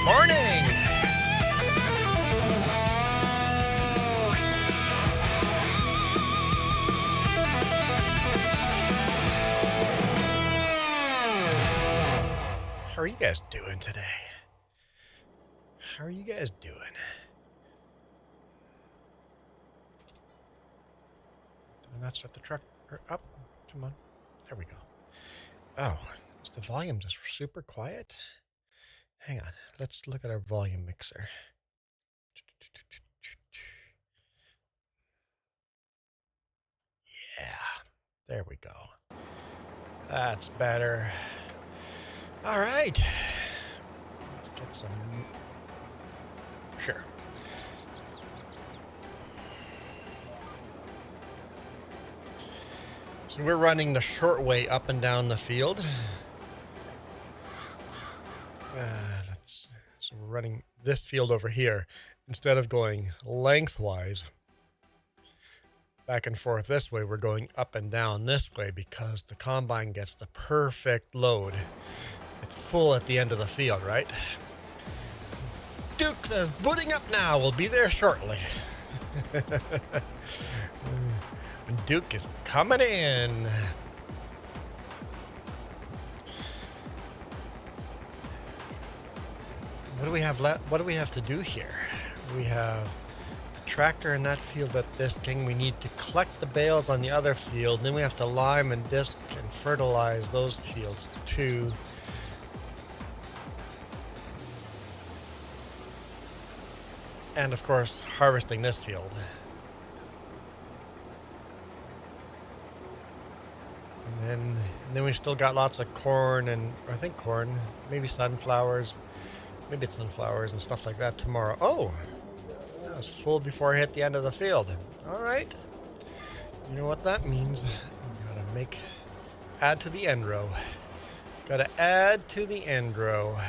morning. How are you guys doing today? How are you guys doing? Did I not start the truck up? Come on. There we go. Oh, is the volume just super quiet? Hang on. Let's look at our volume mixer. Yeah, there we go. That's better. All right. Let's get some. Sure. So we're running the short way up and down the field. So we're running this field over here. Instead of going lengthwise back and forth this way, we're going up and down this way because the combine gets the perfect load. It's full at the end of the field, right? Duke says, booting up now. We'll be there shortly. Duke is coming in. What do we have left? What do we have to do here? We have a tractor in that field at this thing. We need to collect the bales on the other field. Then we have to lime and disc and fertilize those fields too. And of course, harvesting this field. And then we still got lots of corn and, I think corn, maybe sunflowers. Maybe it's sunflowers and stuff like that tomorrow. Oh, that was full before I hit the end of the field. All right. You know what that means? I'm gonna add to the end row. Gotta add to the end row. 1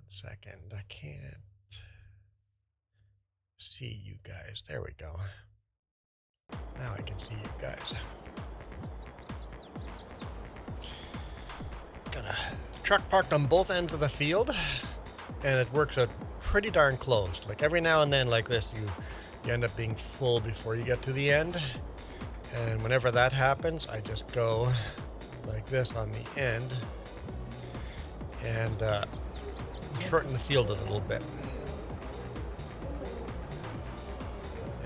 second, I can't see you guys. There we go. Now I can see you guys. Got a truck parked on both ends of the field, and it works out pretty darn close. Like every now and then like this, you end up being full before you get to the end. And whenever that happens, I just go like this on the end and shorten the field a little bit.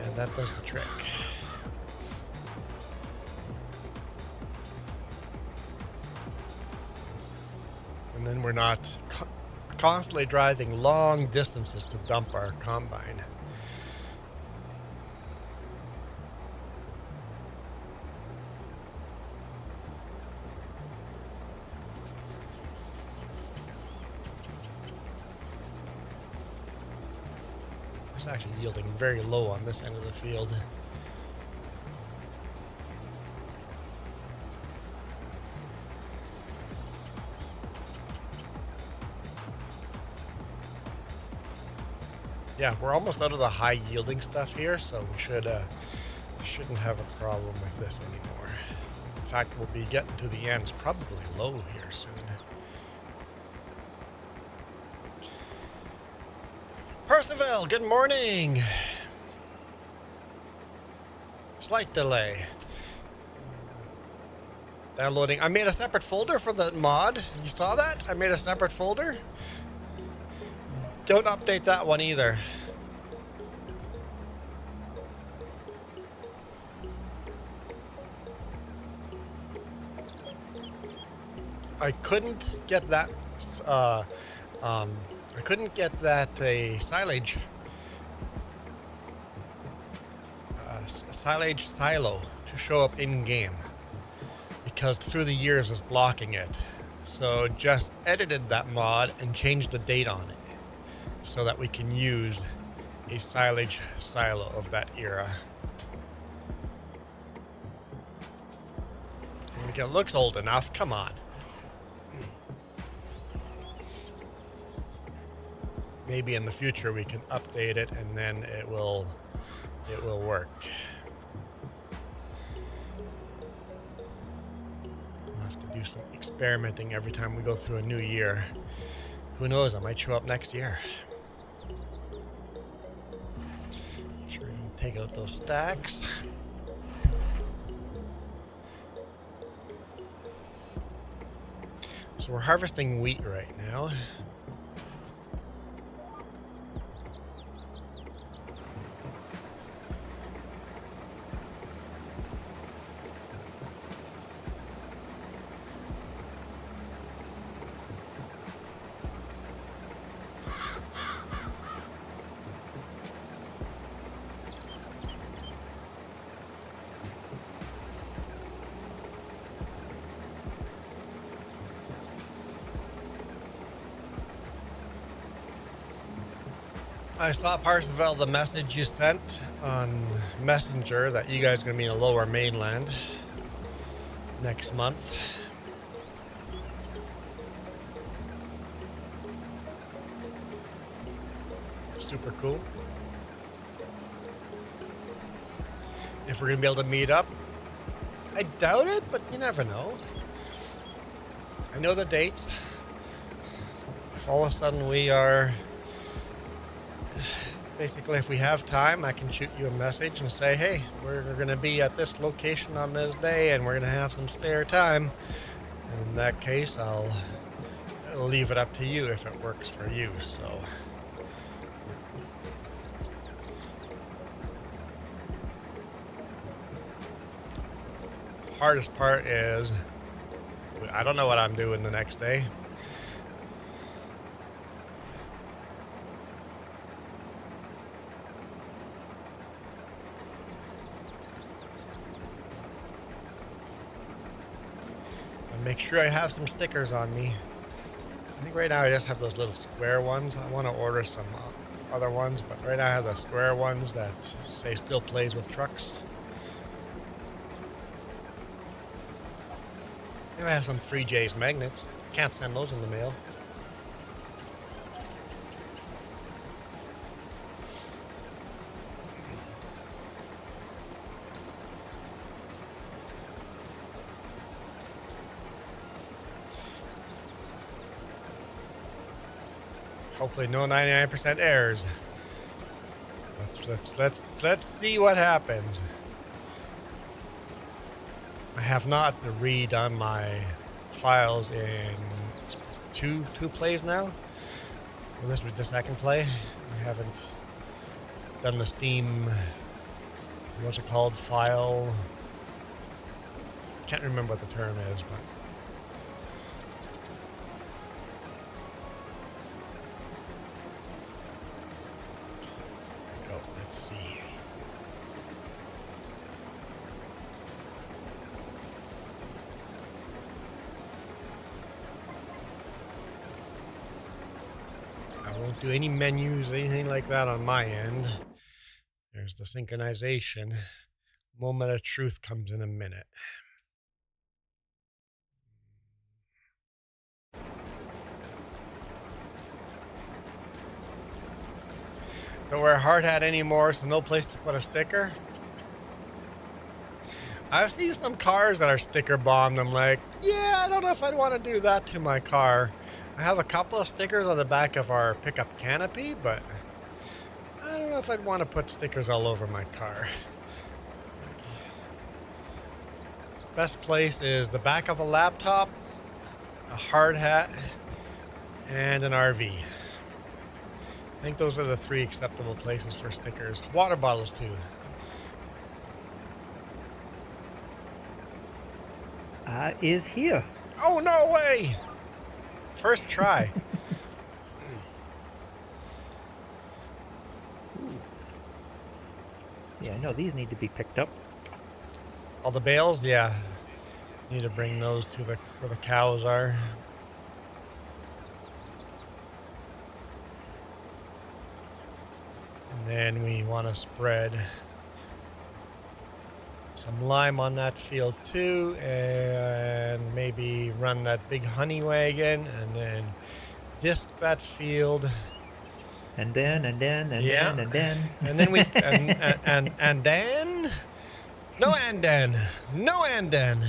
And that does the trick. And then we're not constantly driving long distances to dump our combine. It's actually yielding very low on this end of the field. Yeah, we're almost out of the high yielding stuff here, so we shouldn't have a problem with this anymore. In fact, we'll be getting to the ends probably low here soon. Percival, good morning. Slight delay. Downloading. I made a separate folder for the mod. You saw that? I made a separate folder. Don't update that one either. I couldn't get that. I couldn't get that silage silo to show up in game because through the years is blocking it. So just edited that mod and changed the date on it, so that we can use a silage silo of that era. It looks old enough, come on. Maybe in the future we can update it and then it will work. We'll have to do some experimenting every time we go through a new year. Who knows, I might show up next year. Make sure we can take out those stacks. So we're harvesting wheat right now. I saw Parsifal the message you sent on Messenger that you guys are going to be in the lower mainland next month. Super cool. If we're going to be able to meet up, I doubt it, but you never know. I know the dates. If all of a sudden we are... Basically, if we have time, I can shoot you a message and say, hey, we're going to be at this location on this day and we're going to have some spare time. And in that case, I'll leave it up to you if it works for you. So, hardest part is I don't know what I'm doing the next day. Make sure I have some stickers on me. I think right now I just have those little square ones. I want to order some other ones, but right now I have the square ones that say still plays with trucks. And I have some 3J's magnets. Can't send those in the mail. Hopefully no 99% errors. Let's see what happens. I have not redone my files in two plays now. And this was the second play. I haven't done the Steam, what's it called, file. Can't remember what the term is, but let's see. I won't do any menus or anything like that on my end. There's the synchronization. Moment of truth comes in a minute. Don't wear a hard hat anymore, so no place to put a sticker. I've seen some cars that are sticker bombed. I'm like, yeah, I don't know if I'd want to do that to my car. I have a couple of stickers on the back of our pickup canopy, but I don't know if I'd want to put stickers all over my car. Best place is the back of a laptop, a hard hat, and an RV. I think those are the 3 acceptable places for stickers. Water bottles too. Is here. Oh, no way! First try. Yeah, no, these need to be picked up. All the bales? Yeah. Need to bring those to where the cows are. And then we want to spread some lime on that field too, and maybe run that big honey wagon, and then disc that field. And then, and then, and then, and then. And then we, and then? No and then. No and then.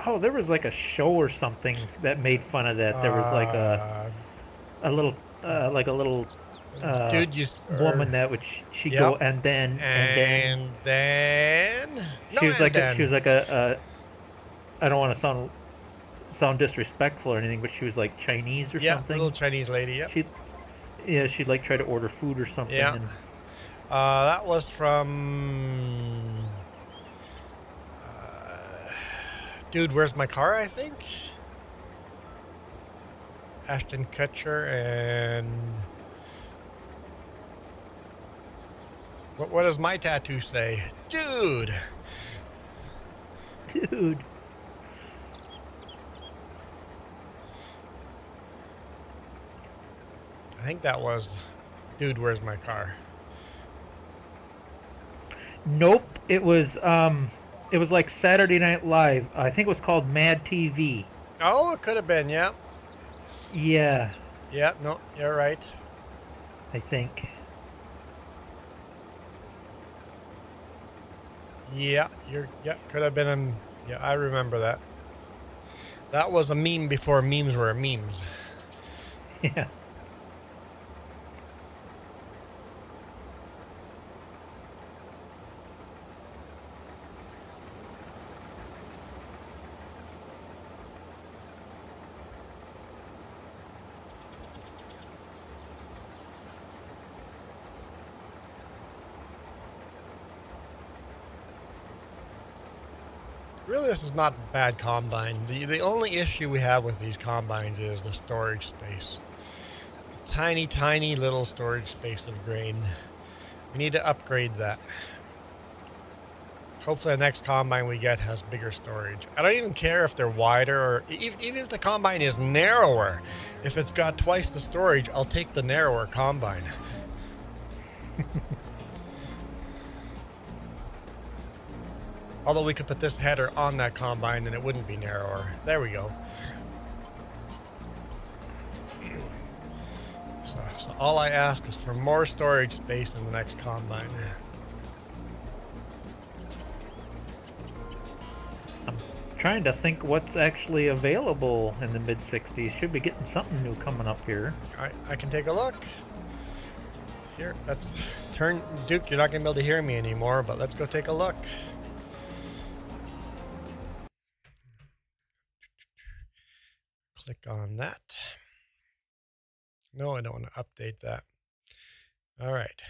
Oh, there was like a show or something that made fun of that. There was like Uh, a little like a little uh dude, woman that would she go yep. and then And then, no, and she was then, like I don't want to sound disrespectful or anything, but she was like Chinese or yeah, little something. Chinese lady. Yep. She Yeah, she'd like try to order food or something, Yeah. and That was from, dude, where's my car? I think Ashton Kutcher and what does my tattoo say, dude? dude, I think that was, dude, where's my car? nope, it was like Saturday Night Live. I think it was called Mad TV. Oh, it could have been. Yeah. Yeah, Yeah. No, you're right. I think. Yeah, yeah, could have been in, yeah, I remember that. That was a meme before memes were memes. Yeah. Really, this is not a bad combine. The only issue we have with these combines is the storage space. The tiny, tiny little storage space of grain. We need to upgrade that. Hopefully the next combine we get has bigger storage. I don't even care if they're wider or even if the combine is narrower. If it's got twice the storage, I'll take the narrower combine. Although we could put this header on that combine and it wouldn't be narrower. There we go. So all I ask is for more storage space in the next combine. I'm trying to think what's actually available in the mid 60s. Should be getting something new coming up here. I can take a look. Here, let's turn. Duke, you're not going to be able to hear me anymore, but let's go take a look. Click on that. No, I don't want to update that. All right.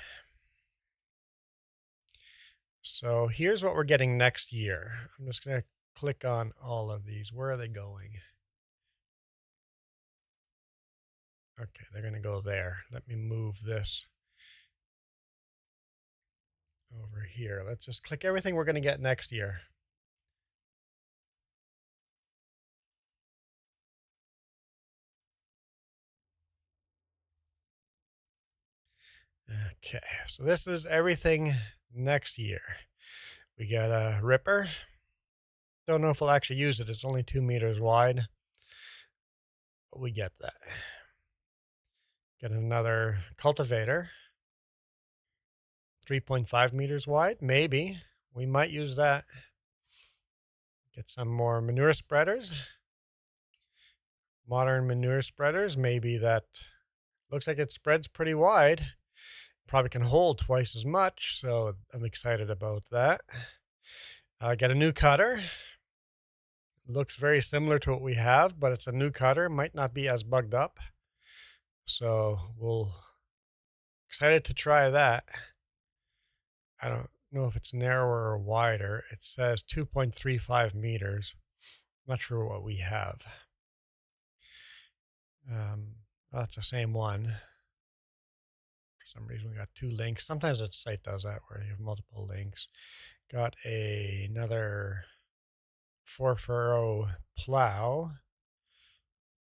So here's what we're getting next year. I'm just going to click on all of these. Where are they going? Okay, they're going to go there. Let me move this over here. Let's just click everything we're going to get next year. Okay, so this is everything next year. We got a ripper. Don't know if we'll actually use it. It's only 2 meters wide, but we get that. Get another cultivator. 3.5 meters wide, maybe. We might use that. Get some more manure spreaders. Modern manure spreaders, maybe that looks like it spreads pretty wide. Probably can hold twice as much, so I'm excited about that. Get a new cutter. Looks very similar to what we have, but it's a new cutter. Might not be as bugged up. So we'll excited to try that. I don't know if it's narrower or wider. It says 2.35 meters. I'm not sure what we have. That's the same one. For some reason, we got 2 links. Sometimes the site does that where you have multiple links. Got another 4-furrow plow.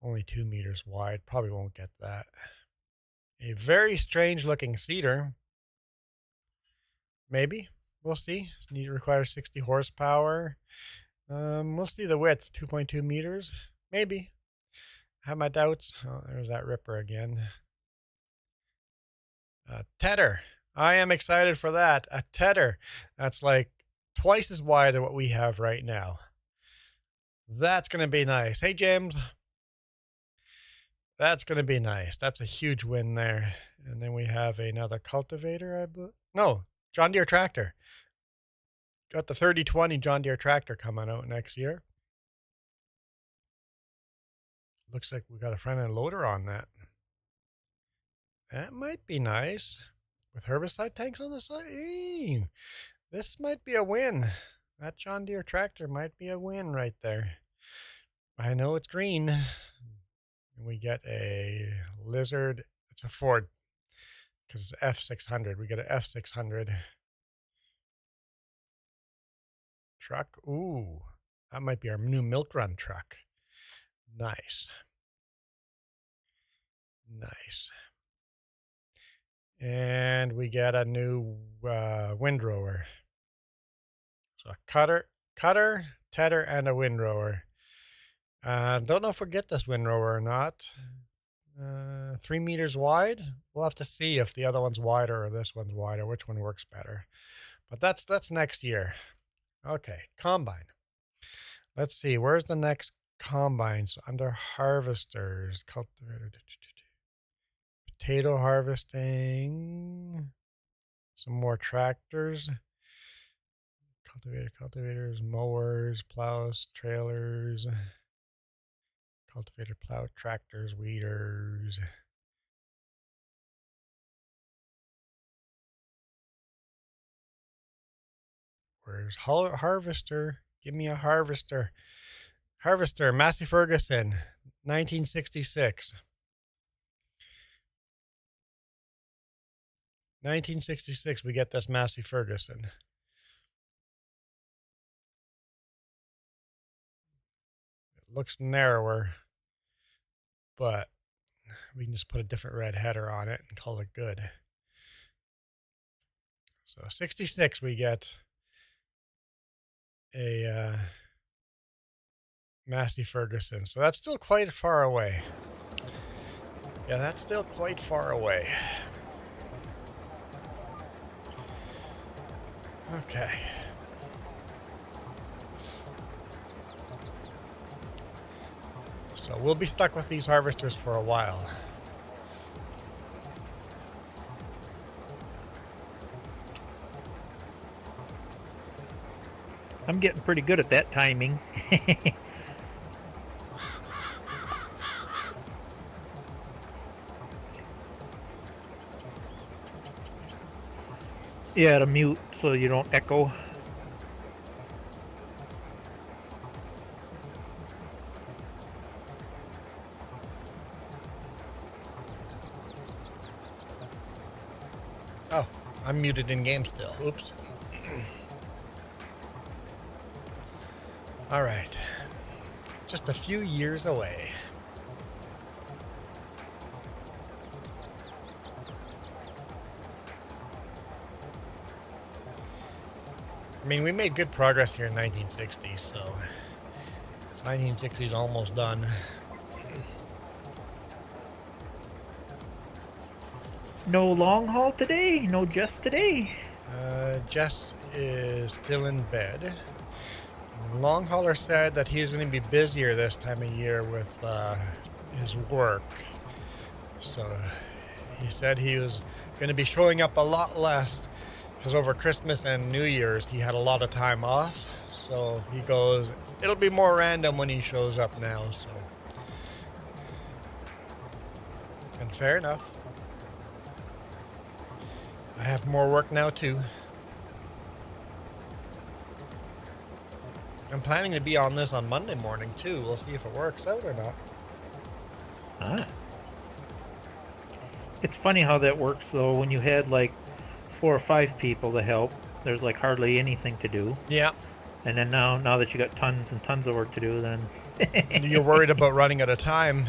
Only 2 meters wide. Probably won't get that. A very strange looking seeder. Maybe. We'll see. It requires 60 horsepower. We'll see the width, 2.2 meters. Maybe. I have my doubts. Oh, there's that ripper again. Tedder. I am excited for that. A tedder. That's like twice as wide as what we have right now. That's going to be nice. Hey, James. That's going to be nice. That's a huge win there. And then we have another cultivator, I believe. No, John Deere tractor. Got the 3020 John Deere tractor coming out next year. Looks like we got a front end loader on that. That might be nice. With herbicide tanks on the side. Eee, this might be a win. That John Deere tractor might be a win right there. I know it's green. And we get a Lizard. It's a Ford because it's F600. We get an F600 truck. Ooh, that might be our new milk run truck. Nice. Nice. And we get a new windrower. So a cutter, tedder, and a windrower. Don't know if we'll get this windrower or not. 3 meters wide. We'll have to see if the other one's wider or this one's wider, which one works better. But that's next year. Okay, combine. Let's see, where's the next combine? So under harvesters, cultivator, potato harvesting, some more tractors, cultivators, mowers, plows, trailers, cultivator, plow, tractors, weeders. Where's harvester? Give me a harvester. Harvester, Massey Ferguson, 1966. 1966, we get this Massey Ferguson. It looks narrower, but we can just put a different red header on it and call it good. So 66, we get a Massey Ferguson. So that's still quite far away. Yeah, that's still quite far away. Okay. So we'll be stuck with these harvesters for a while. I'm getting pretty good at that timing. Yeah, to mute so you don't echo. Oh, I'm muted in game still. Oops. All right. Just a few years away. I mean, we made good progress here in 1960s, so 1960s almost done. No long haul today? No just today? Jess is still in bed. Long hauler said that he's going to be busier this time of year with his work. So he said he was going to be showing up a lot less because over Christmas and New Year's he had a lot of time off. So he goes, it'll be more random when he shows up now. So, and fair enough. I have more work now too. I'm planning to be on this on Monday morning too. We'll see if it works out or not. Ah. It's funny how that works though. When you had like 4 or 5 people to help, there's like hardly anything to do. Yeah. And then now that you got tons and tons of work to do, then you're worried about running out of time.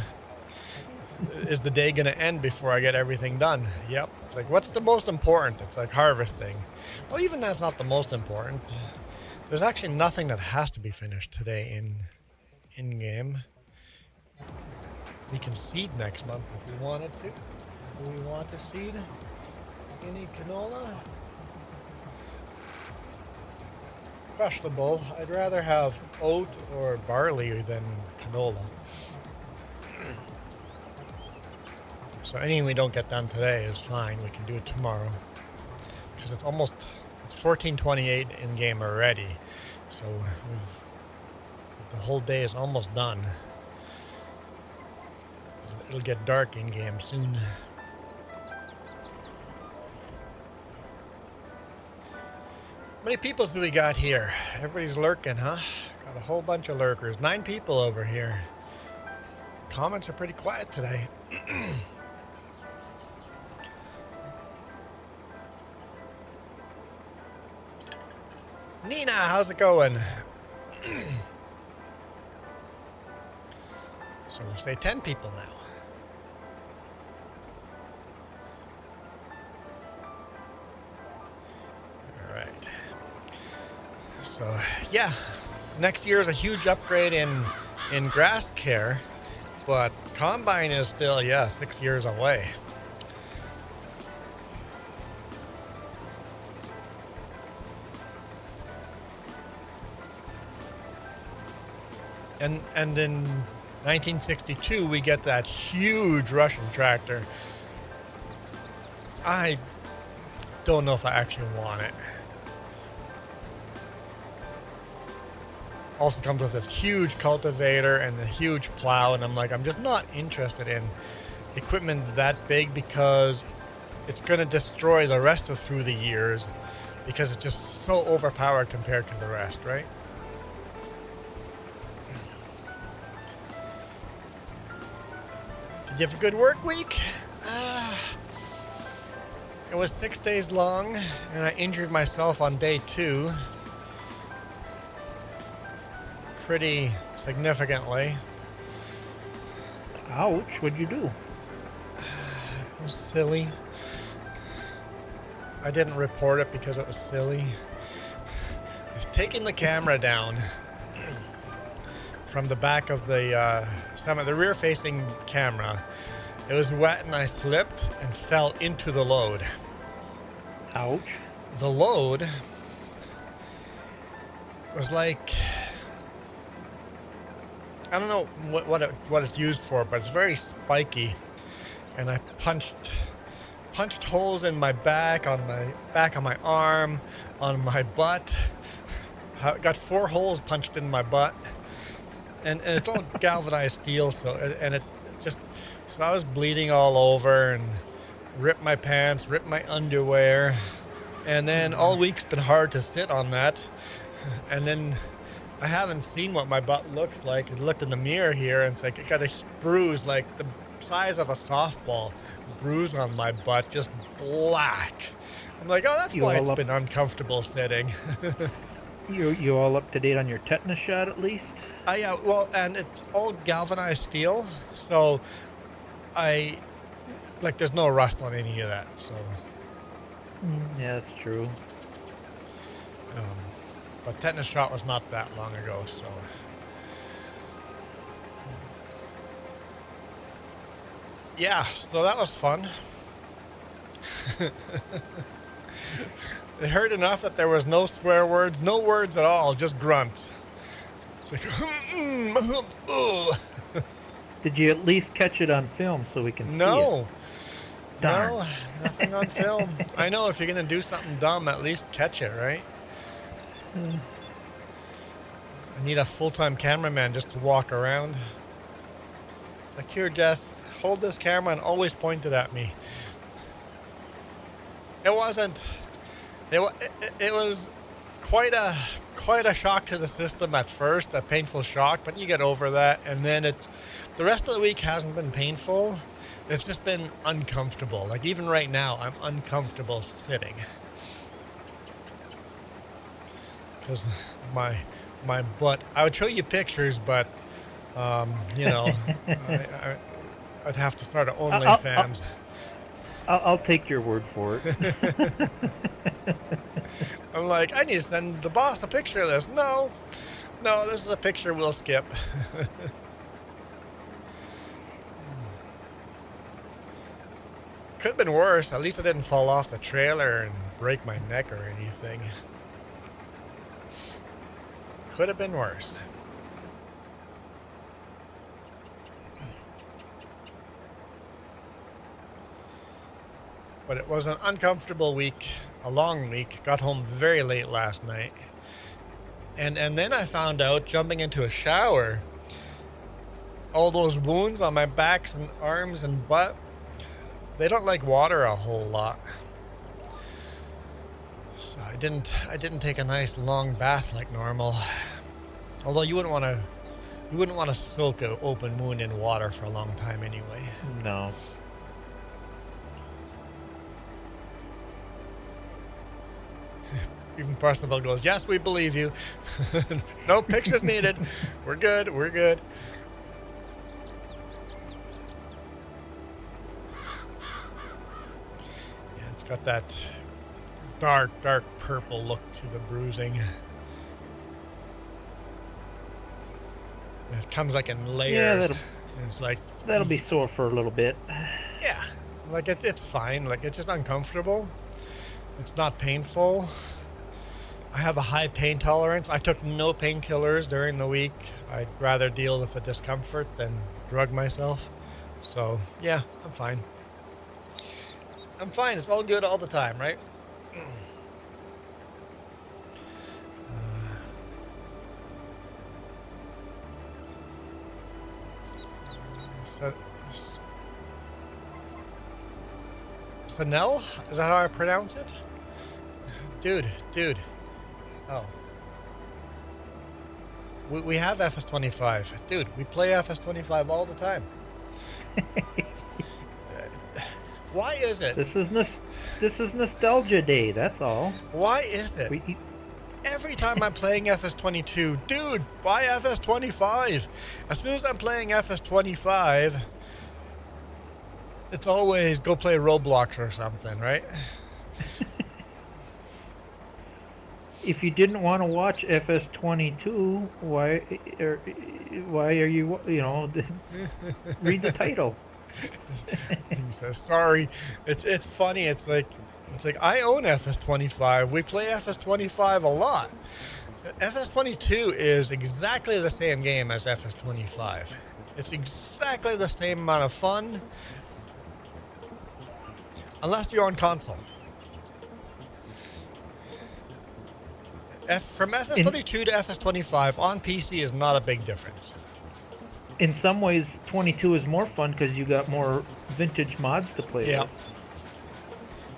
Is the day going to end before I get everything done? Yep. It's like, what's the most important? It's like harvesting. Well, even that's not the most important. There's actually nothing that has to be finished today in game. We can seed next month if we wanted to. Do we want to seed any canola? questionable. I'd rather have oat or barley than canola. So anything we don't get done today is fine. We can do it tomorrow. Because it's 14:28 in game already. So the whole day is almost done. It'll get dark in game soon. How many peoples do we got here? Everybody's lurking, huh? Got a whole bunch of lurkers. 9 people over here. Comments are pretty quiet today. Nina, how's it going? So we'll say 10 people now. All right. So yeah, next year is a huge upgrade in grass care, but combine is still 6 years away. And in 1962 we get that huge Russian tractor. I don't know if I actually want it. Also comes with this huge cultivator and the huge plow, and I'm just not interested in equipment that big because it's going to destroy the rest of through the years because it's just so overpowered compared to the rest, right? Did you have a good work week? It was 6 days long, and I injured myself on day 2 pretty significantly. Ouch, what'd you do? It was silly. I didn't report it because it was silly. I was taking the camera down from the back of the rear-facing camera. It was wet and I slipped and fell into the load. Ouch. The load was like, I don't know what it's used for, but it's very spiky. And I punched holes in my back, on my arm, on my butt. I got 4 holes punched in my butt. And it's all galvanized steel, so I was bleeding all over and ripped my pants, ripped my underwear, and then all week's been hard to sit on that. And then I haven't seen what my butt looks like. I looked in the mirror here, and it's like it got a bruise like the size of a softball, bruise on my butt, just black. I'm like, oh, that's why it's been uncomfortable sitting. You all up to date on your tetanus shot at least? Yeah, well, and it's all galvanized steel, so there's no rust on any of that, so. Yeah, that's true. But tetanus shot was not that long ago, so. Yeah, so that was fun. It hurt enough that there was no swear words, no words at all, just grunts. It's like, Did you at least catch it on film so we can see it? No. Darn. No, nothing on film. I know if you're going to do something dumb, at least catch it, right? I need a full-time cameraman just to walk around. Like, here, Jess, hold this camera and always point it at me. It wasn't. It was quite a shock to the system at first, a painful shock, but you get over that, and then the rest of the week hasn't been painful. It's just been uncomfortable. Like, even right now, I'm uncomfortable sitting. Because my butt, I would show you pictures, but, I'd have to start an OnlyFans. I'll take your word for it. I'm like, I need to send the boss a picture of this. No, this is a picture we'll skip. Could have been worse. At least I didn't fall off the trailer and break my neck or anything. Could have been worse. But it was an uncomfortable week, a long week. Got home very late last night. And then I found out, jumping into a shower, all those wounds on my backs and arms and butt, they don't like water a whole lot. So I didn't take a nice long bath like normal. Although you wouldn't want to soak an open wound in water for a long time anyway. No. Even Percival goes, yes, we believe you. No pictures needed. We're good. We're good. Yeah, it's got that dark purple look to the bruising. It comes like in layers. Yeah, it's like that'll be sore for a little bit. Yeah, like it's fine. Like it's just uncomfortable. It's not painful. I have a high pain tolerance. I took no painkillers during the week. I'd rather deal with the discomfort than drug myself. So, yeah, I'm fine. I'm fine. It's all good all the time, right? Sanel? Is that how I pronounce it? Dude. Oh. We have FS25. Dude, we play FS25 all the time. Why is it? This is nostalgia day, that's all. Why is it? Every time I'm playing FS22, dude, buy FS25. As soon as I'm playing FS25, it's always go play Roblox or something, right? If you didn't want to watch FS22, why are you read the title? He says, sorry. It's funny. It's like I own FS25. We play FS25 a lot. FS22 is exactly the same game as FS25. It's exactly the same amount of fun, unless you're on console. From FS22 to FS25 on PC is not a big difference. In some ways, 22 is more fun because you got more vintage mods to play with.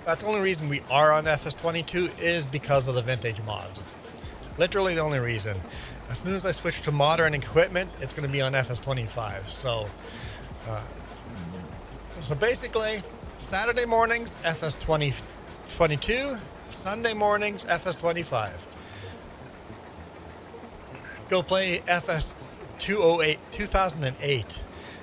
That's the only reason we are on FS22 is because of the vintage mods. Literally the only reason. As soon as I switch to modern equipment, it's going to be on FS25. So basically, Saturday mornings, FS22, Sunday mornings, FS25. Go play FS 2008.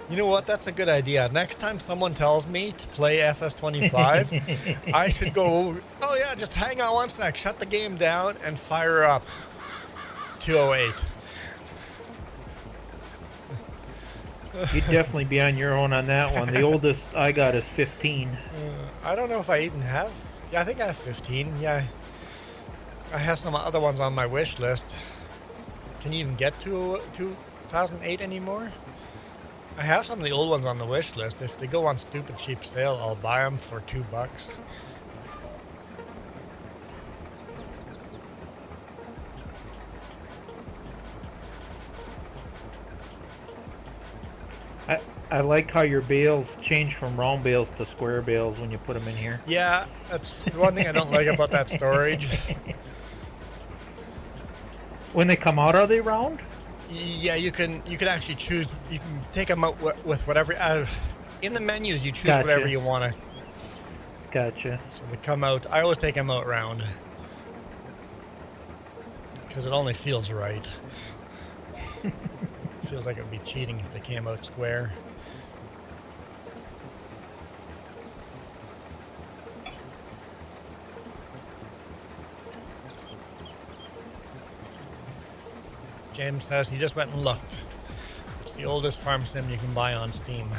You know what? That's a good idea. Next time someone tells me to play FS25, I should go, oh yeah, just hang on one sec, shut the game down and fire up 208. You'd definitely be on your own on that one. The oldest I got is 15. I don't know if I even have. Yeah, I think I have 15. Yeah. I have some other ones on my wish list. Can you even get to 2008 anymore? I have some of the old ones on the wish list. If they go on stupid cheap sale, I'll buy them for $2. I like how your bales change from round bales to square bales when you put them in here. Yeah, that's one thing I don't like about that storage. When they come out, are they round? Yeah, you can actually choose. You can take them out with whatever. In the menus, you choose Gotcha. whatever you want to. Gotcha. So they come out. I always take them out round because it only feels right. Feels like it would be cheating if they came out square. James says he just went and looked. It's the oldest farm sim you can buy on Steam.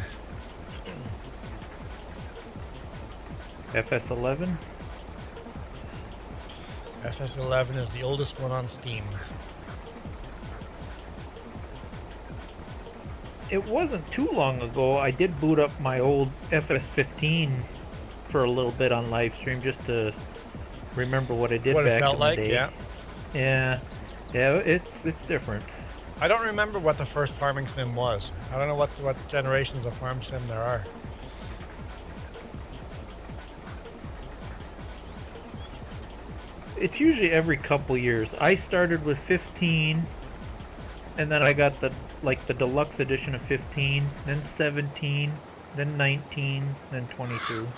FS11? FS11 is the oldest one on Steam. it wasn't too long ago. I did boot up my old FS15 for a little bit on live stream just to remember what I did What it back felt in the like, day. yeah. Yeah, yeah, it's different. I don't remember what the first farming sim was. I don't know what generations of farm sim there are. It's usually every couple years. I started with 15, and then I got the deluxe edition of 15, then 17, then 19, then 22.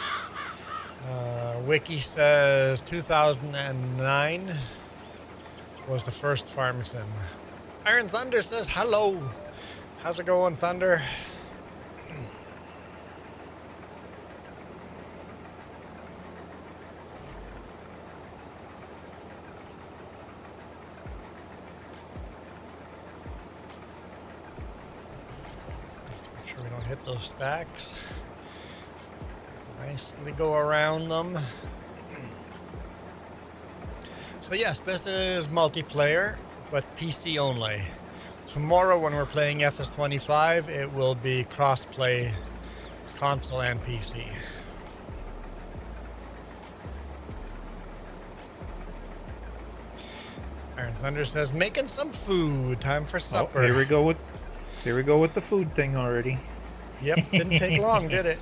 Wiki says 2009 was the first farm sim. Iron Thunder says hello. How's it going, Thunder? Make sure we don't hit those stacks. Nicely go around them. So yes, this is multiplayer, but PC only. Tomorrow when we're playing FS25, it will be cross-play console and PC. Iron Thunder says, making some food, time for supper. Oh, here we go with the food thing already. Yep, didn't take long, did it?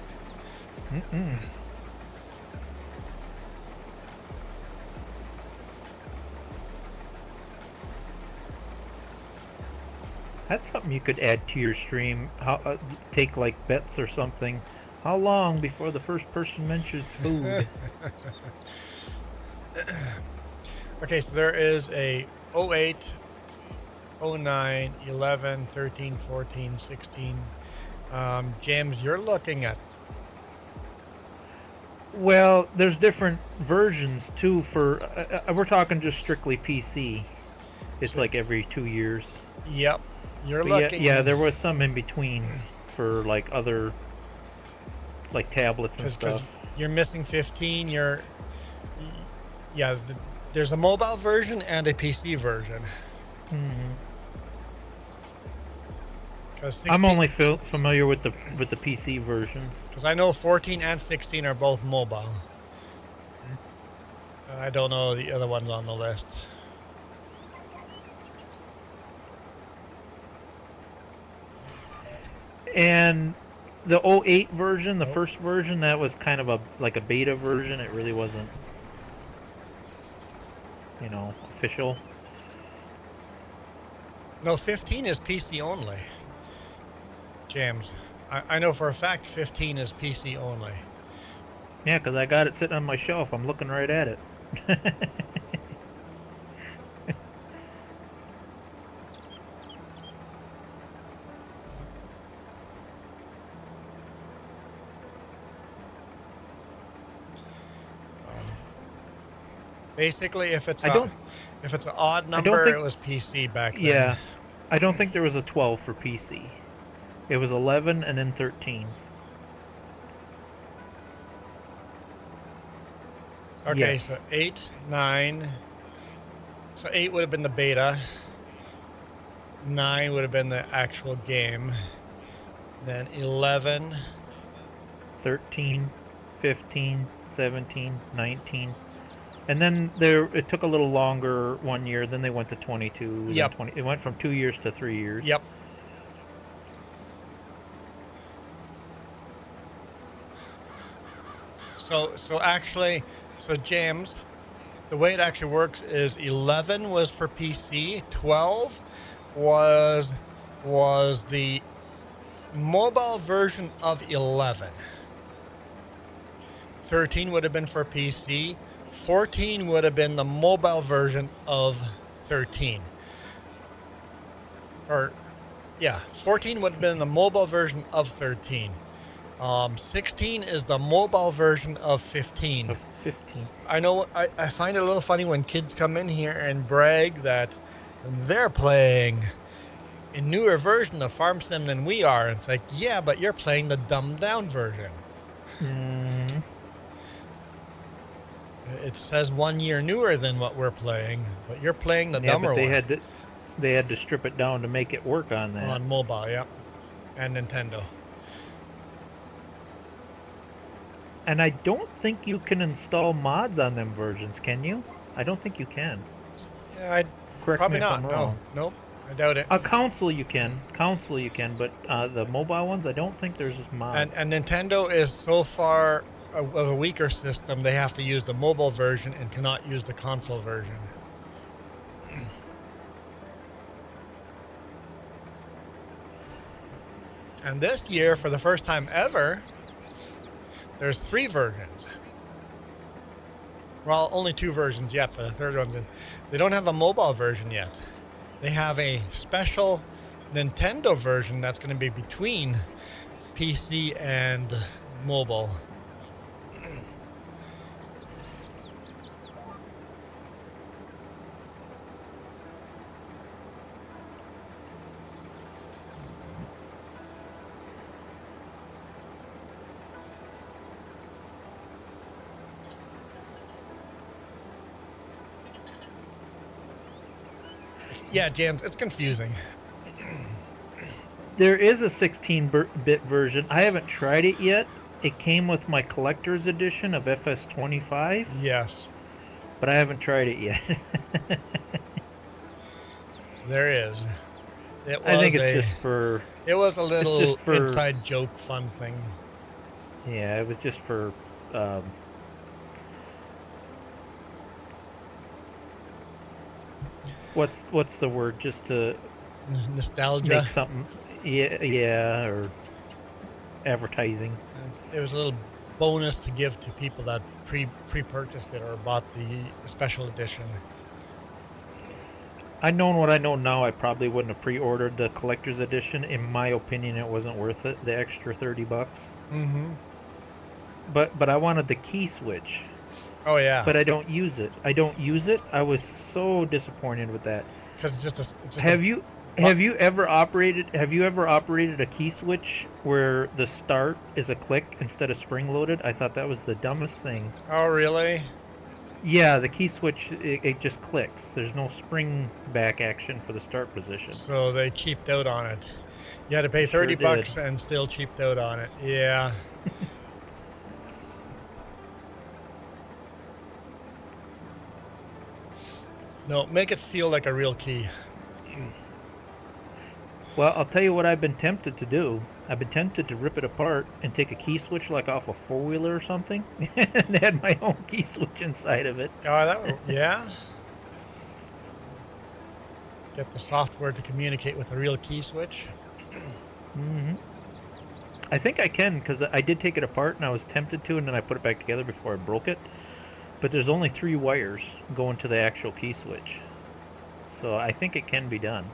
Mm-mm. That's something you could add to your stream. How take like bets or something. How long before the first person mentions food? Okay, so there is a 08, 09, 11, 13, 14, 16. James, you're looking at. Well, there's different versions too. For we're talking just strictly PC. It's So- like every 2 years. Yep, you're But looking. yeah, there was some in between for like other, like tablets and Because stuff. you're missing 15. There's a mobile version and a PC version. Mm-hmm. 'Cause I'm only familiar with the PC versions. Because I know 14 and 16 are both mobile. And I don't know the other ones on the list. And the 08 version, the first version, that was kind of like a beta version. It really wasn't, official. No, 15 is PC only. James, I know for a fact 15 is PC only. Yeah, because I got it sitting on my shelf. I'm looking right at it. Basically, if it's an odd number, it was PC back then. Yeah, I don't think there was a 12 for PC. It was 11 and then 13. Okay, Yes. so 8, 9. So 8 would have been the beta. 9 would have been the actual game. Then 11. 13, 15, 17, 19. And then it took a little longer 1 year. Then they went to 22. Yep. Then it went from 2 years to 3 years. Yep. So James, the way it actually works is 11 was for PC, 12 was the mobile version of 11. 13 would have been for PC, 14 would have been the mobile version of 13. 14 would have been the mobile version of 13. 16 is the mobile version of 15. Of 15. I know, I find it a little funny when kids come in here and brag that they're playing a newer version of Farm Sim than we are. It's like, yeah, but you're playing the dumbed down version. Mm. It says 1 year newer than what we're playing, but you're playing the Yeah, dumber but one. they had to strip it down to make it work on that. On mobile, yeah. and Nintendo. And I don't think you can install mods on them versions, can you? I don't think you can. Yeah, Correct probably me if not. I'm No, wrong. nope, I doubt it. A console you can, but the mobile ones, I don't think there's mods. And Nintendo is so far of a weaker system, they have to use the mobile version and cannot use the console version. And this year, for the first time ever, there's 3 versions. Well, only 2 versions yet, but a third one. They don't have a mobile version yet. They have a special Nintendo version that's going to be between PC and mobile. Yeah, James, it's confusing. There is a 16-bit version. I haven't tried it yet. It came with my collector's edition of FS22, Yes, but I haven't tried it yet. there is. I think it's just for... It was a little for, inside joke fun thing. Yeah, it was just for... what's the word? Just to Nostalgia. make something... Yeah, or advertising. It was a little bonus to give to people that pre-purchased it or bought the special edition. I knowing what I know now, I probably wouldn't have pre-ordered the collector's edition. In my opinion, it wasn't worth it. The extra $30. Mm-hmm. But I wanted the key switch. Oh yeah. But I don't use it. I was so disappointed with that. Because it's just Have you ever operated a key switch where the start is a click instead of spring loaded? I thought that was the dumbest thing. Oh really? Yeah, the key switch, it just clicks. There's no spring back action for the start position. So they cheaped out on it. You had to pay $30 and still cheaped out on it. Yeah. No, make it feel like a real key. Well, I'll tell you what I've been tempted to do. I've been tempted to rip it apart and take a key switch like off a four-wheeler or something and add my own key switch inside of it. Oh, yeah? Get the software to communicate with a real key switch. Mm-hmm. I think I can, because I did take it apart and I was tempted to, and then I put it back together before I broke it. But there's only 3 wires going to the actual key switch. So I think it can be done.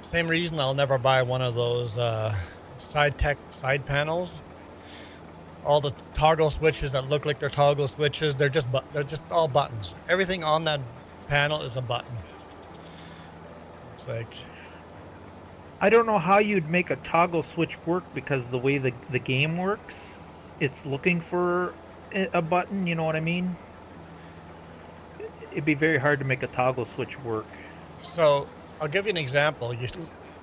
Same reason I'll never buy one of those side panels. All the toggle switches that look like they're toggle switches, they're just all buttons. Everything on that panel is a button. It's like, I don't know how you'd make a toggle switch work, because the way the game works, it's looking for a button, you know what I mean? It'd be very hard to make a toggle switch work. so I'll give you an example. You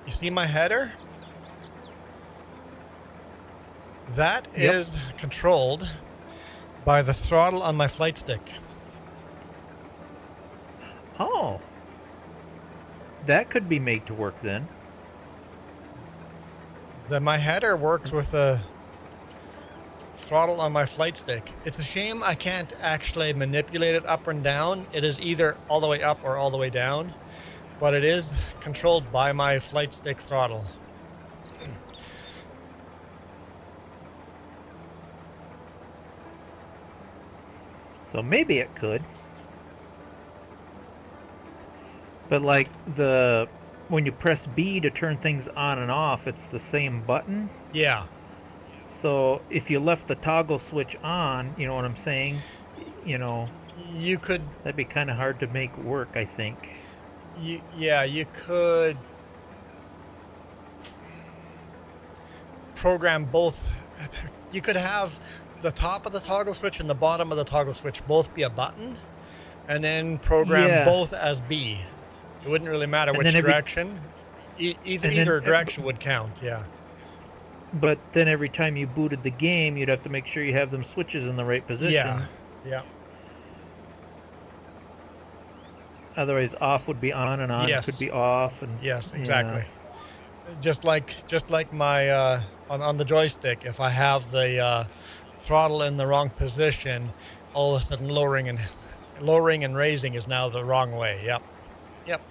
see my header? That is controlled by the throttle on my flight stick. Oh. That could be made to work then. My header works with a throttle on my flight stick. It's a shame I can't actually manipulate it up and down. It is either all the way up or all the way down, but it is controlled by my flight stick throttle. So maybe it could. But like when you press B to turn things on and off, it's the same button. Yeah. So if you left the toggle switch on, you know what I'm saying? You know, You could, That'd be kind of hard to make work, I think. yeah, you could program both. You could have the top of the toggle switch and the bottom of the toggle switch both be a button, and then program Yeah. both as B. It wouldn't really matter And which then direction. Either direction would count, yeah. But then every time you booted the game, you'd have to make sure you have them switches in the right position. Yeah, yeah. Otherwise, off would be on and on. Yes. It could be off. And Yes, exactly. Just like my on the joystick, if I have the throttle in the wrong position, all of a sudden lowering and raising is now the wrong way. Yep. Yep.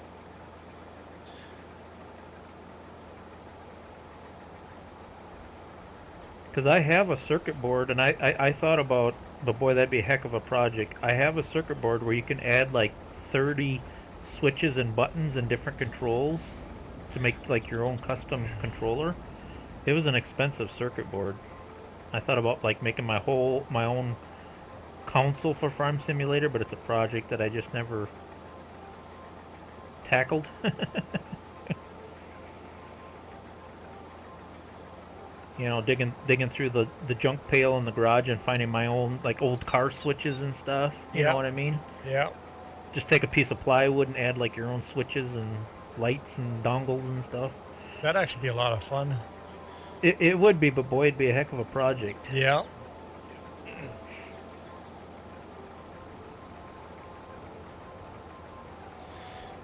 Because I have a circuit board, and I thought about, but boy, that'd be a heck of a project. I have a circuit board where you can add like 30 switches and buttons and different controls to make like your own custom controller. It was an expensive circuit board. I thought about like making my own console for Farm Simulator, but it's a project that I just never tackled. You know, digging through the junk pail in the garage and finding my own like old car switches and stuff. You know what I mean? Yeah. Just take a piece of plywood and add like your own switches and lights and dongles and stuff. That'd actually be a lot of fun. It would be, but boy, it'd be a heck of a project. Yeah.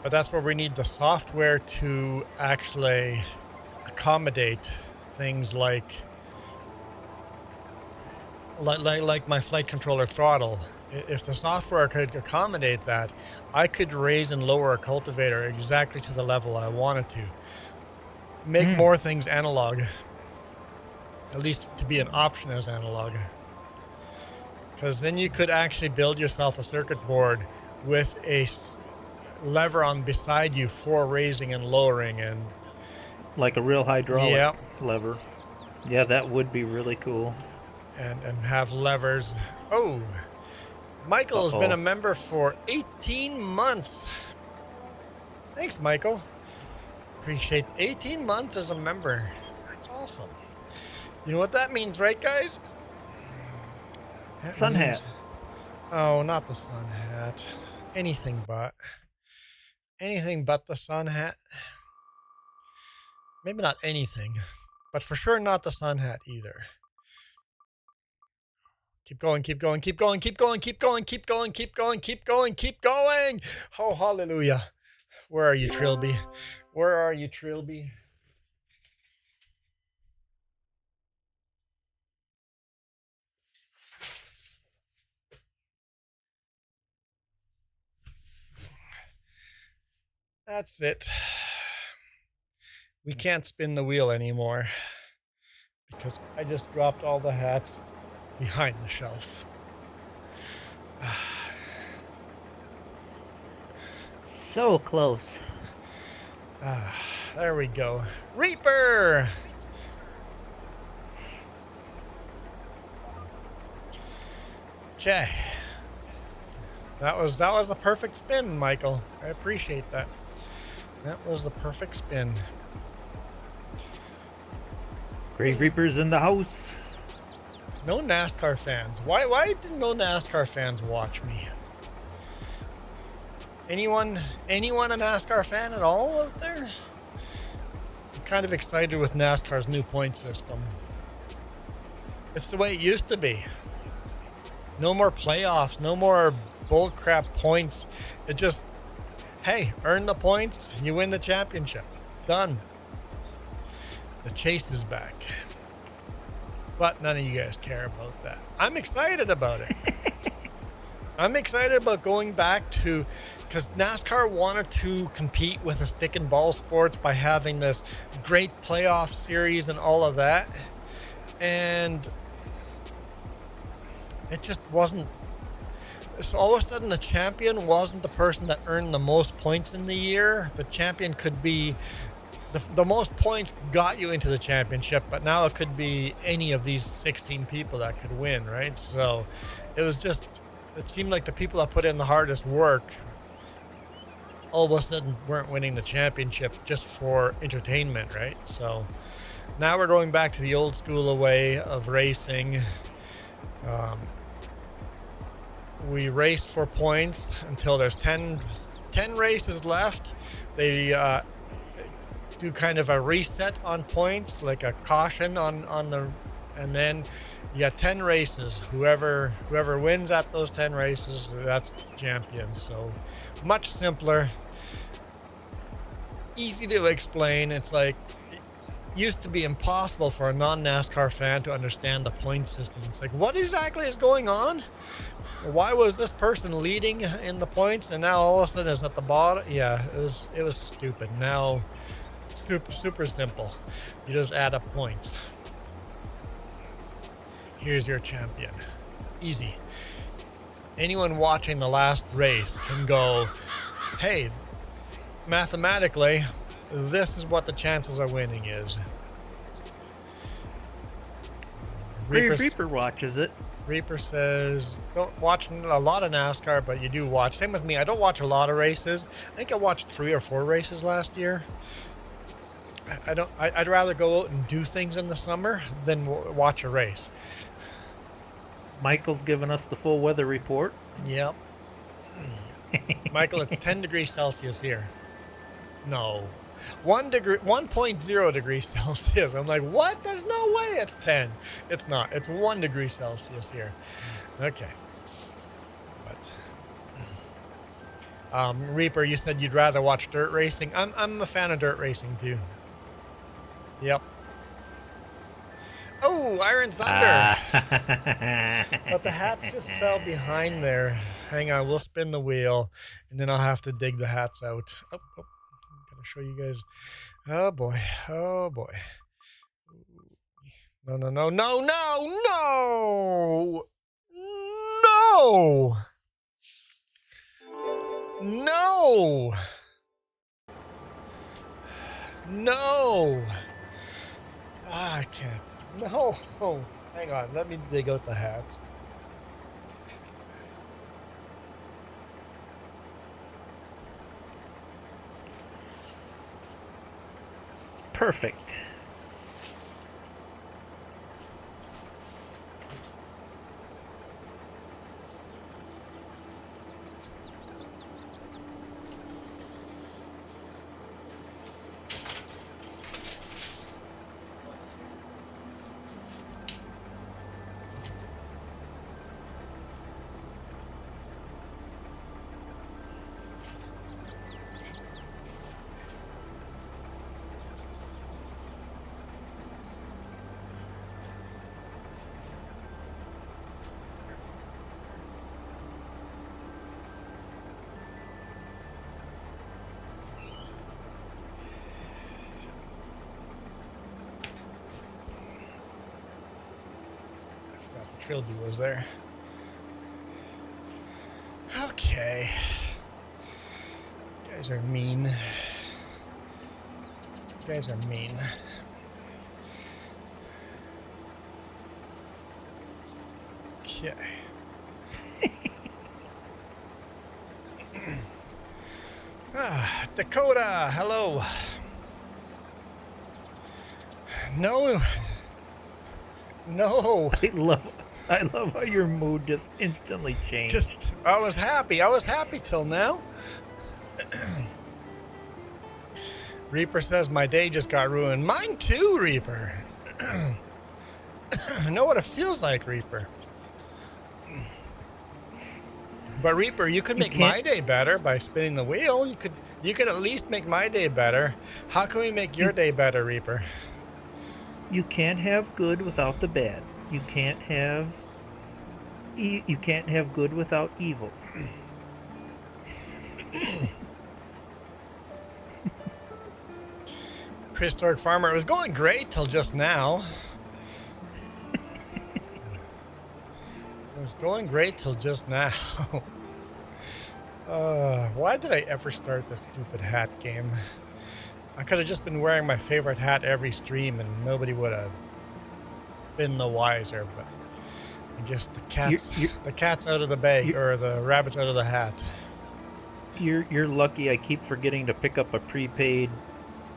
But that's where we need the software to actually accommodate things like my flight controller throttle. If the software could accommodate that, I could raise and lower a cultivator exactly to the level I wanted to. Make more things analog, at least to be an option as analog. Because then you could actually build yourself a circuit board with a lever on beside you for raising and lowering, and like a real hydraulic lever. Yeah, that would be really cool. And have levers. Oh, Michael has been a member for 18 months. Thanks, Michael. Appreciate 18 months as a member. That's awesome. You know what that means, right, guys? That sun means, hat. Oh, not the sun hat. Anything but the sun hat. Maybe not anything, but for sure not the sun hat either. Keep going, keep going, keep going, keep going, keep going, keep going, keep going, keep going, keep going. Oh, hallelujah. Where are you, Trilby? Where are you, Trilby? That's it. We can't spin the wheel anymore because I just dropped all the hats behind the shelf. So close. There we go. Reaper! Okay. That was the perfect spin, Michael. I appreciate that. That was the perfect spin. Grave Reaper's in the house. No NASCAR fans. Why did no NASCAR fans watch me? Anyone a NASCAR fan at all out there? I'm kind of excited with NASCAR's new point system. It's the way it used to be. No more playoffs, no more bullcrap points. It just, hey, earn the points, you win the championship. Done. The chase is back. But none of you guys care about that. I'm excited about it. I'm excited about going back to, because NASCAR wanted to compete with the stick and ball sports by having this great playoff series and all of that. And it just wasn't. So all of a sudden the champion wasn't the person that earned the most points in the year. The champion could be, the most points got you into the championship, but now it could be any of these 16 people that could win, right? So it was just it seemed like the people that put in the hardest work all of a sudden weren't winning the championship just for entertainment, right? So now we're going back to the old school way of racing. We race for points until there's 10 races left. They do kind of a reset on points, like a caution on the, and then you got 10 races. Whoever wins at those 10 races, that's the champion. So much simpler, easy to explain. It's like, it used to be impossible for a non-NASCAR fan to understand the point system. It's like, what exactly is going on? Why was this person leading in the points and now all of a sudden it's at the bottom? Yeah, it was stupid. Now, super simple. You just add up points. Here's your champion. Easy. Anyone watching the last race can go, hey, mathematically, this is what the chances of winning is. Reaper watches it. Reaper says, don't watch a lot of NASCAR, but you do watch. Same with me. I don't watch a lot of races. I think I watched 3 or 4 races last year. I'd rather go out and do things in the summer than watch a race. Michael's given us the full weather report. Yep. Michael, it's 10 degrees Celsius here. No. 1.0 degrees Celsius. I'm like, what? There's no way it's 10. It's not. It's 1 degree Celsius here. Okay. But Reaper, you said you'd rather watch dirt racing. I'm a fan of dirt racing too. Yep. Oh, Iron Thunder. But the hats just fell behind there. Hang on, we'll spin the wheel and then I'll have to dig the hats out. Oh. Show you guys. Oh boy. No. I can't. No. Hang on. Let me dig out the hats. Perfect. Trilby was there. Okay. You guys are mean. Okay. Dakota, hello. No. I love how your mood just instantly changed. I was happy till now. Reaper says my day just got ruined. Mine too, Reaper. I know what it feels like, Reaper. But Reaper, you could make my day better by spinning the wheel. You could at least make my day better. How can we make your day better, Reaper? You can't have good without the bad. You can't have good without evil. Prehistoric Farmer, it was going great till just now. Why did I ever start this stupid hat game? I could have just been wearing my favorite hat every stream and nobody would have been the wiser, but Just the cat's out of the bag, or the rabbit's out of the hat. You're lucky I keep forgetting to pick up a prepaid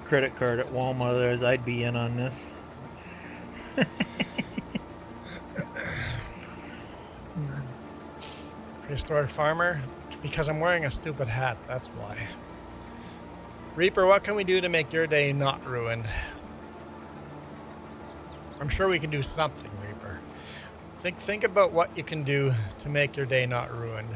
credit card at Walmart, otherwise I'd be in on this. Prehistoric farmer? Because I'm wearing a stupid hat, that's why. Reaper, what can we do to make your day not ruined? I'm sure we can do something, Reaper. Think about what you can do to make your day not ruined.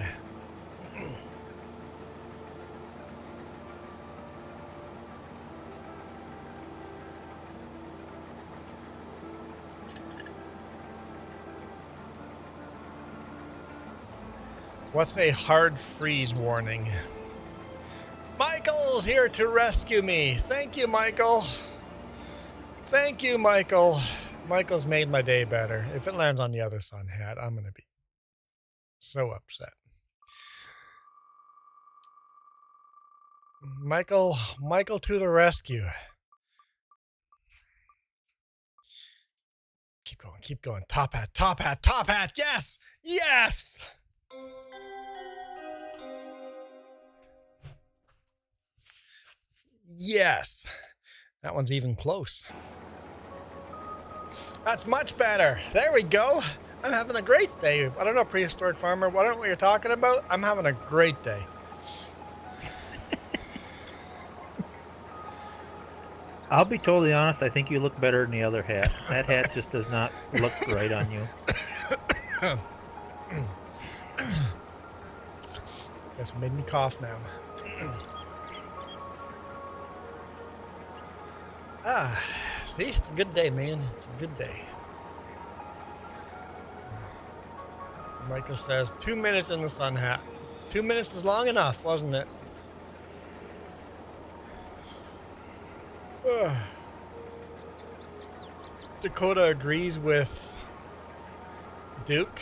What's a hard freeze warning? Michael's here to rescue me. Thank you, Michael. Thank you, Michael. Michael's made my day better. If it lands on the other sun hat, I'm going to be so upset. Michael to the rescue. Keep going. Top hat. Yes! Yes! Yes. That one's even close. That's much better. There we go. I'm having a great day. I don't know, prehistoric farmer. I don't know what you're talking about. I'm having a great day. I'll be totally honest, I think you look better than the other hat. That hat just does not look right on you. Just made me cough now. See, it's a good day, man. It's a good day. Michael says 2 minutes in the sun hat. 2 minutes was long enough, wasn't it? Dakota agrees with Duke.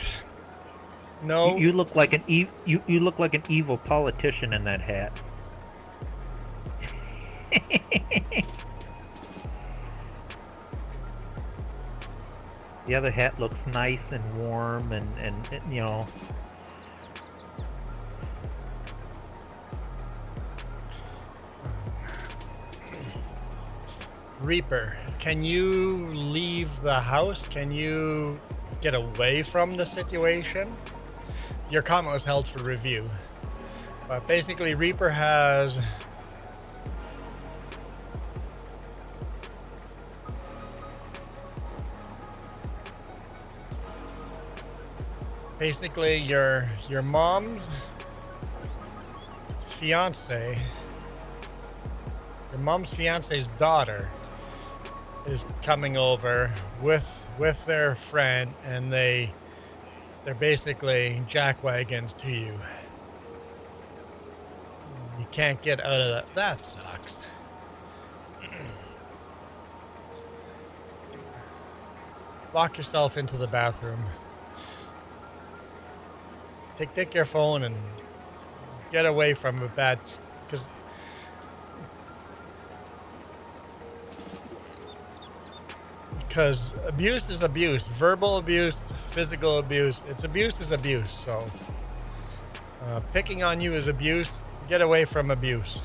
No, you look like an you look like an evil politician in that hat. The other hat looks nice and warm and you know. Reaper, can you leave the house? Can you get away from the situation? Your comment was held for review. But basically, Reaper has basically your mom's fiance, your mom's fiance's daughter is coming over with their friend, and they're basically jackwagons to you. You can't get out of that. That sucks. Lock yourself into the bathroom. Take your phone and get away from a bad, because abuse is abuse. Verbal abuse, physical abuse. Abuse is abuse. So picking on you is abuse. Get away from abuse.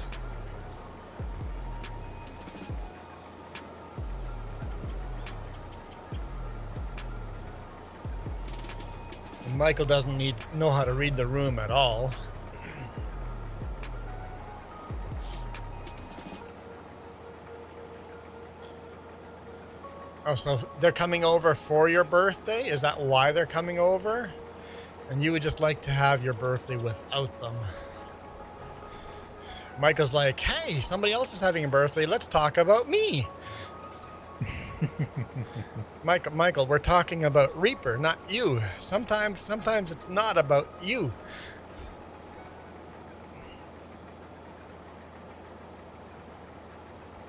And Michael doesn't know how to read the room at all. Oh, so they're coming over for your birthday? Is that why they're coming over? And you would just like to have your birthday without them. Michael's like, hey, somebody else is having a birthday. Let's talk about me. Michael, we're talking about Reaper, not you. Sometimes it's not about you.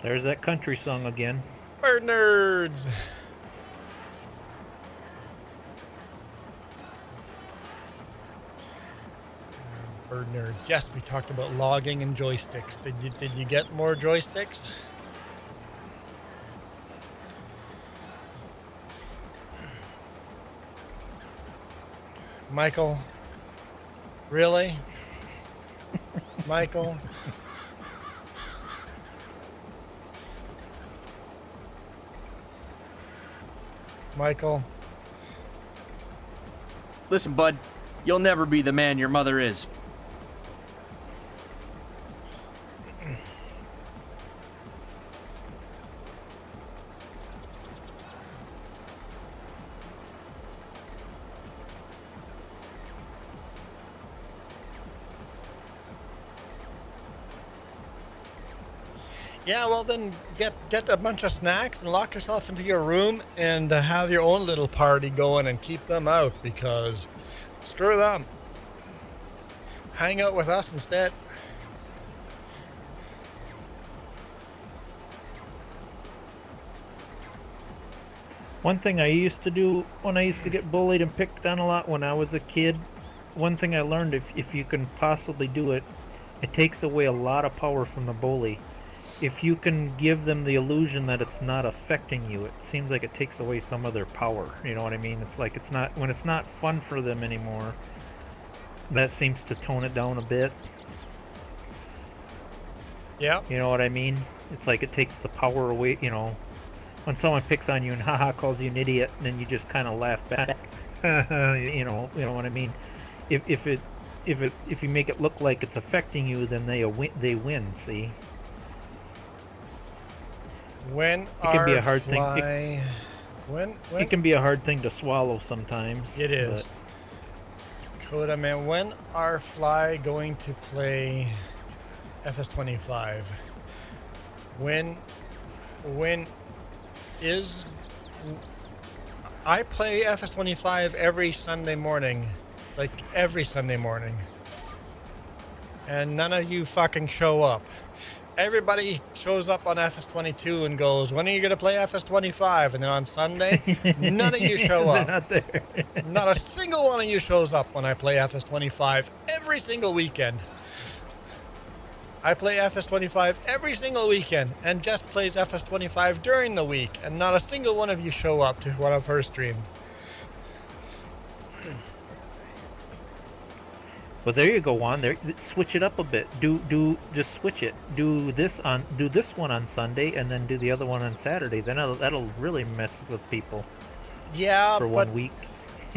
There's that country song again. Bird nerds. Bird nerds. Yes, we talked about logging and joysticks. Did you get more joysticks? Michael? Really? Michael? Michael? Listen, bud, you'll never be the man your mother is. Yeah, well then get a bunch of snacks and lock yourself into your room and have your own little party going and keep them out because screw them. Hang out with us instead. One thing I used to do when I used to get bullied and picked on a lot when I was a kid, one thing I learned, if you can possibly do it, it takes away a lot of power from the bully. If you can give them the illusion that it's not affecting you, it seems like it takes away some of their power. You know what I mean? It's like it's not, when it's not fun for them anymore, that seems to tone it down a bit. Yeah. You know what I mean? It's like it takes the power away, you know. When someone picks on you and haha calls you an idiot, and then you just kind of laugh back. you know what I mean? If you make it look like it's affecting you, then they win. See? When it can be a hard thing. When it can be a hard thing to swallow sometimes. It is. Coda man, when are Fly going to play FS25? When is I play FS25 every Sunday morning, like every Sunday morning, and none of you fucking show up. Everybody shows up on FS22 and goes, when are you going to play FS25? And then on Sunday, none of you show up. They're not there. Not a single one of you shows up when I play FS25 every single weekend. I play FS25 every single weekend and Jess plays FS25 during the week, and not a single one of you show up to one of her streams. Well, there you go, Juan. There, switch it up a bit. Just switch it. Do this one on Sunday, and then do the other one on Saturday. Then that'll really mess with people. Yeah, for 1 week.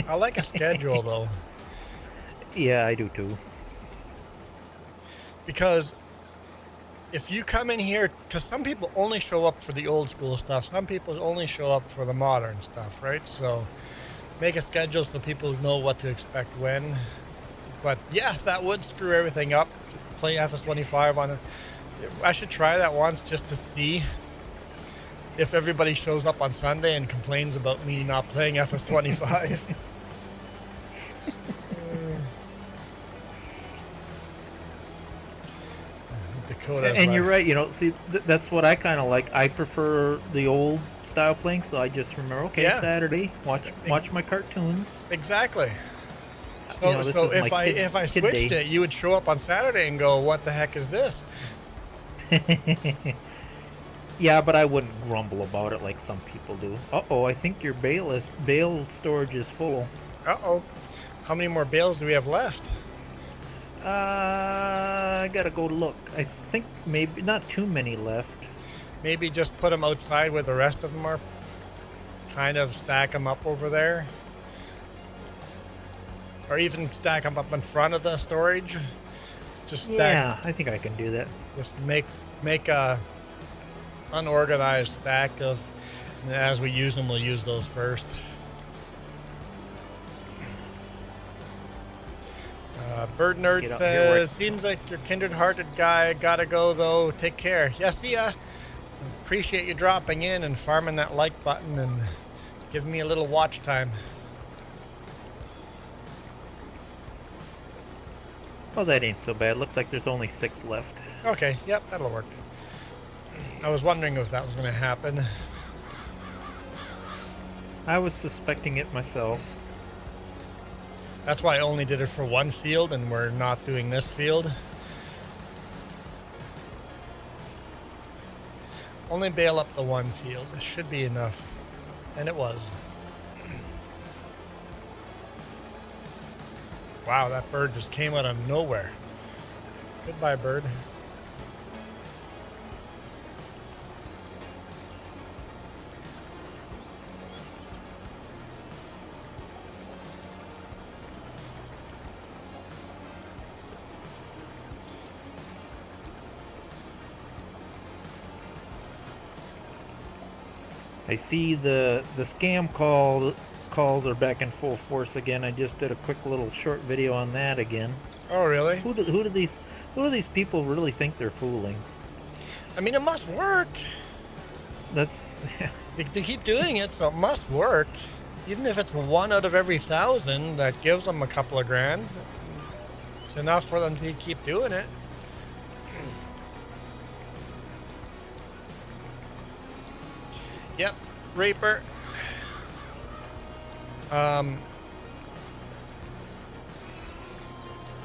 I like a schedule though. Yeah, I do too. Because if you come in here, because some people only show up for the old school stuff, some people only show up for the modern stuff, right? So make a schedule so people know what to expect when. But yeah, that would screw everything up. Play FS25 on it. I should try that once just to see if everybody shows up on Sunday and complains about me not playing FS25. Dakota's and you're right. You know, see, that's what I kind of like. I prefer the old style playing, so I just remember, okay, yeah. Saturday, watch my cartoons. Exactly. So, you know, so if I switched it, you would show up on Saturday and go, "What the heck is this?" Yeah, but I wouldn't grumble about it like some people do. I think your bale storage is full. How many more bales do we have left? I gotta go look. I think maybe not too many left. Maybe just put them outside where the rest of them are. Kind of stack them up over there. Or even stack them up in front of the storage. Just stack. Yeah, I think I can do that. Just make a unorganized stack of, and as we use them, we'll use those first. Bird Nerd says, seems like you're kindred-hearted guy. Gotta go though. Take care. Yeah, see ya. Appreciate you dropping in and farming that like button and giving me a little watch time. Oh, that ain't so bad. Looks like there's only 6 left. Okay, yep, that'll work. I was wondering if that was going to happen. I was suspecting it myself. That's why I only did it for one field and we're not doing this field. Only bail up the one field. This should be enough. And it was. Wow, that bird just came out of nowhere. Goodbye, bird. I see the scam calls are back in full force again. I just did a quick little short video on that again. Oh, really? Who do these people really think they're fooling? I mean, it must work. That's They keep doing it, so it must work. Even if it's 1 out of every 1,000, that gives them a couple of grand. It's enough for them to keep doing it. Yep, Reaper.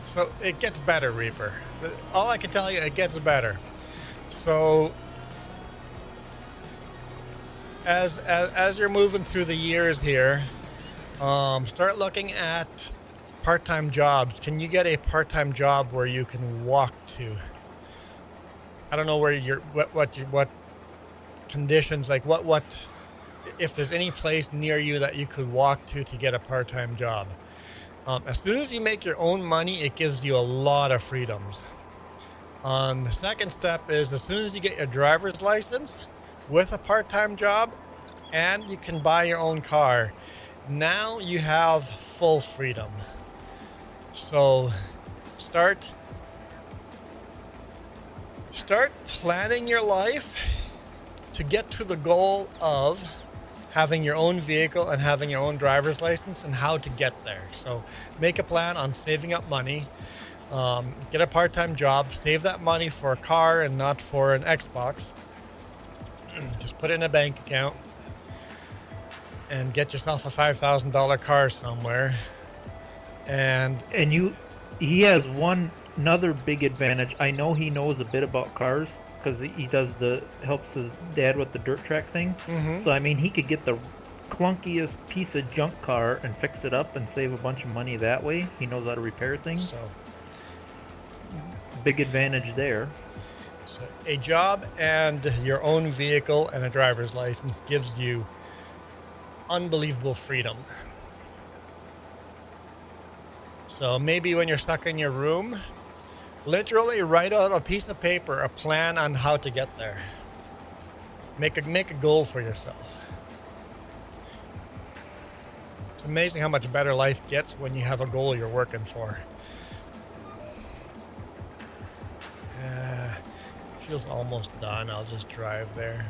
So it gets better, Reaper. All I can tell you, it gets better. So as you're moving through the years here, start looking at part-time jobs. Can you get a part-time job where you can walk to? I don't know where what conditions, like what if there's any place near you that you could walk to get a part-time job. As soon as you make your own money, it gives you a lot of freedoms. The second step is as soon as you get your driver's license with a part-time job and you can buy your own car, now you have full freedom. So start planning your life to get to the goal of having your own vehicle and having your own driver's license and how to get there. So make a plan on saving up money, get a part-time job, save that money for a car and not for an Xbox. Just put it in a bank account and get yourself a $5,000 car somewhere. And he has another big advantage. I know he knows a bit about cars because he helps his dad with the dirt track thing. Mm-hmm. So I mean, he could get the clunkiest piece of junk car and fix it up and save a bunch of money that way. He knows how to repair things. So big advantage there. So a job and your own vehicle and a driver's license gives you unbelievable freedom. So maybe when you're stuck in your room, literally write out a piece of paper, a plan on how to get there. Make a goal for yourself. It's amazing how much better life gets when you have a goal you're working for. Feels almost done. I'll just drive there.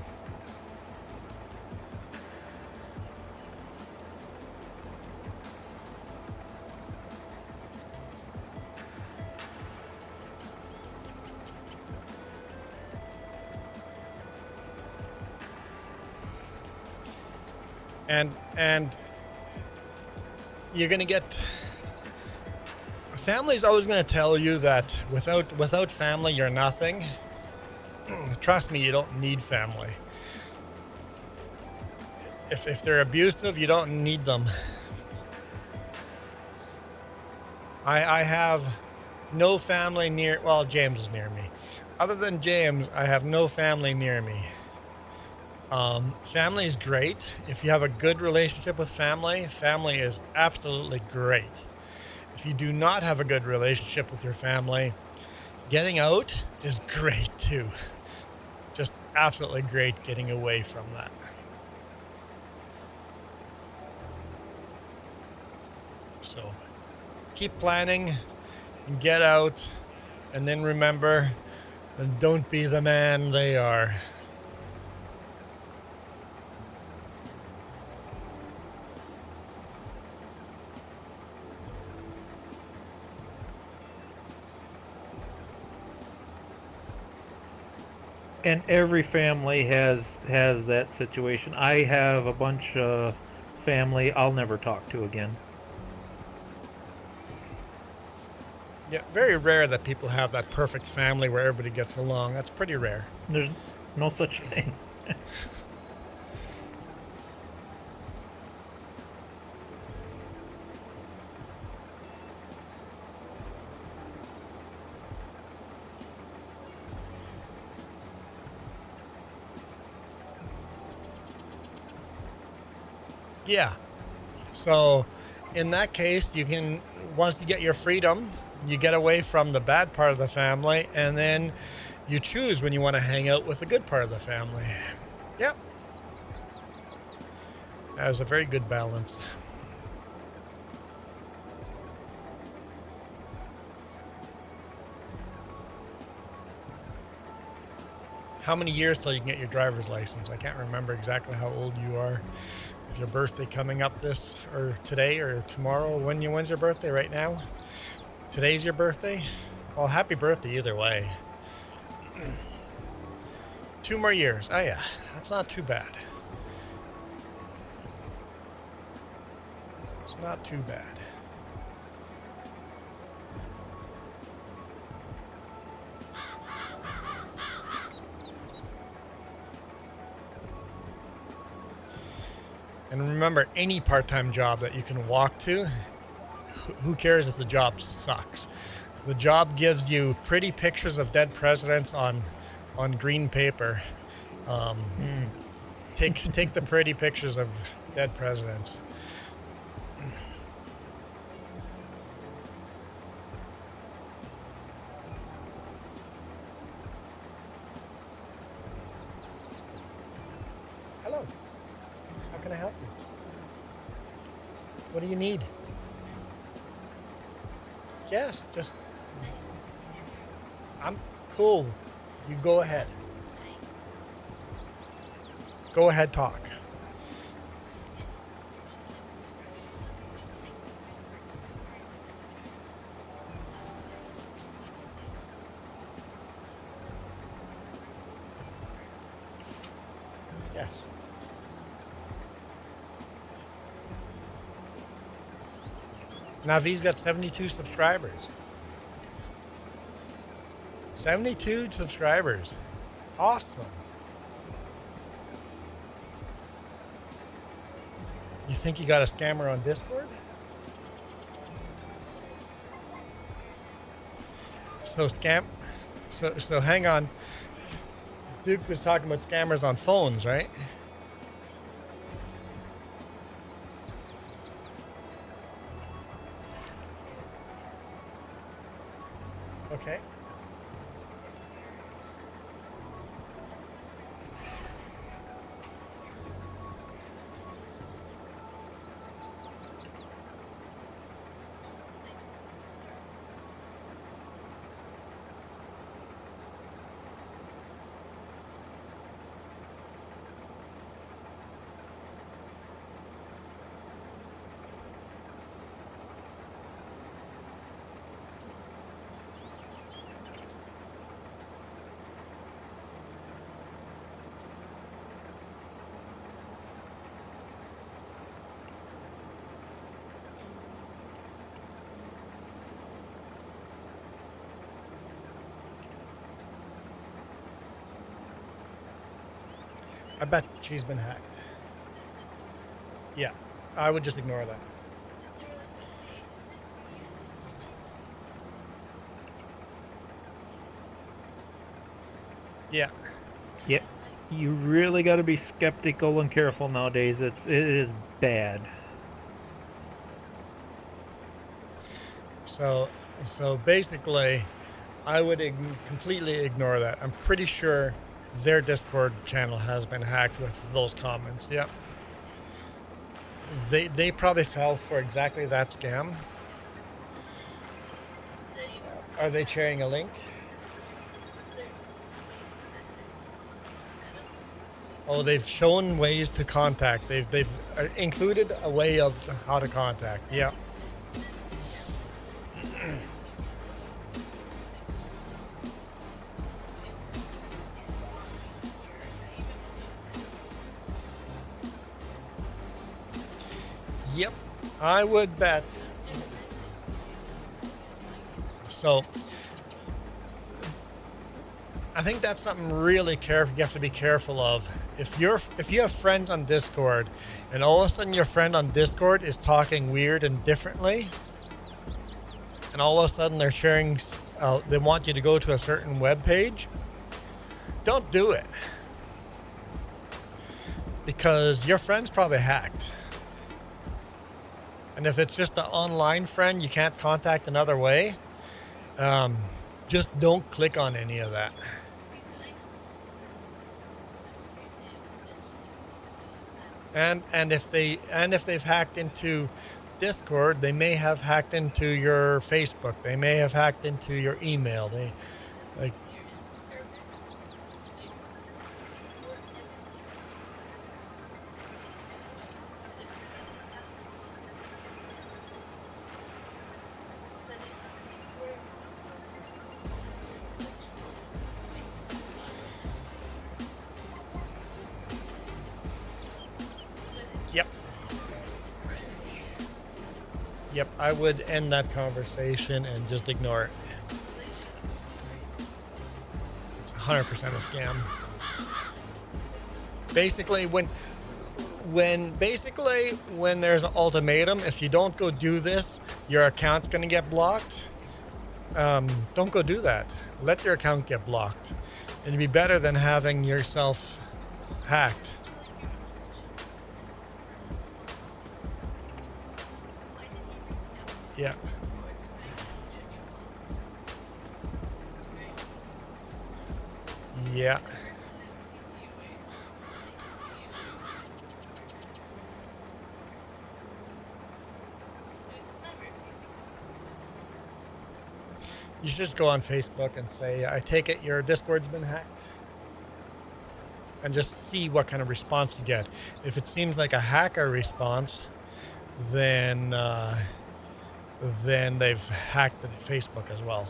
And you're gonna get. Family's always gonna tell you that without family you're nothing. Trust me, you don't need family. If they're abusive, you don't need them. I have no family near. Well, James is near me. Other than James, I have no family near me. Family is great. If you have a good relationship with family, family is absolutely great. If you do not have a good relationship with your family, getting out is great too. Just absolutely great getting away from that. So keep planning and get out, and then remember, and don't be the man they are. And every family has that situation. I have a bunch of family I'll never talk to again. Yeah, very rare that people have that perfect family where everybody gets along. That's pretty rare. There's no such thing. Yeah. So in that case, you can, once you get your freedom, you get away from the bad part of the family, and then you choose when you want to hang out with the good part of the family. Yep. That was a very good balance. How many years till you can get your driver's license? I can't remember exactly how old you are. Is your birthday coming up this or today or tomorrow? When's your birthday right now? Today's your birthday? Well, happy birthday either way. 2 more years. Oh yeah, that's not too bad. It's not too bad. And remember, any part-time job that you can walk to, who cares if the job sucks? The job gives you pretty pictures of dead presidents on green paper. Take the pretty pictures of dead presidents. Hello. How can I help you? What do you need? Yes, just... I'm cool. You go ahead. Go ahead, talk. Yes. Now V's got 72 subscribers. 72 subscribers. Awesome. You think you got a scammer on Discord? So hang on. Duke was talking about scammers on phones, right? Okay. I bet she's been hacked. Yeah, I would just ignore that. Yeah. Yeah, you really got to be skeptical and careful nowadays. It is bad. So basically, I would completely ignore that. I'm pretty sure their Discord channel has been hacked with those comments. Yep. They probably fell for exactly that scam. Are they sharing a link? Oh, they've shown ways to contact. They've included a way of how to contact. Yep. Yep, I would bet. So, I think that's something really you have to be careful of. If you have friends on Discord, and all of a sudden your friend on Discord is talking weird and differently, and all of a sudden they're sharing, they want you to go to a certain web page, don't do it, because your friend's probably hacked. And if it's just an online friend you can't contact another way, just don't click on any of that. And if they've hacked into Discord, they may have hacked into your Facebook. They may have hacked into your email. They like. Yep. Yep, I would end that conversation and just ignore it. It's 100% a scam. Basically, when there's an ultimatum, if you don't go do this, your account's gonna get blocked. Don't go do that. Let your account get blocked. It'd be better than having yourself hacked. Yeah. Yeah. You should just go on Facebook and say, I take it your Discord's been hacked. And just see what kind of response you get. If it seems like a hacker response, then they've hacked Facebook as well.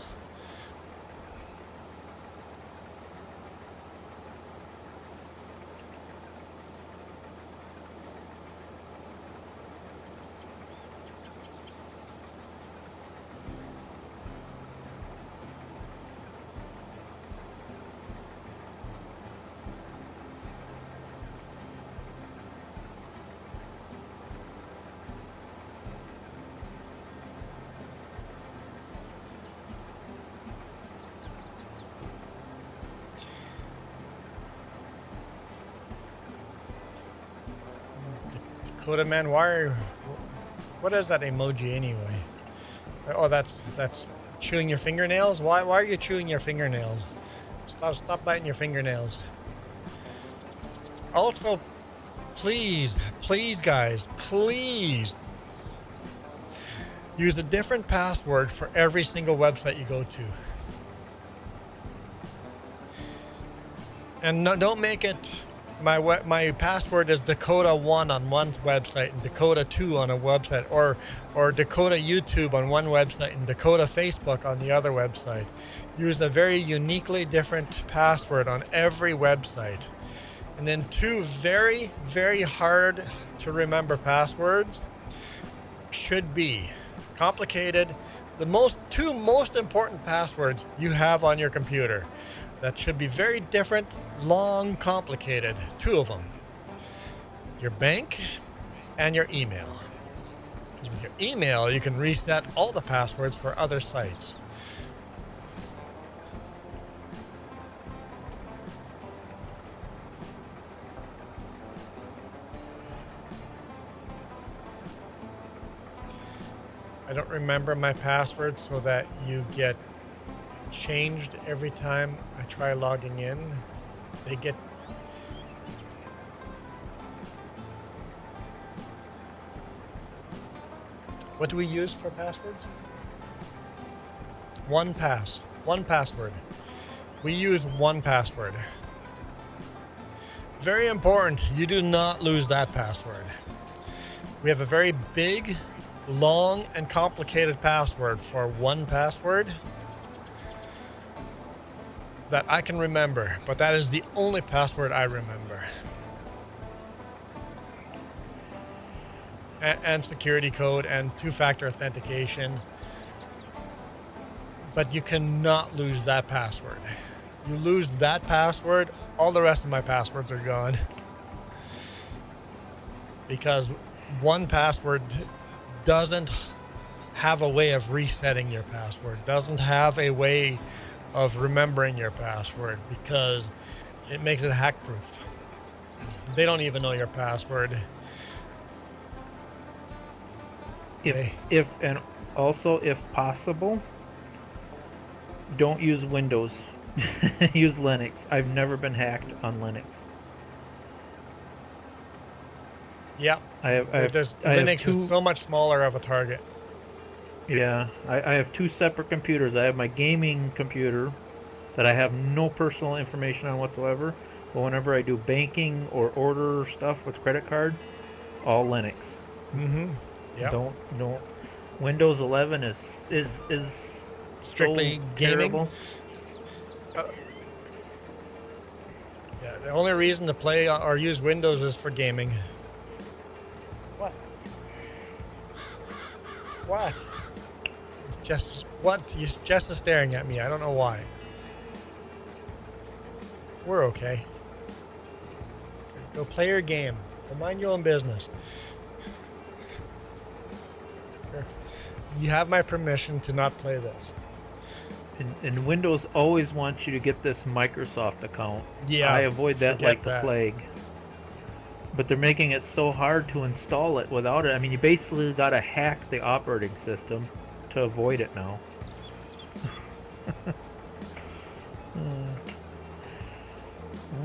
Dakota man, what is that emoji anyway? Oh, that's chewing your fingernails. Why are you chewing your fingernails? Stop biting your fingernails. Also, please guys, please use a different password for every single website you go to. And no, don't make it my password is Dakota1 on one website and Dakota2 on a website, or Dakota YouTube on one website and Dakota Facebook on the other website. Use a very uniquely different password on every website. And then two very, very hard to remember passwords should be complicated. The two most important passwords you have on your computer that should be very different, long, complicated. Two of them. Your bank and your email. Because with your email, you can reset all the passwords for other sites. I don't remember my password so that you get changed every time I try logging in. They get what do we use for passwords? One password. We use one password. Very important, you do not lose that password. We have a very big, long, and complicated password for one password that I can remember, but that is the only password I remember. And security code and two-factor authentication. But you cannot lose that password. You lose that password, all the rest of my passwords are gone. Because one password doesn't have a way of resetting your password, doesn't have a way of remembering your password, because it makes it hack proof. They don't even know your password. And also if possible, don't use Windows. Use Linux. I've never been hacked on Linux. Yep. Linux Linux is so much smaller of a target. Yeah, I have two separate computers. I have my gaming computer that I have no personal information on whatsoever. But whenever I do banking or order stuff with credit card, all Linux. Mm-hmm. Yeah. Don't. Windows 11 is strictly so gaming. Terrible. Yeah, the only reason to play or use Windows is for gaming. What? What? Jess is staring at me. I don't know why. We're okay. Go play your game. Go mind your own business. You have my permission to not play this. And Windows always wants you to get this Microsoft account. Yeah, I avoid that like the that. plague. But they're making it so hard to install it without it. I mean, you basically got to hack the operating system to avoid it now.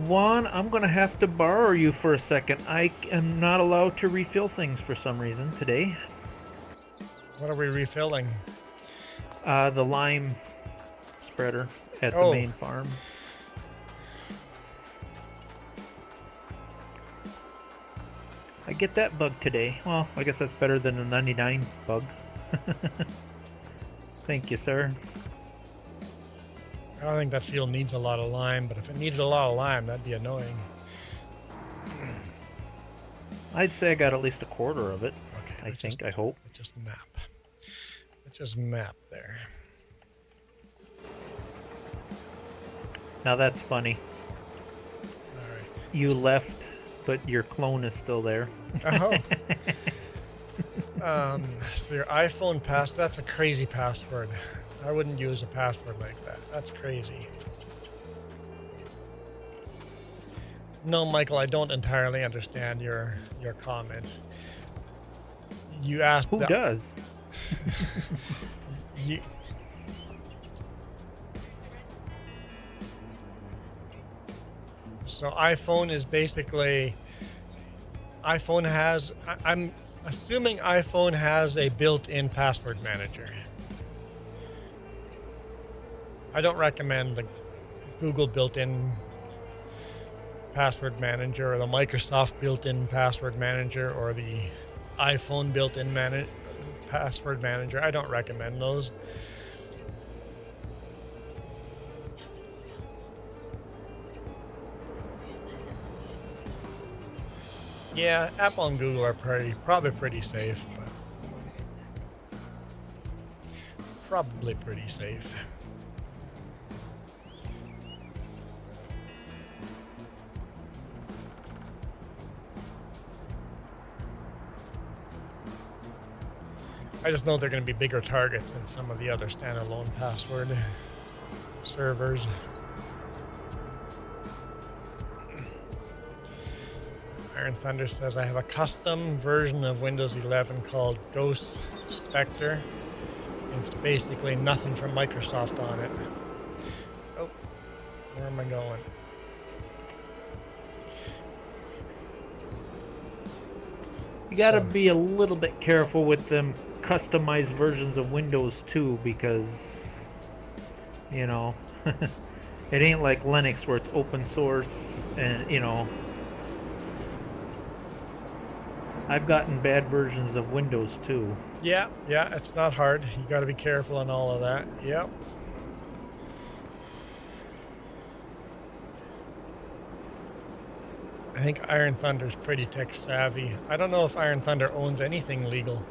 Juan, I'm going to have to borrow you for a second. I am not allowed to refill things for some reason today. What are we refilling? The lime spreader at the main farm. I get that bug today. Well, I guess that's better than the 99 bug. Thank you, sir. I don't think that field needs a lot of lime, but if it needed a lot of lime, that'd be annoying. I'd say I got at least a quarter of it. Okay, I hope. Let's just map. Let's just map there. Now that's funny. All right. You left, but your clone is still there. Oh. So your iPhone that's a crazy password. I wouldn't use a password like that. That's crazy. No, Michael, I don't entirely understand your comment. You asked Who does? So iPhone is basically I'm assuming iPhone has a built-in password manager. I don't recommend the Google built-in password manager or the Microsoft built-in password manager or the iPhone built-in password manager. I don't recommend those. Yeah, Apple and Google are probably pretty safe, but probably pretty safe. I just know they're going to be bigger targets than some of the other standalone password servers. Iron Thunder says, I have a custom version of Windows 11 called Ghost Spectre. It's basically nothing from Microsoft on it. Oh, where am I going? You gotta be a little bit careful with them customized versions of Windows too, because, you know, it ain't like Linux where it's open source and, you know, I've gotten bad versions of Windows too. Yeah, it's not hard. You got to be careful on all of that. Yep. I think Iron Thunder's pretty tech savvy. I don't know if Iron Thunder owns anything legal.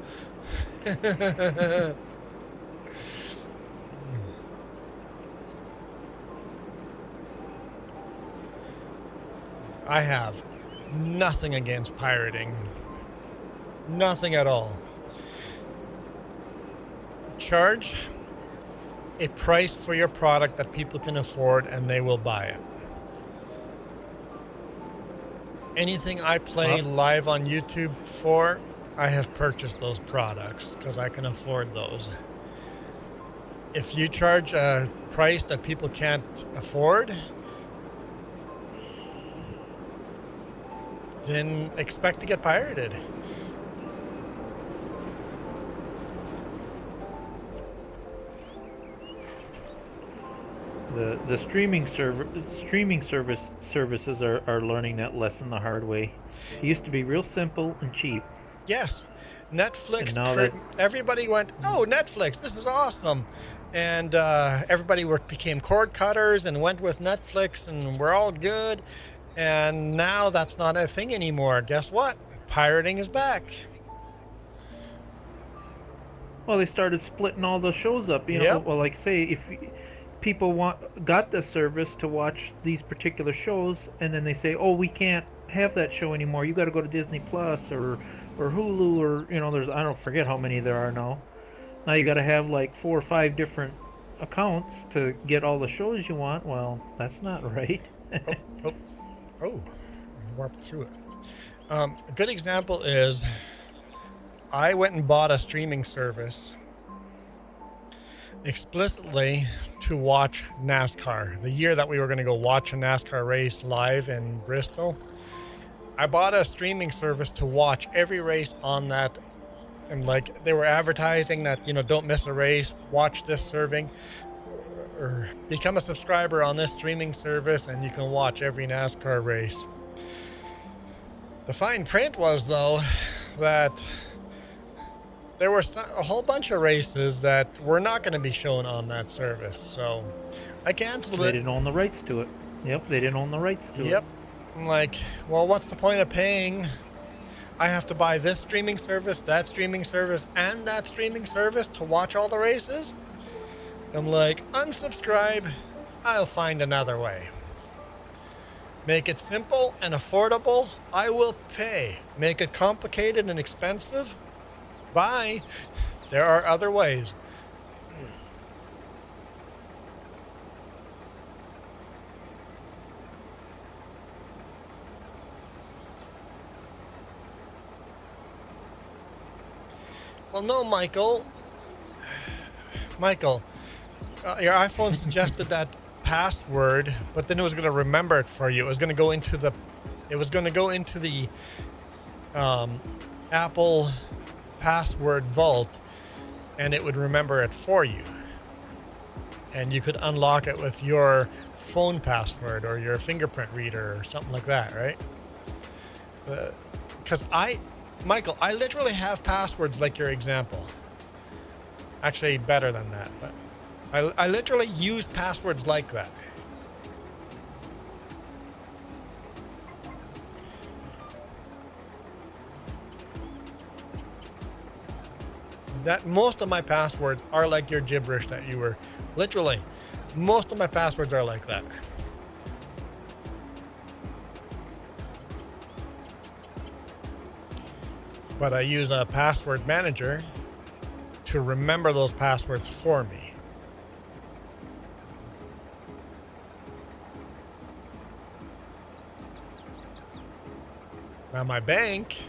I have nothing against pirating. Nothing at all. Charge a price for your product that people can afford and they will buy it. Anything I play live on YouTube for, I have purchased those products because I can afford those. If you charge a price that people can't afford, then expect to get pirated. The services are learning that lesson the hard way. It used to be real simple and cheap. Yes, Netflix. And now that everybody went, oh, Netflix, this is awesome, and everybody became cord cutters and went with Netflix, and we're all good. And now that's not a thing anymore. Guess what? Pirating is back. well, they started splitting all the shows up. You know, Yep. well, like say if people got the service to watch these particular shows, and then they say, oh, we can't have that show anymore. You got to go to Disney Plus or Hulu, or you know, there's I don't forget how many there are now. Now you got to have like 4 or 5 different accounts to get all the shows you want. Well, that's not right. Oh, I warped through it. A good example is I went and bought a streaming service explicitly to watch NASCAR. The year that we were going to go watch a NASCAR race live in Bristol, I bought a streaming service to watch every race on that. And like they were advertising that, you know, don't miss a race, watch this serving, or become a subscriber on this streaming service and you can watch every NASCAR race. The fine print was, though, that there were a whole bunch of races that were not going to be shown on that service. So I canceled it. They didn't own the rights to it. Yep, they didn't own the rights to it. Yep. I'm like, well, what's the point of paying? I have to buy this streaming service, that streaming service, and that streaming service to watch all the races? I'm like, unsubscribe. I'll find another way. Make it simple and affordable. I will pay. Make it complicated and expensive. Bye. There are other ways. Well, no, Michael. Michael, your iPhone suggested that password, but then it was going to remember it for you. It was going to go into the, Apple password vault, and it would remember it for you. And you could unlock it with your phone password or your fingerprint reader or something like that, right? Because Michael, I literally have passwords like your example. Actually, better than that, but I literally use passwords like that. That most of my passwords are like your gibberish that you were. Literally, most of my passwords are like that. But I use a password manager to remember those passwords for me. Now my bank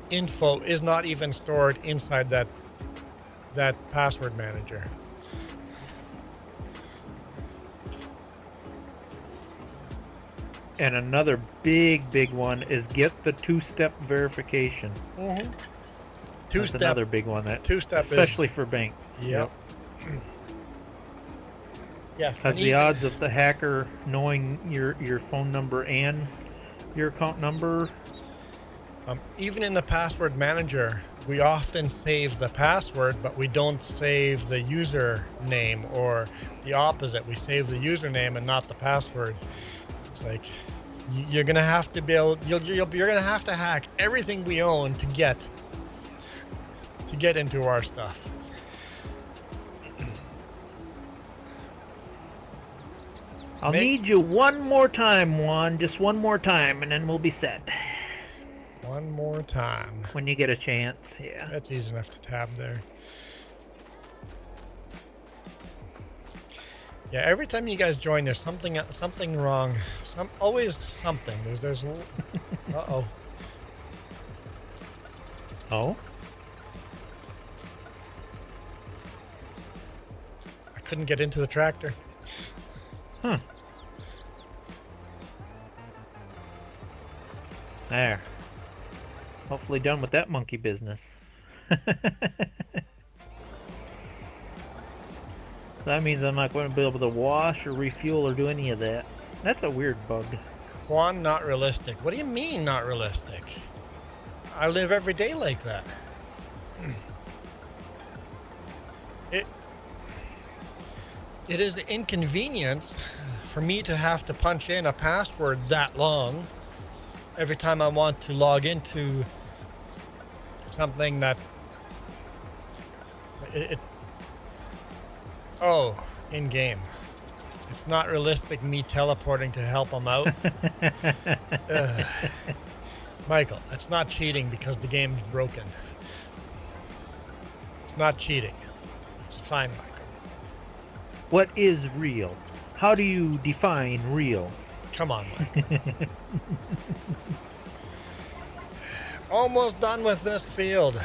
info is not even stored inside that password manager. And another big one is get the two-step verification. Mm-hmm. That's another big one. That two-step, especially for bank. Yep. Yes. Because the odds of the hacker knowing your phone number and your account number. Even in the password manager, we often save the password, but we don't save the username, or the opposite. We save the username and not the password. It's like you're gonna have to build. You're gonna have to hack everything we own to get into our stuff. I'll need you one more time, Juan. Just one more time, and then we'll be set. One more time. When you get a chance, yeah. That's easy enough to tab there. Yeah, every time you guys join, there's something wrong. Always something. There's uh-oh. Oh? I couldn't get into the tractor. Huh. There. Hopefully done with that monkey business. That means I'm not going to be able to wash or refuel or do any of that. That's a weird bug. Juan, not realistic. What do you mean not realistic? I live every day like that. It is an inconvenience for me to have to punch in a password that long every time I want to log into something that oh, in game. It's not realistic me teleporting to help him out. Michael, that's not cheating because the game's broken. It's not cheating. It's fine, Michael. What is real? How do you define real? Come on, Michael. Almost done with this field.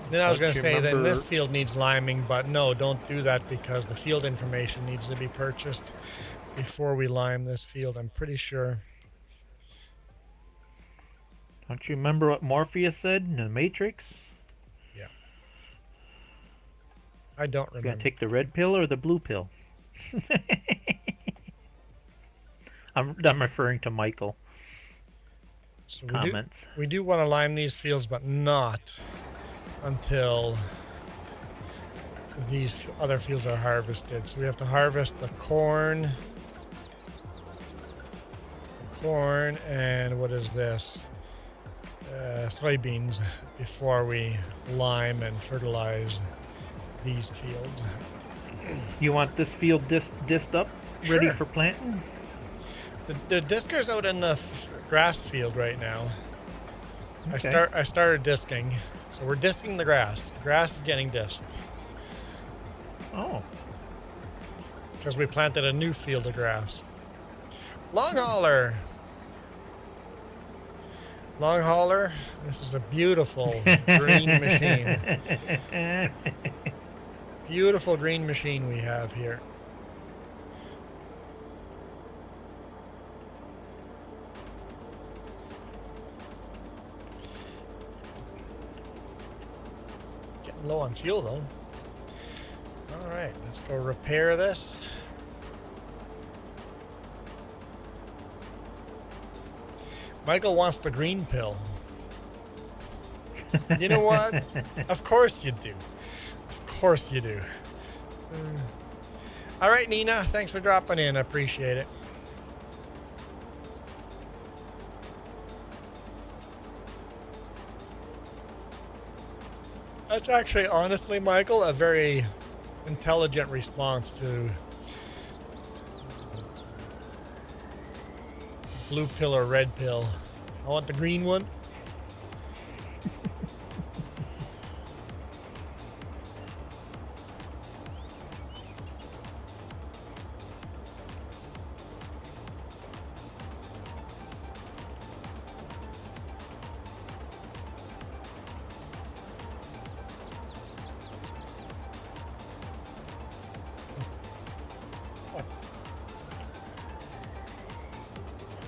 Then I was going to say that this field needs liming, but no, don't do that because the field information needs to be purchased before we lime this field, I'm pretty sure. Don't you remember what Morpheus said in the Matrix? Yeah. I don't remember. You gonna take the red pill or the blue pill? I'm referring to Michael. So Comments. We do want to lime these fields, but not until these other fields are harvested. So we have to harvest the corn, and what is this? Soybeans before we lime and fertilize these fields. You want this field disced up, ready Sure. for planting? The disker's out in the grass field right now. Okay. I started disking, so we're disking the grass. The grass is getting disked Oh. because we planted a new field of grass. Long hauler. Long hauler. This is a beautiful green machine. Beautiful green machine we have here. Getting low on fuel though. All right, let's go repair this. Michael wants the green pill. You know what? Of course you do. Of course you do. All right, Nina. Thanks for dropping in. I appreciate it. That's actually, honestly, Michael, a very intelligent response to blue pill or red pill. I want the green one.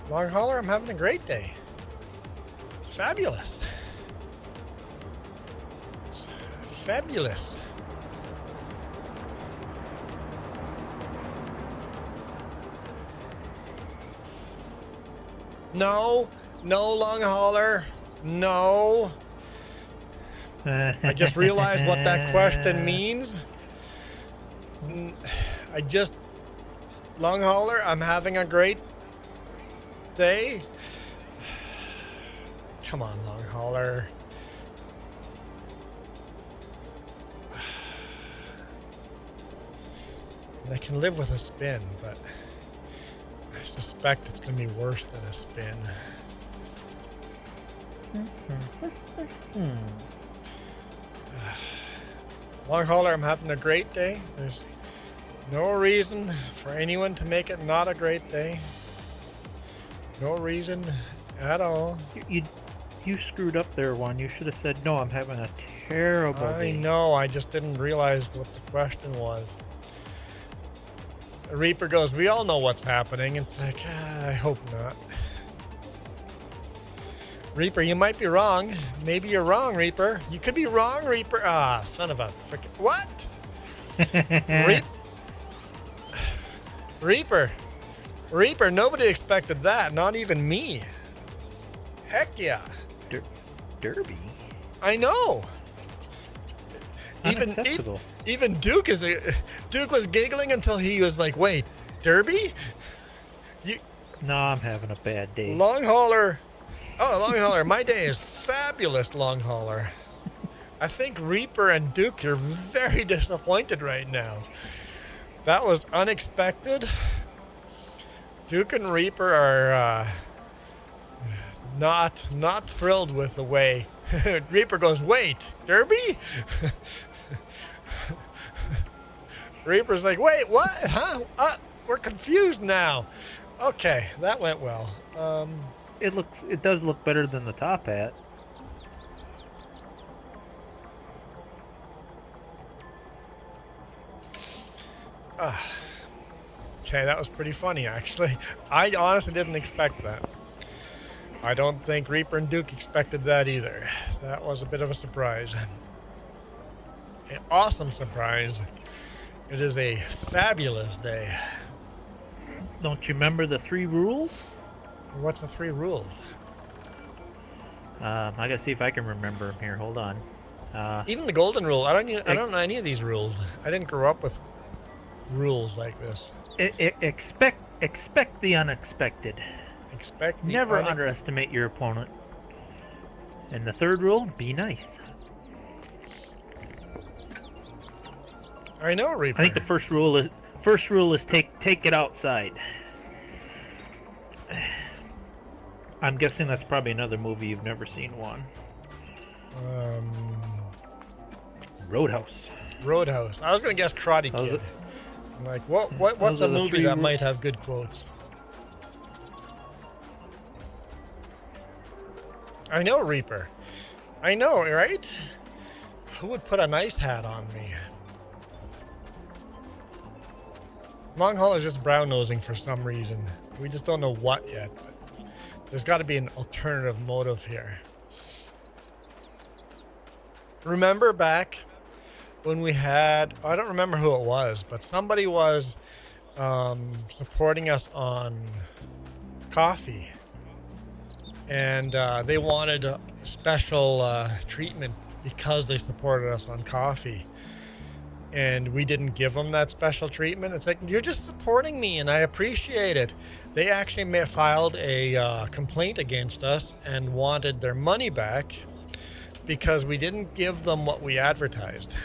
Long hauler, I'm having a great day. It's fabulous. It's fabulous. No, no long hauler. No. I just realized what that question means. Long hauler, I'm having a great day. Come on, long hauler. And I can live with a spin, but I suspect it's going to be worse than a spin. Long hauler, I'm having a great day. There's no reason for anyone to make it not a great day. No reason At all. You screwed up there, Juan. You should have said, no, I'm having a terrible I day. know, I just didn't realize what the question was. Reaper goes, we all know what's happening. It's like, I hope not. Reaper, you might be wrong. Maybe you're wrong, Reaper. You could be wrong, Reaper. Ah, son of a frickin'... What? Reaper, nobody expected that. Not even me. Heck yeah. Derby? I know. Unacceptable. Even Duke was giggling until he was like, wait, Derby? No, I'm having a bad day. Long hauler. Oh, long hauler. My day is fabulous, long hauler. I think Reaper and Duke are very disappointed right now. That was unexpected. Duke and Reaper are not thrilled with the way. Reaper goes, wait, Derby? Reaper's like, wait, what? Huh? We're confused now. Okay, that went well. It does look better than the top hat. Okay, that was pretty funny, actually. I honestly didn't expect that. I don't think Reaper and Duke expected that either. That was a bit of a surprise. An awesome surprise. It is a fabulous day. Don't you remember the 3 rules? What's the 3 rules? I gotta see if I can remember them here. Hold on. Even the golden rule. I don't know any of these rules. I didn't grow up with rules like this. Expect the unexpected. Expect the Never underestimate your opponent. And the 3rd rule, be nice. I know, Reaper. I think the first rule is take it outside. I'm guessing that's probably another movie you've never seen, Juan. Roadhouse. Roadhouse. I was gonna guess Karate Kid. I'm like, what's a movie that might have good quotes? I know, Reaper. I know, right? Who would put a nice hat on me? Long haul is just brown nosing for some reason. We just don't know what yet. But there's got to be an alternative motive here. Remember back when we had, I don't remember who it was, but somebody was supporting us on coffee. And they wanted a special treatment because they supported us on coffee. And we didn't give them that special treatment. It's like, you're just supporting me, and I appreciate it. They actually filed a complaint against us and wanted their money back because we didn't give them what we advertised.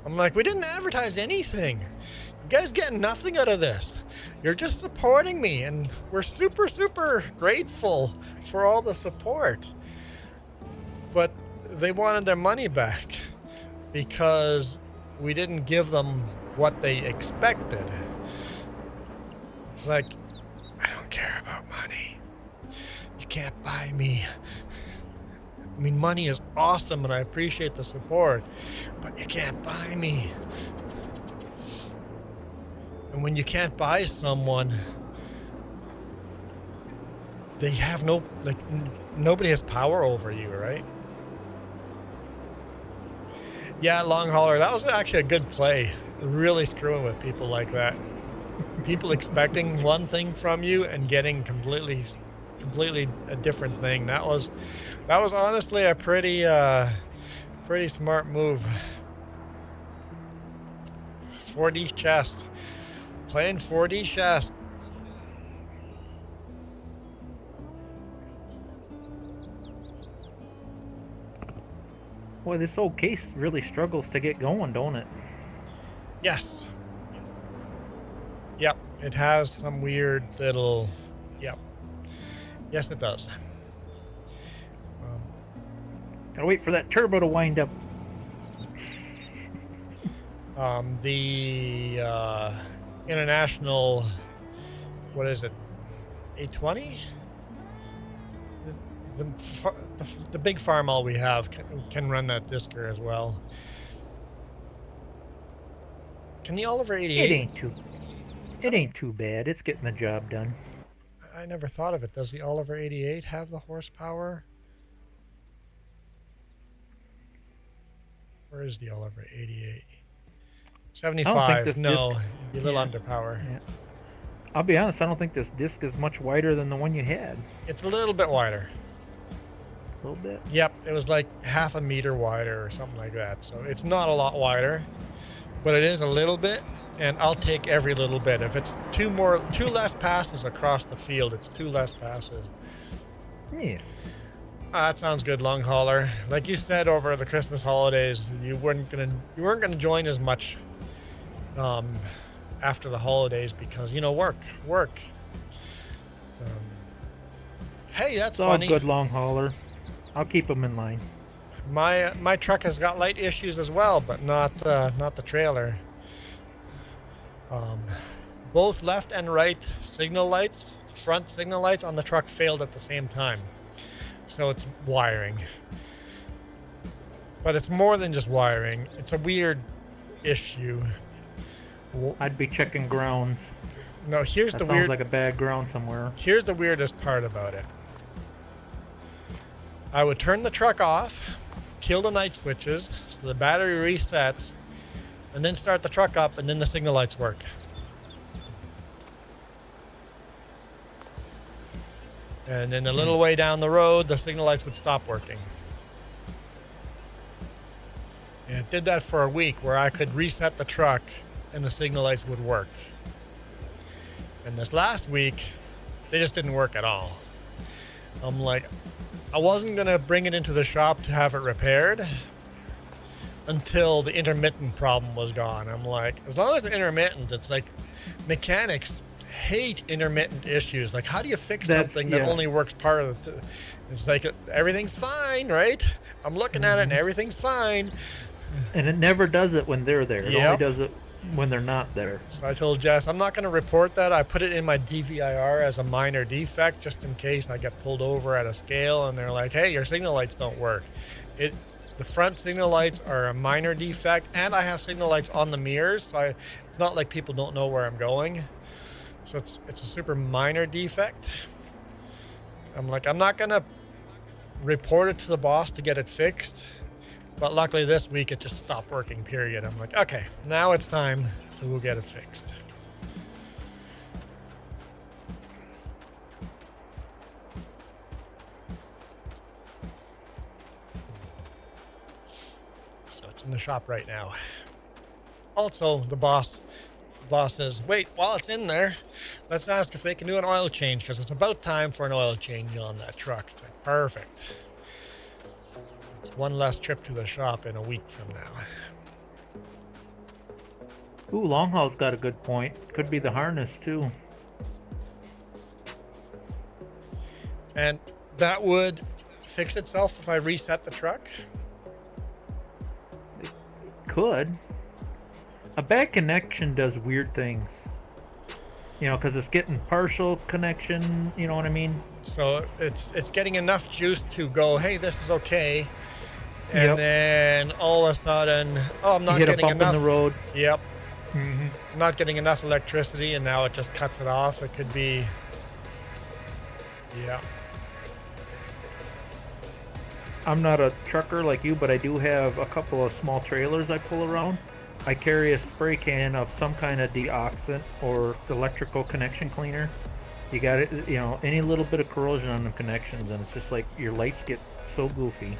I'm like, we didn't advertise anything. You guys get nothing out of this. You're just supporting me, and we're super, super grateful for all the support. But they wanted their money back because we didn't give them what they expected. It's like, I don't care about money. You can't buy me. I mean, money is awesome and I appreciate the support, but you can't buy me. And when you can't buy someone, they have nobody has power over you, right? Yeah, long hauler, that was actually a good play. Really screwing with people like that. People expecting one thing from you and getting completely a different thing. That was honestly a pretty smart move. 4D chess. Playing 4D chess. Boy, this whole case really struggles to get going, don't it? Yes. Yep. It has some weird little... Yep. Yes, it does. Gotta wait for that turbo to wind up. The international... What is it? 820. The big farm all we have can run that Disker as well. Can the Oliver 88? It ain't too bad. It's getting the job done. I never thought of it. Does the Oliver 88 have the horsepower? Where is the Oliver 88? 75. No, be a little under power. Yeah. I'll be honest, I don't think this disc is much wider than the one you had. It's a little bit wider. A little bit? Yep, it was like half a meter wider or something like that. So it's not a lot wider, but it is a little bit, and I'll take every little bit. If it's two less passes across the field, it's 2 less passes. Yeah. That sounds good, long hauler. Like you said, over the Christmas holidays, you weren't gonna join as much after the holidays because work. Hey, that's funny. It's all good, long hauler. I'll keep them in line. My truck has got light issues as well, but not the trailer. Both left and right signal lights, front signal lights on the truck failed at the same time. So it's wiring. But it's more than just wiring. It's a weird issue. I'd be checking grounds. No, here's that the sounds weird. like a bad ground somewhere. Here's the weirdest part about it. I would turn the truck off, kill the night switches, so the battery resets, and then start the truck up, and then the signal lights work. And then a little way down the road, the signal lights would stop working. And it did that for a week where I could reset the truck and the signal lights would work. And this last week, they just didn't work at all. I'm like, I wasn't going to bring it into the shop to have it repaired until the intermittent problem was gone. I'm like, as long as it's intermittent, it's like mechanics hate intermittent issues. Like, how do you fix something that only works part of the it's like everything's fine, right? I'm looking at it and everything's fine. And it never does it when they're there. It only does it when they're not there. So I told Jess, I'm not going to report that. I put it in my DVIR as a minor defect just in case I get pulled over at a scale and they're like, hey, your signal lights don't work. The front signal lights are a minor defect, and I have signal lights on the mirrors, so it's not like people don't know where I'm going. So it's a super minor defect. I'm like, I'm not going to report it to the boss to get it fixed. But luckily this week it just stopped working, period. I'm like, okay, now it's time to go get it fixed. So it's in the shop right now. Also, the boss says, wait, while it's in there, let's ask if they can do an oil change, because it's about time for an oil change on that truck. It's like, perfect. It's one less trip to the shop in a week from now. Ooh, long haul's got a good point. Could be the harness too. And that would fix itself if I reset the truck? It could. A bad connection does weird things. You know, because it's getting partial connection, you know what I mean? So it's getting enough juice to go, hey, this is okay. And then all of a sudden, oh, I'm not getting getting enough. in the road. Yep. I'm not getting enough electricity, and now it just cuts it off. It could be, yeah. I'm not a trucker like you, but I do have a couple of small trailers I pull around. I carry a spray can of some kind of deoxant or electrical connection cleaner. You got it, you know, any little bit of corrosion on the connections, and it's just like your lights get so goofy.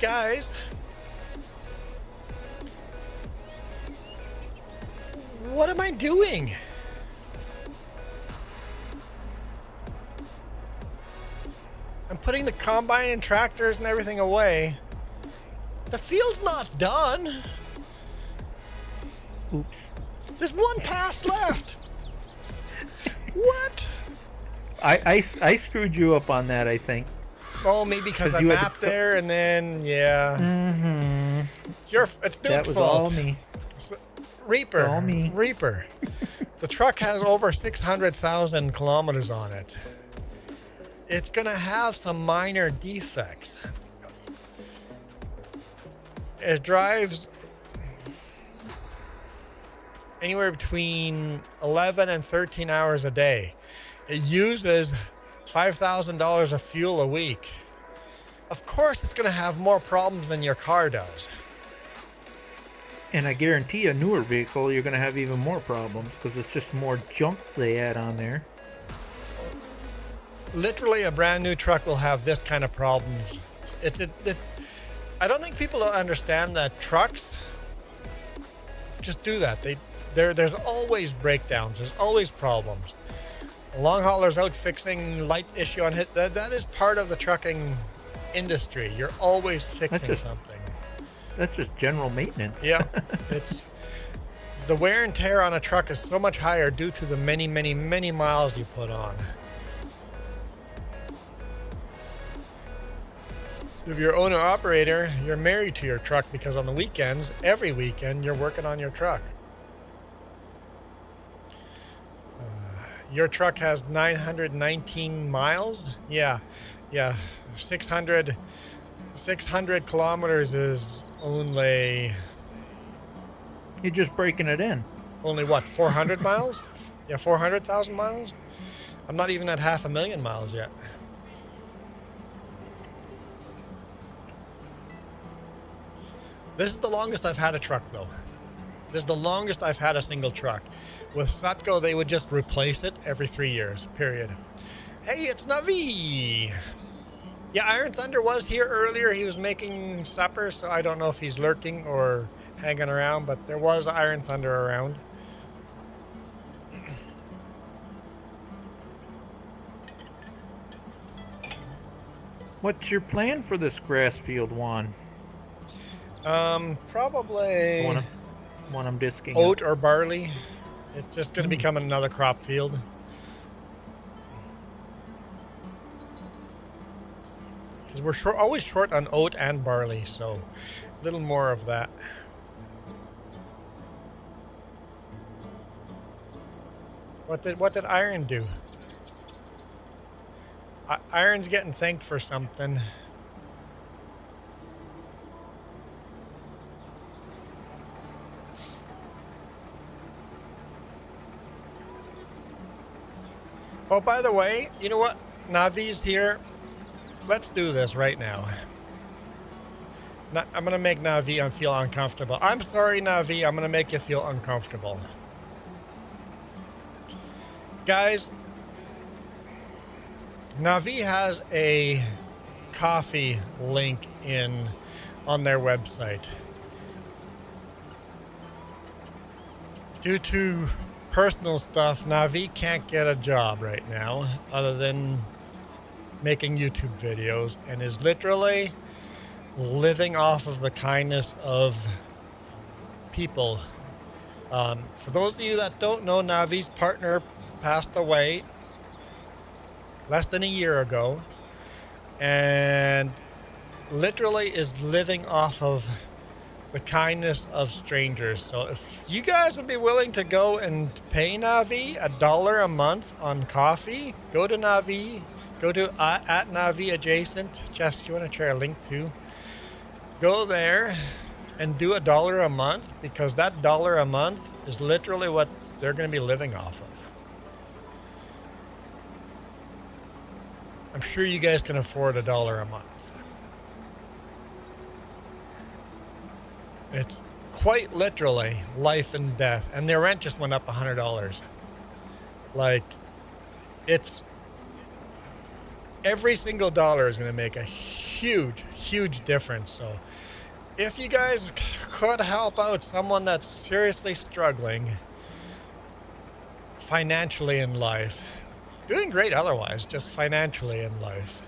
Guys, what am I doing? I'm putting the combine and tractors and everything away. The field's not done. Oops. There's one pass left. What? I screwed you up on that, I think. Oh, maybe because I mapped there and then, it's Duke's fault. That was all me. Reaper. All me. Reaper. The truck has over 600,000 kilometers on it. It's going to have some minor defects. It drives anywhere between 11 and 13 hours a day. It uses $5,000 of fuel a week. Of course, it's going to have more problems than your car does. And I guarantee a newer vehicle, you're going to have even more problems because it's just more junk they add on there. Literally, a brand new truck will have this kind of problems. I don't think people don't understand that trucks just do that. There's always breakdowns. There's always problems. Long haulers out fixing light issue on hit. That is part of the trucking industry. You're always fixing something. That's just general maintenance. Yeah, it's the wear and tear on a truck is so much higher due to the many, many, many miles you put on. If you're owner operator, you're married to your truck because on the weekends, every weekend, you're working on your truck. Your truck has 919 miles. Yeah. 600 kilometers is only... You're just breaking it in. Only what, 400 miles? Yeah, 400,000 miles? I'm not even at 500,000 miles yet. This is the longest I've had a truck, though. This is the longest I've had a single truck. With Sutco, they would just replace it every 3 years, period. Hey, it's Navi! Yeah, Iron Thunder was here earlier. He was making supper, so I don't know if he's lurking or hanging around, but there was Iron Thunder around. What's your plan for this grass field, Juan? Probably one I'm disking oat or barley. It's just going to become another crop field. Because we're always short on oat and barley, so a little more of that. What did Iron do? Iron's getting thanked for something. Oh, by the way, you know what? Navi's here. Let's do this right now. I'm going to make Navi feel uncomfortable. I'm sorry, Navi. I'm going to make you feel uncomfortable. Guys, Navi has a coffee link on their website. Due to personal stuff, Navi can't get a job right now other than making YouTube videos and is literally living off of the kindness of people. For those of you that don't know, Navi's partner passed away less than a year ago and literally is living off of the kindness of strangers. So if you guys would be willing to go and pay Navi $1 a month on coffee, go to Navi, go to at Navi adjacent. Jess, you want to share a link too? Go there and do $1 a month, because that $1 a month is literally what they're going to be living off of. I'm sure you guys can afford $1 a month. It's quite literally life and death, and their rent just went up $100. Like, it's every single dollar is going to make a huge difference. So if you guys could help out someone that's seriously struggling financially in life, doing great otherwise, just financially in life,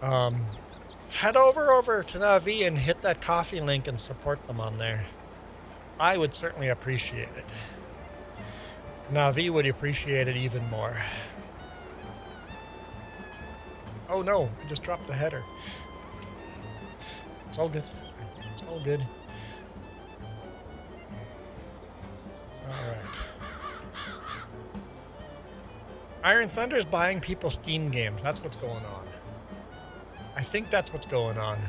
head over to Navi and hit that coffee link and support them on there. I would certainly appreciate it. Navi would appreciate it even more. Oh no, I just dropped the header. It's all good. It's all good. All right. Iron Thunder's buying people Steam games. That's what's going on. I think that's what's going on.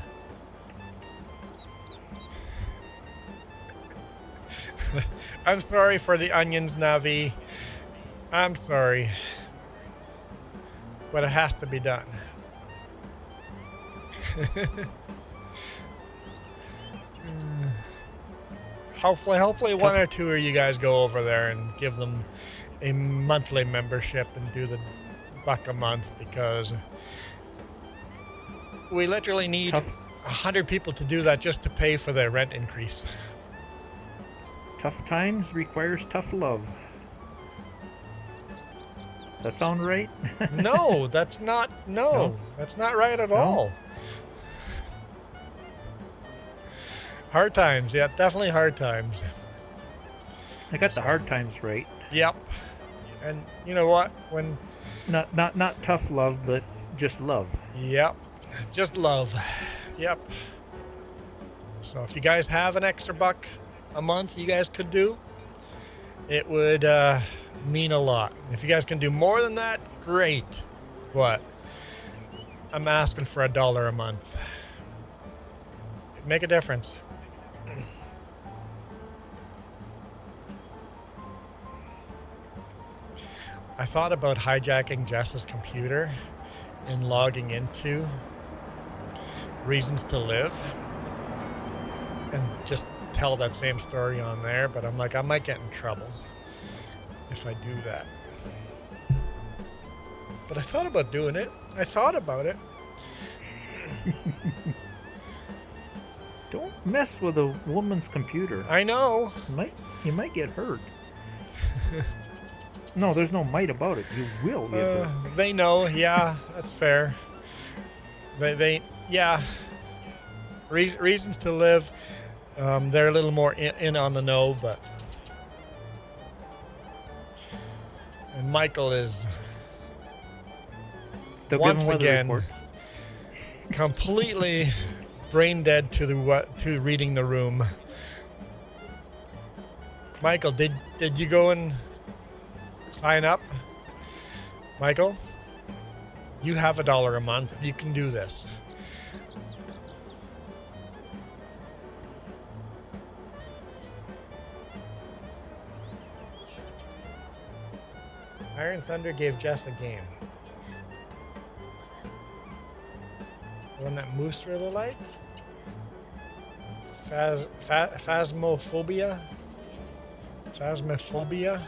I'm sorry for the onions, Navi. I'm sorry. But it has to be done. Hopefully one or two of you guys go over there and give them a monthly membership and do the $1 a month, because we literally need 100 people to do that just to pay for their rent increase. Tough times requires tough love. That sound right? No, that's not. No, that's not right at all. Hard times, yeah, definitely hard times. I got the hard times right. Yep. And you know what? When not tough love, but just love. Yep. Just love. Yep. So if you guys have an extra $1 a month you guys could do, it would mean a lot. If you guys can do more than that, great. But I'm asking for $1 a month. Make a difference. I thought about hijacking Jess's computer and logging into Reasons to Live and just tell that same story on there, but I'm like, I might get in trouble if I do that. But I thought about doing it. I thought about it. Don't mess with a woman's computer. I know. You might get hurt. No, there's no might about it. You will get hurt. They know. Yeah, that's fair. Yeah. Reasons to Live. They're a little more in on the know, but. And Michael is Still once giving weather again reports. completely brain dead to reading the room. Michael, did you go and sign up? Michael, you have $1 a month. You can do this. Iron Thunder gave Jess a game. The one that Moose really liked? Phasmophobia? Phasmophobia?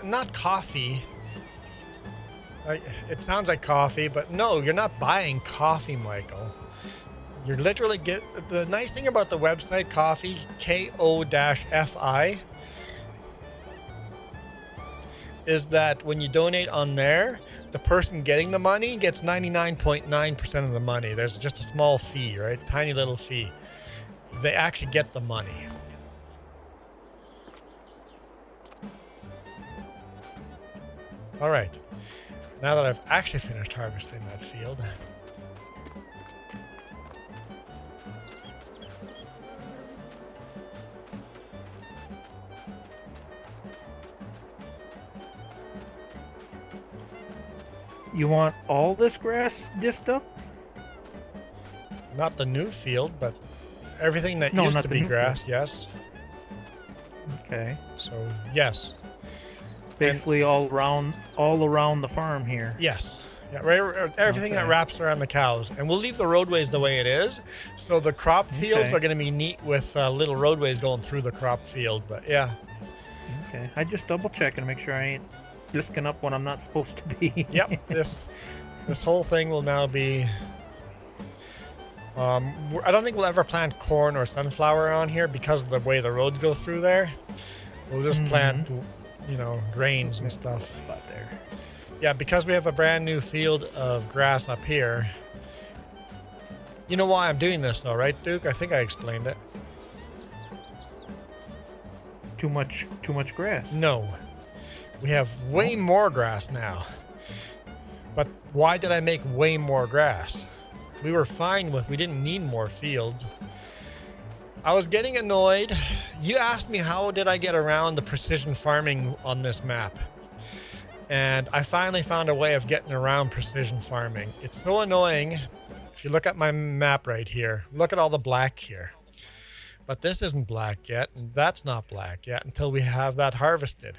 Not coffee. It sounds like coffee, but no, you're not buying coffee, Michael. You're literally the nice thing about the website Coffee, KO-FI, is that when you donate on there, the person getting the money gets 99.9% of the money. There's just a small fee, right? Tiny little fee. They actually get the money. All right, now that I've actually finished harvesting that field, You want all this grass disced up? not the new field, but everything that used to be grass, yes. Okay. So, yes. Basically all around the farm here. Yes. Yeah, everything that wraps around the cows. And we'll leave the roadways the way it is. So the crop fields are going to be neat with little roadways going through the crop field. But yeah. Okay. I just double check and make sure I ain't disking up when I'm not supposed to be. Yep. This whole thing will now be... I don't think we'll ever plant corn or sunflower on here because of the way the roads go through there. We'll just plant... grains and stuff. About there. Yeah, because we have a brand new field of grass up here. You know why I'm doing this though, right, Duke? I think I explained it. Too much grass. No. We have way more grass now. But why did I make way more grass? We were fine we didn't need more fields. I was getting annoyed. You asked me how did I get around the precision farming on this map. And I finally found a way of getting around precision farming. It's so annoying. If you look at my map right here, look at all the black here. But this isn't black yet, and that's not black yet until we have that harvested.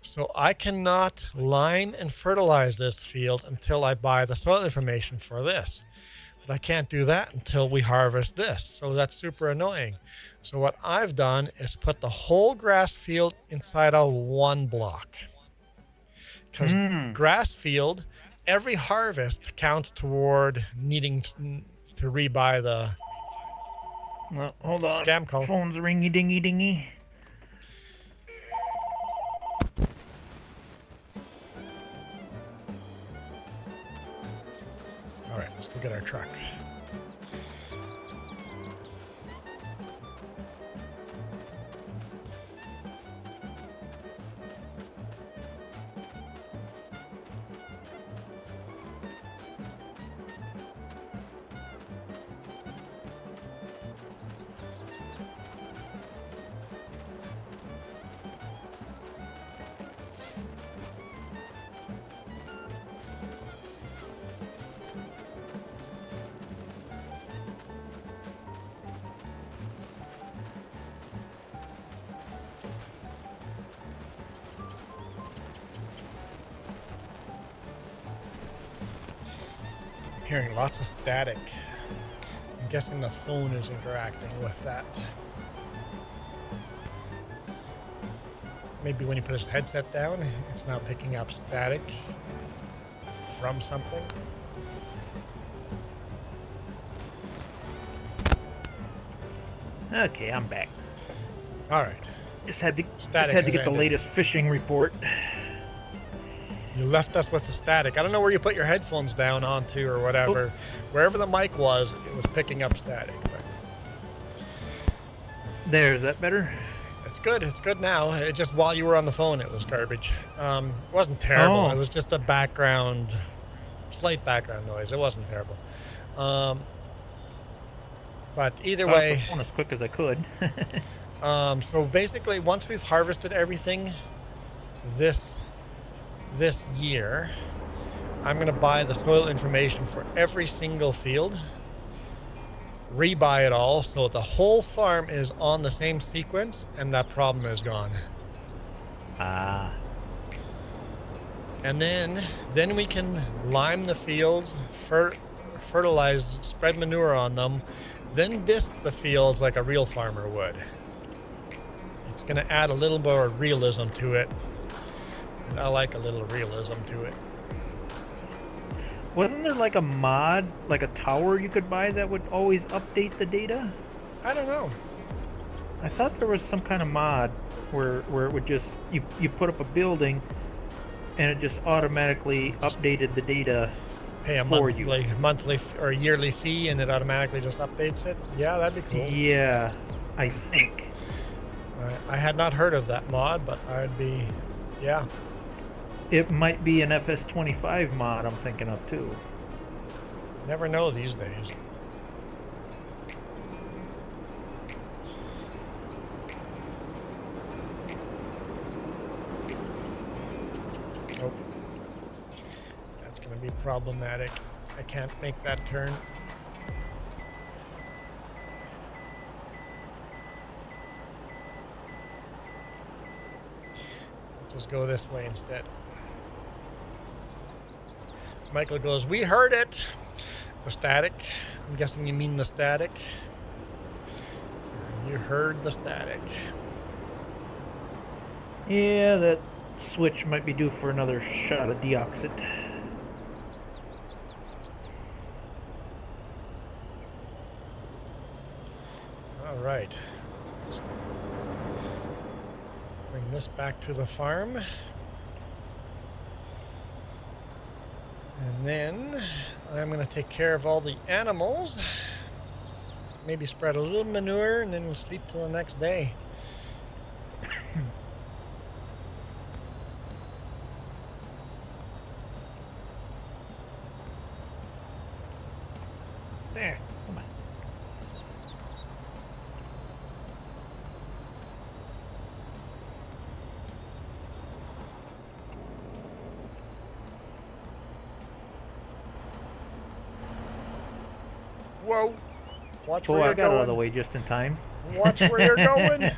So I cannot lime and fertilize this field until I buy the soil information for this. But I can't do that until we harvest this. So that's super annoying. So what I've done is put the whole grass field inside of one block. Because grass field, every harvest counts toward needing to rebuy the hold on. Scam call. Phone's ringy dingy dingy. All right, let's go get our truck. Hearing lots of static. I'm guessing the phone is interacting with that. Maybe when you put his headset down, it's now picking up static from something. Okay, I'm back. All right. Just had to Static get has the ended. latest fishing report. You left us with the static. I don't know where you put your headphones down onto or whatever. Wherever the mic was, it was picking up static. But There, is that better? it's good. It's good now. It just while you were on the phone, it was garbage. It wasn't terrible. Oh. It was just a slight background noise. It wasn't terrible. But either I got way, the phone as quick as I could. so basically, once we've harvested everything this year, I'm going to buy the soil information for every single field, rebuy it all, so the whole farm is on the same sequence, and that problem is gone. Ah. And then we can lime the fields, fertilize, spread manure on them, then disc the fields like a real farmer would. It's going to add a little more realism to it. And I like a little realism to it. Wasn't there like a mod, like a tower you could buy that would always update the data? I don't know. I thought there was some kind of mod where it would just, you put up a building and it just automatically updated the data. Pay a monthly or yearly fee and it automatically just updates it. Yeah, that'd be cool. Yeah, I think. I had not heard of that mod, but I'd be, yeah. It might be an FS22 mod I'm thinking of too. Never know these days. Oh. That's going to be problematic. I can't make that turn. Let's just go this way instead. Michael goes, "We heard it." The static. I'm guessing you mean the static. You heard the static. Yeah, that switch might be due for another shot of deoxit. All right. Let's bring this back to the farm. And then I'm going to take care of all the animals. Maybe spread a little manure and then we'll sleep till the next day. whoa. Watch Oh, where I you're got out of the going. way just in time. Watch where you're going.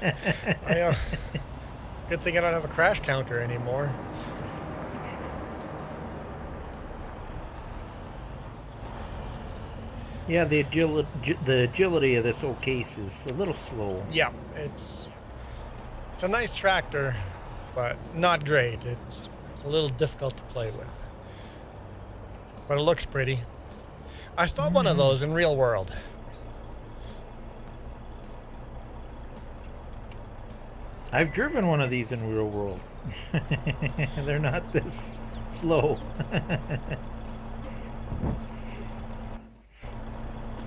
Good thing I don't have a crash counter anymore. Yeah, the agility of this old case is a little slow. Yeah, it's a nice tractor, but not great. It's a little difficult to play with. But it looks pretty. I saw one of those in real world. I've driven one of these in real world. They're not this slow.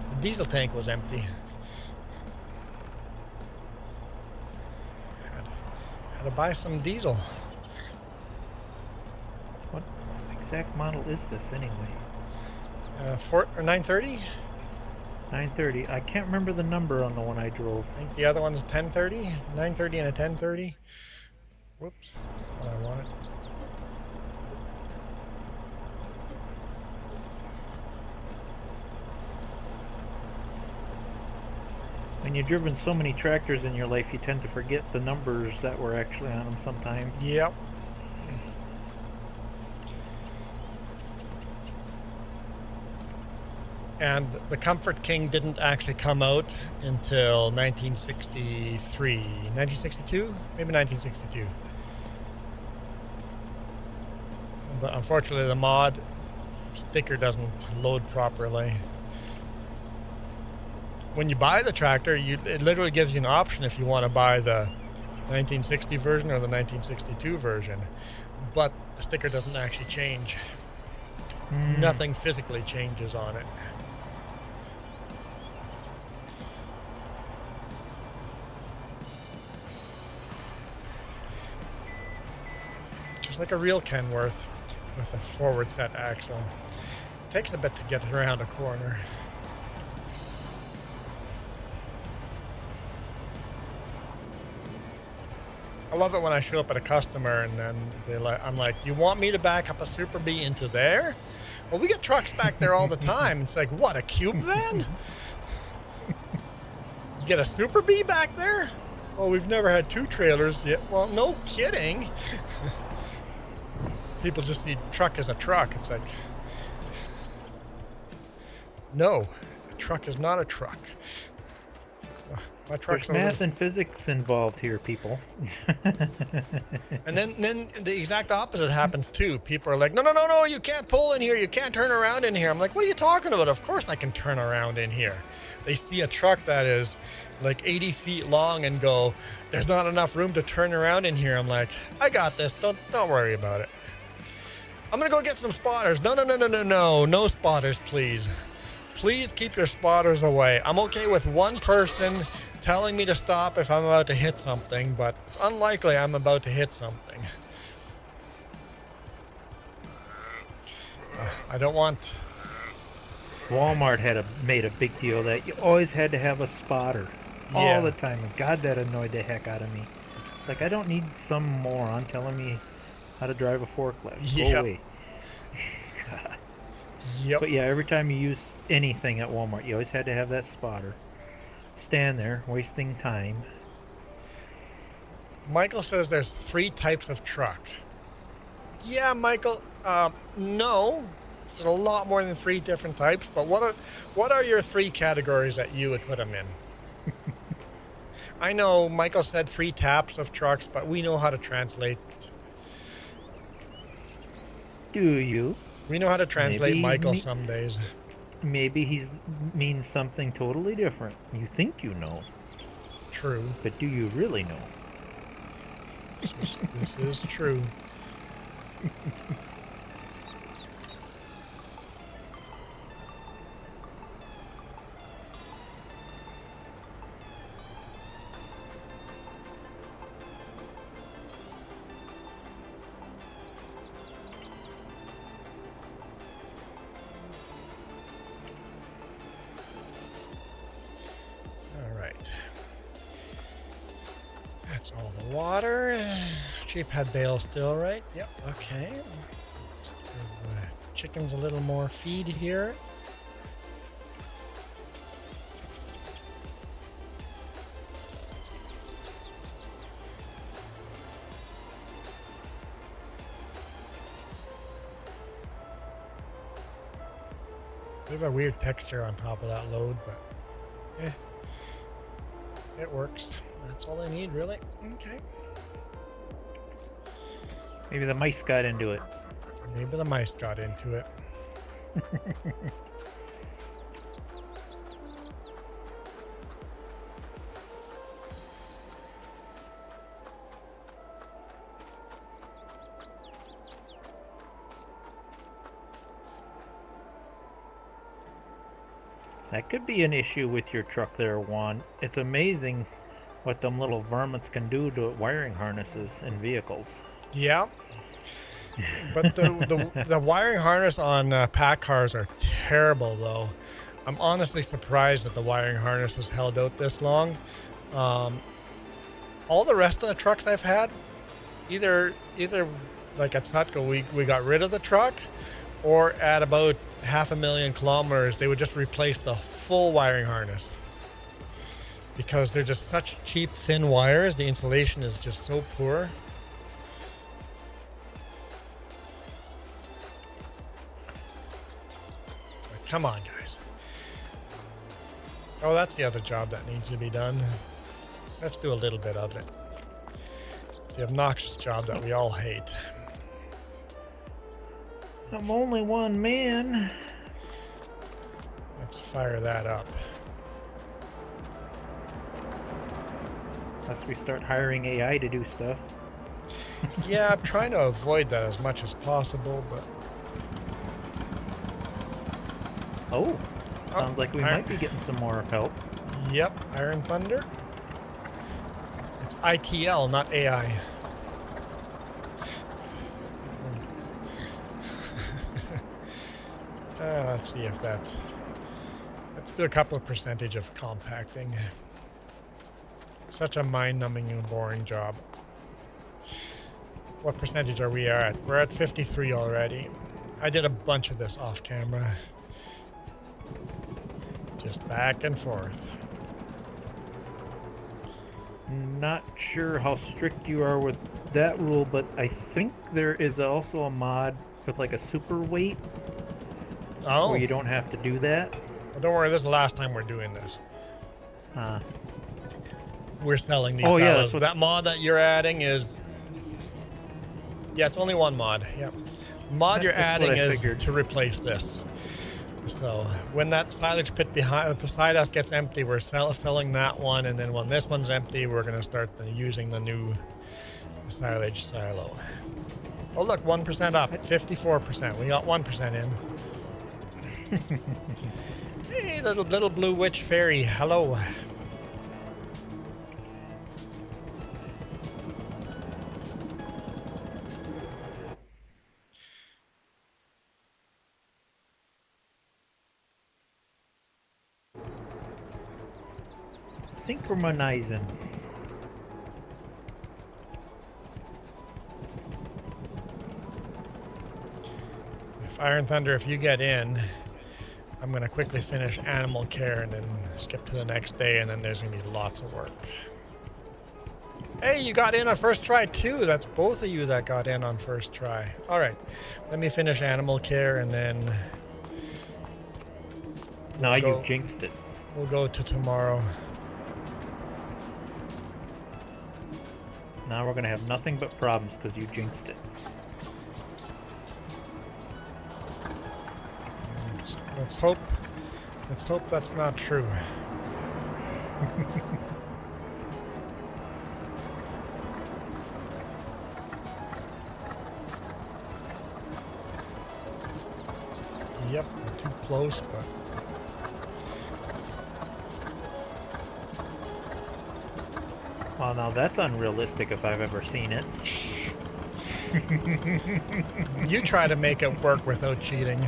The diesel tank was empty. Had to buy some diesel. What exact model is this anyway? 930? 930. I can't remember the number on the one I drove. I think the other one's 1030. 930 and a 1030. Whoops. That's what I wanted. When you've driven so many tractors in your life, you tend to forget the numbers that were actually on them sometimes. Yep. And the Comfort King didn't actually come out until 1963. 1962? Maybe 1962. But unfortunately, the mod sticker doesn't load properly. When you buy the tractor, it literally gives you an option if you want to buy the 1960 version or the 1962 version. But the sticker doesn't actually change. Nothing physically changes on it. Just like a real Kenworth with a forward set axle. It takes a bit to get around a corner. I love it when I show up at a customer and then I'm like, you want me to back up a Super B into there? Well, we get trucks back there all the time. It's like, what, a cube van? You get a Super B back there? Oh, we've never had two trailers yet. Well, no kidding. People just see truck as a truck. It's like, no, a truck is not a truck. My truck's There's math and physics involved here, people. And then the exact opposite happens too. People are like, no, you can't pull in here. You can't turn around in here. I'm like, what are you talking about? Of course I can turn around in here. They see a truck that is like 80 feet long and go, there's not enough room to turn around in here. I'm like, I got this. Don't worry about it. I'm going to go get some spotters. No spotters, please. Please keep your spotters away. I'm okay with one person telling me to stop if I'm about to hit something, but it's unlikely I'm about to hit something. I don't want... Walmart made a big deal that you always had to have a spotter all the time. And God, that annoyed the heck out of me. It's like, I don't need some moron telling me how to drive a forklift. Go away. Yep. But yeah, every time you use anything at Walmart, you always had to have that spotter. Stand there, wasting time. Michael says there's 3 types of truck. Yeah, Michael, no. There's a lot more than 3 different types, but what are your 3 categories that you would put them in? I know Michael said 3 types of trucks, but we know how to translate. Do you? We know how to translate Michael some days. Maybe he means something totally different. You think you know. True. But do you really know? This is true. That's all the water. Cheap had bale still, right? Yep. Okay. Give the chickens a little more feed here. Bit of a weird texture on top of that load, but it works. That's all I need, really. Okay. Maybe the mice got into it. Maybe the mice got into it. That could be an issue with your truck there, Juan. It's amazing what them little varmints can do to wiring harnesses in vehicles. Yeah. But the wiring harness on pack cars are terrible, though. I'm honestly surprised that the wiring harness has held out this long. All the rest of the trucks I've had, either like at Sutco, we got rid of the truck, or at about 500,000 kilometers, they would just replace the full wiring harness. Because they're just such cheap, thin wires, the insulation is just so poor. Come on, guys. Oh, that's the other job that needs to be done. Let's do a little bit of it. The obnoxious job that we all hate. I'm only one man. Let's fire that up. Unless we start hiring AI to do stuff. Yeah, I'm trying to avoid that as much as possible, but... Oh, sounds like we might be getting some more help. Yep, Iron Thunder. It's ITL, not AI. Let's see if that's... Let's do a couple of percentage of compacting. Such a mind-numbing and boring job. What percentage are we at? We're at 53 already. I did a bunch of this off camera. Just back and forth. Not sure how strict you are with that rule, but I think there is also a mod with like a super weight. Oh. Where you don't have to do that. Well, don't worry, this is the last time we're doing this. We're selling these silos. That mod that you're adding is... Yeah, it's only one mod. Yep. The mod you're adding is to replace this. So when that silage pit beside us gets empty, we're selling that one, and then when this one's empty, we're going to start using the new silage silo. Oh look, 1% up, 54%. We got 1% in. Hey, little blue witch fairy, hello. Synchronizing. If Iron Thunder, if you get in, I'm going to quickly finish animal care and then skip to the next day, and then there's going to be lots of work. Hey, you got in on first try too. That's both of you that got in on first try. All right, let me finish animal care and then... Now you jinxed it. We'll go to tomorrow. Now we're going to have nothing but problems because you jinxed it. Let's hope that's not true. Yep, we're too close, but... Well, now that's unrealistic if I've ever seen it. You try to make it work without cheating.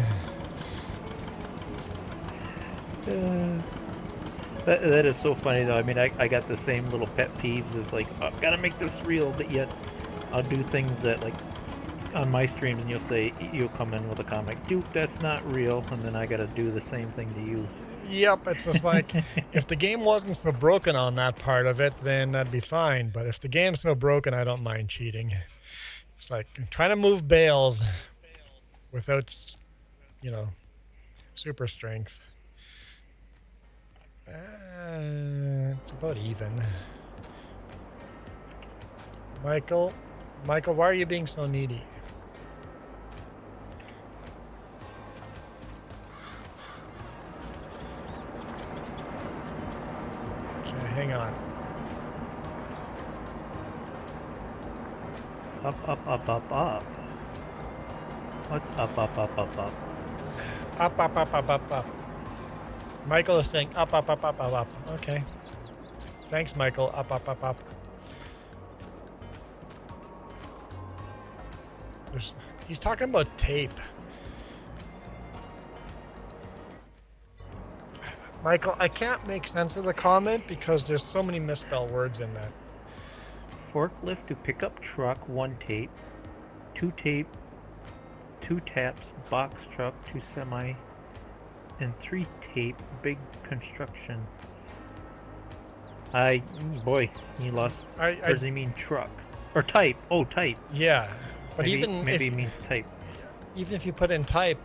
That is so funny though. I mean, I got the same little pet peeves as like, oh, I've got to make this real, but yet I'll do things that like on my streams and you'll come in with a comment, Duke, that's not real, and then I got to do the same thing to you. Yep, it's just like, if the game wasn't so broken on that part of it, then that'd be fine. But if the game's so broken, I don't mind cheating. It's like trying to move bales without, super strength. It's about even. Michael, why are you being so needy? Okay, hang on. Up, up, up, up, up. What's up, up, up, up, up? Up, up, up, up, up, up. Michael is saying up, up, up, up, up, up. Okay. Thanks, Michael. Up, up, up, up. He's talking about tape. Michael, I can't make sense of the comment because there's so many misspelled words in that. Forklift to pickup truck, 1 tape. 2 tape. 2 taps, box truck, 2 semi. And 3 tape, big construction. Boy, you lost. Or does he mean truck? Or type? Oh, type. Yeah. But maybe, even maybe if, it means type. Even if you put in type.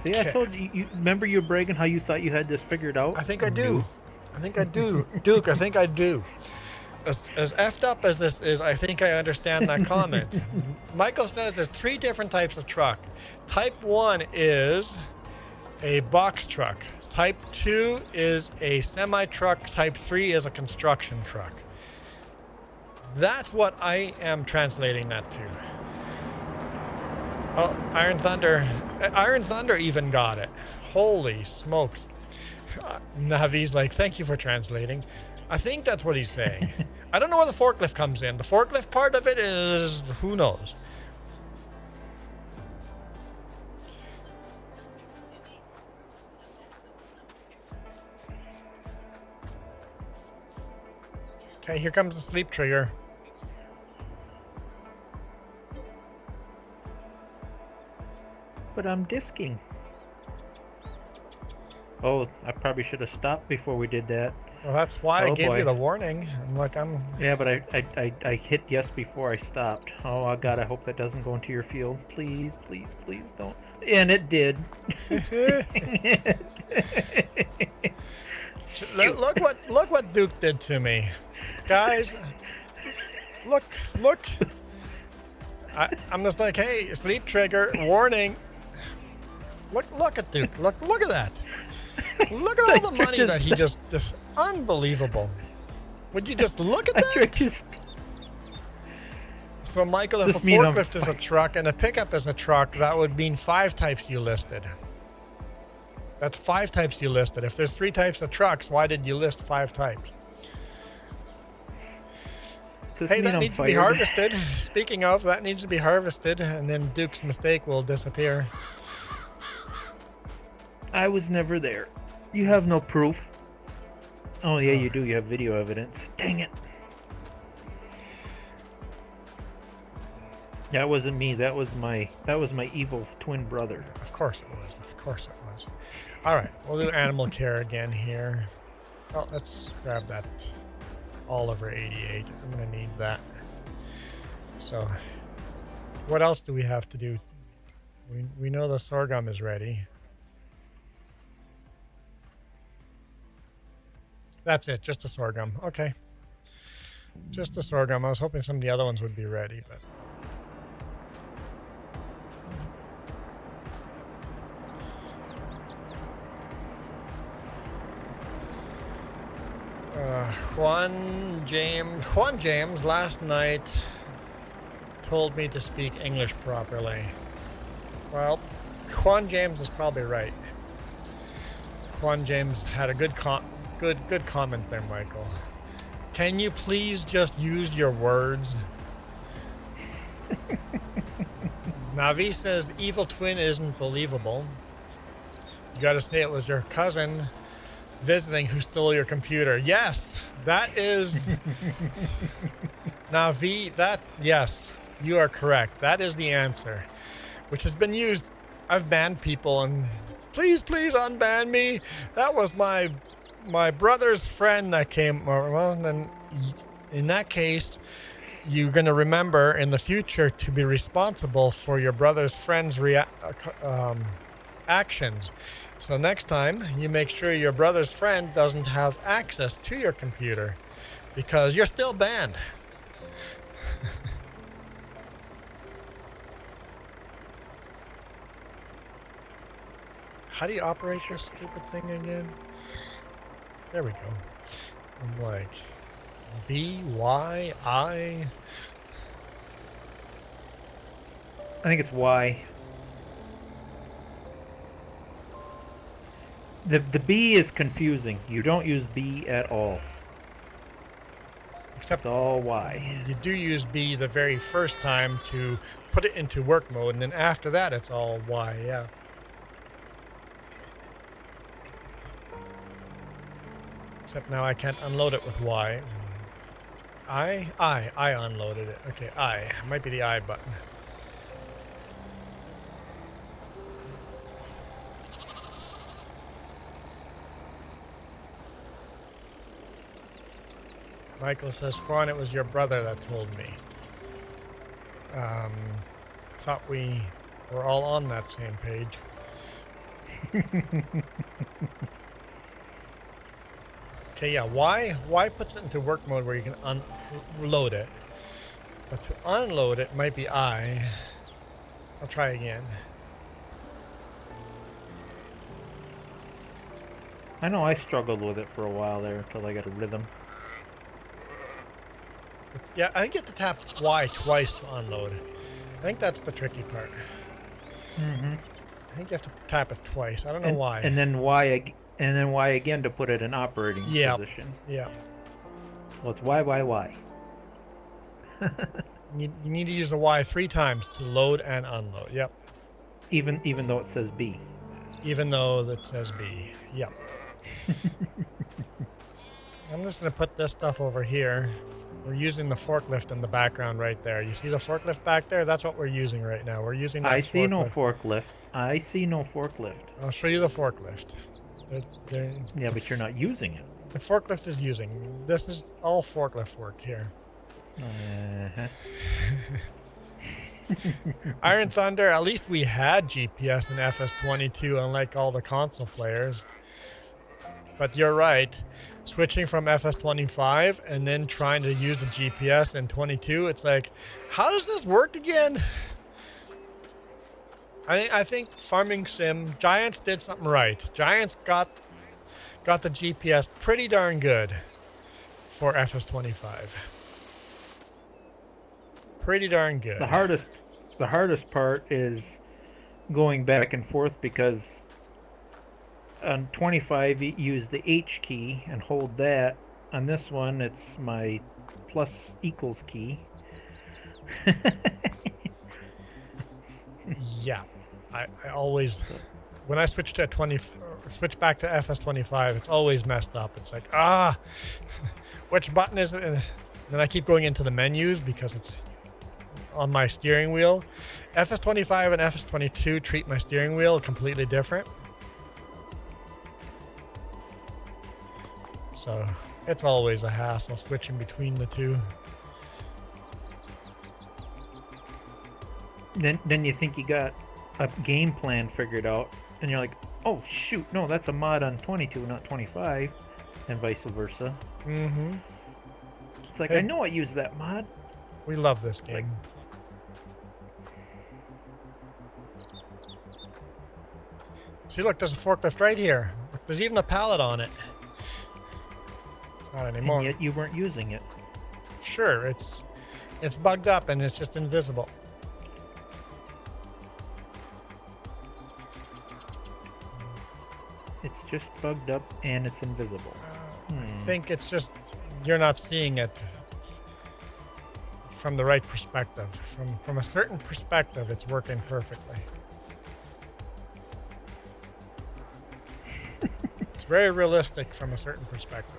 See, I told you, remember you were bragging how you thought you had this figured out? I think I do. I think I do. Duke, I think I do. As effed up as this is, I think I understand that comment. Michael says there's 3 different types of truck. Type 1 is a box truck. Type 2 is a semi-truck. Type 3 is a construction truck. That's what I am translating that to. Oh, Iron Thunder. Iron Thunder even got it. Holy smokes. Navi's like, thank you for translating. I think that's what he's saying. I don't know where the forklift comes in. The forklift part of it is, who knows? Okay, here comes the sleep trigger. But I'm disking. Oh, I probably should have stopped before we did that. Well, that's why I gave you the warning. Yeah, but I hit yes before I stopped. Oh, God, I hope that doesn't go into your field. Please, please, please don't. And it did. Look what Duke did to me. Guys, look. I'm just like, hey, sleep trigger, warning. Look at Duke. Look at that. Look at all the money that he just unbelievable. Would you just look at that? So, Michael, if a forklift is a truck and a pickup is a truck, that would mean 5 types you listed. That's 5 types you listed. If there's 3 types of trucks, why did you list 5 types? Hey, that needs to be harvested. Speaking of, that needs to be harvested, and then Duke's mistake will disappear. I was never there. You have no proof. Oh yeah, you do. You have video evidence. Dang it. That wasn't me. That was my evil twin brother. Of course it was. Of course it was. All right, we'll do animal care again here. Oh, let's grab that Oliver 88. I'm gonna need that. So, what else do we have to do? We know the sorghum is ready. That's it, just the sorghum. Okay. Just the sorghum. I was hoping some of the other ones would be ready, but... Juan James last night told me to speak English properly. Well, Juan James is probably right. Juan James had a good comment there, Michael. Can you please just use your words? Navi says evil twin isn't believable. You got to say it was your cousin visiting who stole your computer. Yes, that is Navi. Yes, you are correct. That is the answer, which has been used. I've banned people and please unban me. That was my brother's friend that came. Well, then in that case, you're going to remember in the future to be responsible for your brother's friend's actions. So next time, you make sure your brother's friend doesn't have access to your computer because you're still banned. How do you operate this stupid thing again? There we go. I'm like, B, Y, I. I think it's Y. The B is confusing. You don't use B at all. Except it's all Y. You do use B the very first time to put it into work mode, and then after that it's all Y, yeah. Except now I can't unload it with Y. I unloaded it. Okay, I. Might be the I button. Michael says, Juan, it was your brother that told me. I thought we were all on that same page. Okay, yeah, Y puts it into work mode where you can unload it. But to unload it might be I. I'll try again. I know I struggled with it for a while there until I got a rhythm. Yeah, I think you have to tap Y twice to unload. I think that's the tricky part. Mm-hmm. I think you have to tap it twice. I don't know why. And then Y again to put it in operating position. Yeah. Well, it's Y. You need to use the Y 3 times to load and unload. Yep. Even though it says B. Even though that says B. Yep. I'm just going to put this stuff over here. We're using the forklift in the background right there. You see the forklift back there? That's what we're using right now. We're using that I see forklift. no forklift. I see no forklift. I'll show you the forklift. Yeah, but you're not using it. The forklift is using. This is all forklift work here. Uh-huh. Iron Thunder, at least we had GPS in FS22, unlike all the console players. But you're right. Switching from FS25 and then trying to use the GPS in 22, it's like, how does this work again? I think Farming Sim, Giants did something right. Giants got the GPS pretty darn good for FS25. Pretty darn good. The hardest part is going back and forth because on 25 you use the H key and hold that. On this one it's my plus equals key. Yeah. I always, when I switch back to FS25, it's always messed up. It's like, which button is it? And then I keep going into the menus because it's on my steering wheel. FS25 and FS22 treat my steering wheel completely different. So it's always a hassle switching between the two. Then you think you got a game plan figured out, and you're like, oh shoot, no, that's a mod on 22, not 25, and vice versa. Mm-hmm. It's like, Hey, I know I use that mod. we love this game. See, look, there's a forklift right here. There's even a pallet on it. Not anymore. And yet you weren't using it. Sure, it's bugged up and it's just invisible. It's just bugged up and it's invisible. I think it's just you're not seeing it from the right perspective. From a certain perspective, it's working perfectly. It's very realistic from a certain perspective.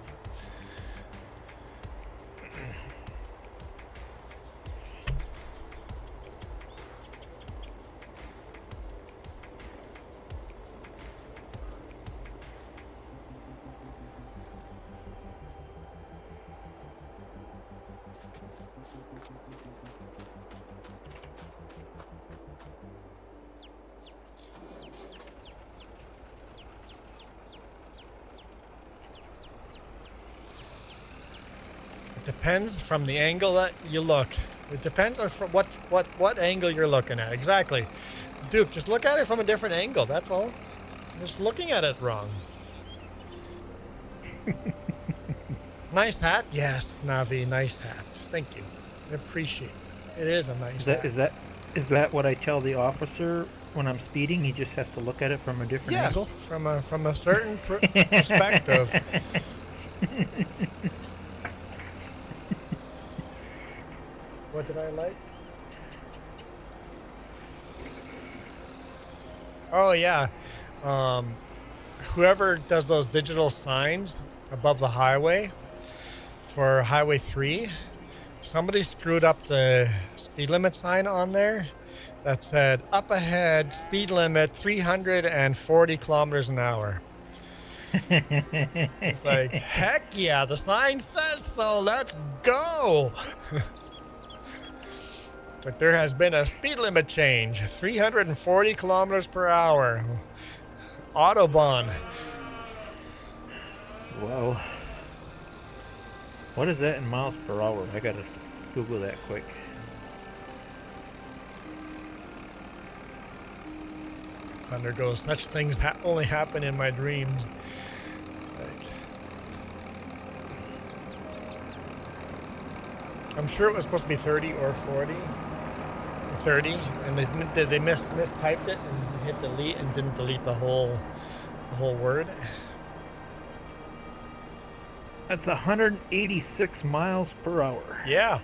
depends from the angle that you look. It depends on what angle you're looking at. Exactly. Duke, just look at it from a different angle. That's all. Just looking at it wrong. Nice hat? Yes, Navi, nice hat. Thank you. I appreciate it. It is a nice hat. Is that what I tell the officer when I'm speeding? He just has to look at it from a different angle? Yes, from a certain perspective. What did I like? Oh yeah, whoever does those digital signs above the highway for Highway 3, somebody screwed up the speed limit sign on there that said up ahead speed limit 340 kilometers an hour. It's like, heck yeah, the sign says so, let's go. It's like there has been a speed limit change, 340 kilometers per hour. Autobahn. Whoa. What is that in miles per hour? I gotta Google that quick. Thunder goes, such things only happen in my dreams. I'm sure it was supposed to be 30 or 40. 30, and they mistyped it and hit delete and didn't delete the whole word. That's 186 miles per hour. Yeah.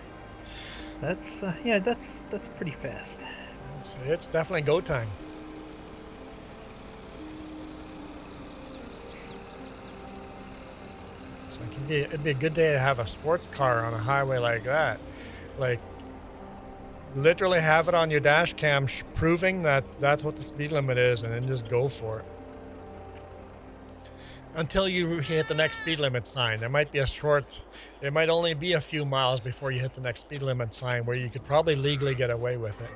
That's that's pretty fast. It's definitely go time. So it'd be a good day to have a sports car on a highway like that. Like, literally have it on your dash cam proving that that's what the speed limit is, and then just go for it. Until you hit the next speed limit sign. There might only be a few miles before you hit the next speed limit sign where you could probably legally get away with it.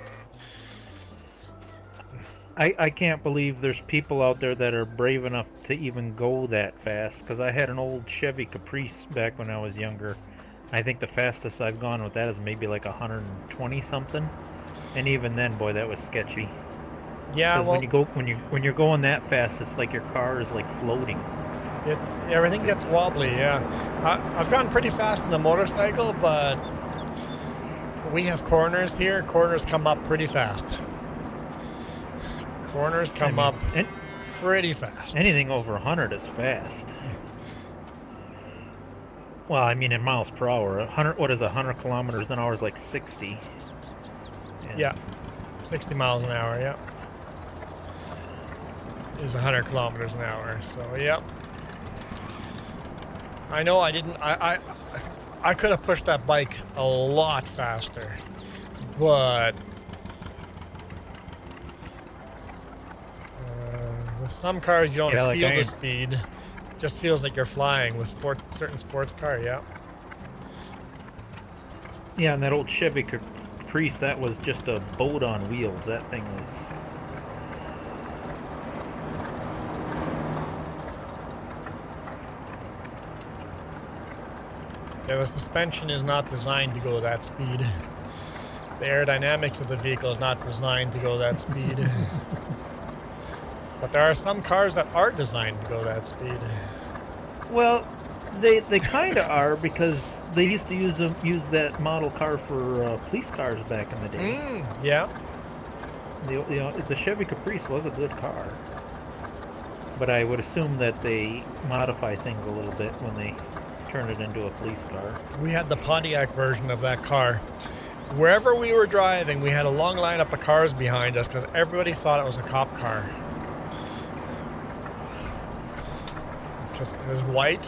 I can't believe there's people out there that are brave enough to even go that fast, because I had an old Chevy Caprice back when I was younger. I think the fastest I've gone with that is maybe like 120 something, and even then, boy, that was sketchy. Yeah, well, when you're going that fast, it's like your car is like floating. Everything gets wobbly. Yeah, I've gotten pretty fast in the motorcycle, but we have corners here. Corners come up pretty fast. Corners come up pretty fast. Anything over 100 is fast. Well, I mean in miles per hour. 100. What is 100 kilometers an hour is like 60. Yeah, 60 miles an hour. Yeah, is 100 kilometers an hour. So yeah, I know I didn't. I could have pushed that bike a lot faster, but with some cars you don't feel the speed. It just feels like you're flying with certain sports car. Yeah. Yeah, and that old Chevy Caprice, that was just a boat on wheels. That thing was. Yeah, the suspension is not designed to go that speed. The aerodynamics of the vehicle is not designed to go that speed. But there are some cars that are designed to go that speed. Well, they kind of are, because they used to use that model car for police cars back in the day. Yeah. The Chevy Caprice was a good car, but I would assume that they modify things a little bit when they turn it into a police car. We had the Pontiac version of that car. Wherever we were driving, we had a long lineup of cars behind us because everybody thought it was a cop car. Because it was white.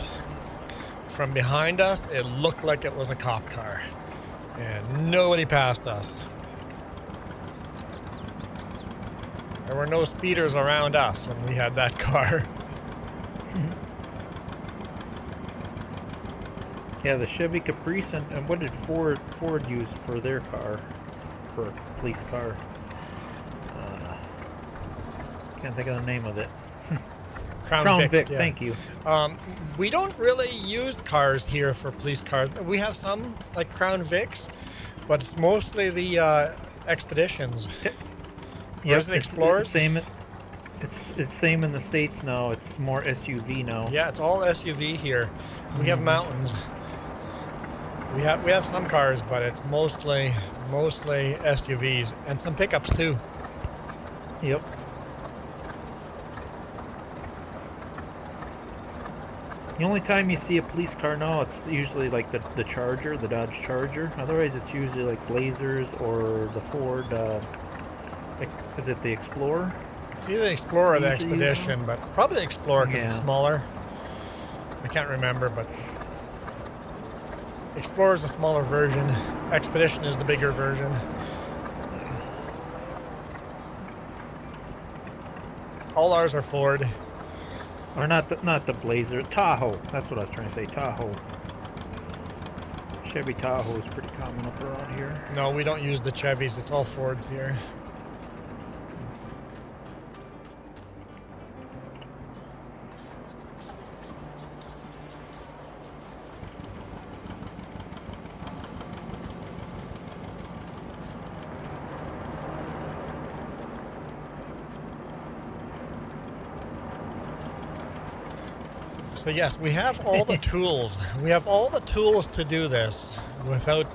From behind us, it looked like it was a cop car. And nobody passed us. There were no speeders around us when we had that car. Yeah, the Chevy Caprice, and what did Ford use for their car, for a police car? Can't think of the name of it. Crown Vic, yeah. thank you. We don't really use cars here for police cars. We have some like Crown Vics, but it's mostly the Expeditions. Or is it Explorers? It's same. It's same in the States now. It's more SUV now. Yeah, it's all SUV here. We have mountains. We have some cars, but it's mostly SUVs and some pickups too. Yep. The only time you see a police car now, it's usually like the Charger, the Dodge Charger. Otherwise, it's usually like Blazers or the Ford. Is it the Explorer? It's either the Explorer or the Expedition, but probably the Explorer because it's smaller. I can't remember, but Explorer is a smaller version. Expedition is the bigger version. All ours are Ford. Or not the Blazer, Tahoe. That's what I was trying to say, Tahoe. Chevy Tahoe is pretty common up around here. No, we don't use the Chevys. It's all Fords here. So yes, we have all the tools. We have all the tools to do this without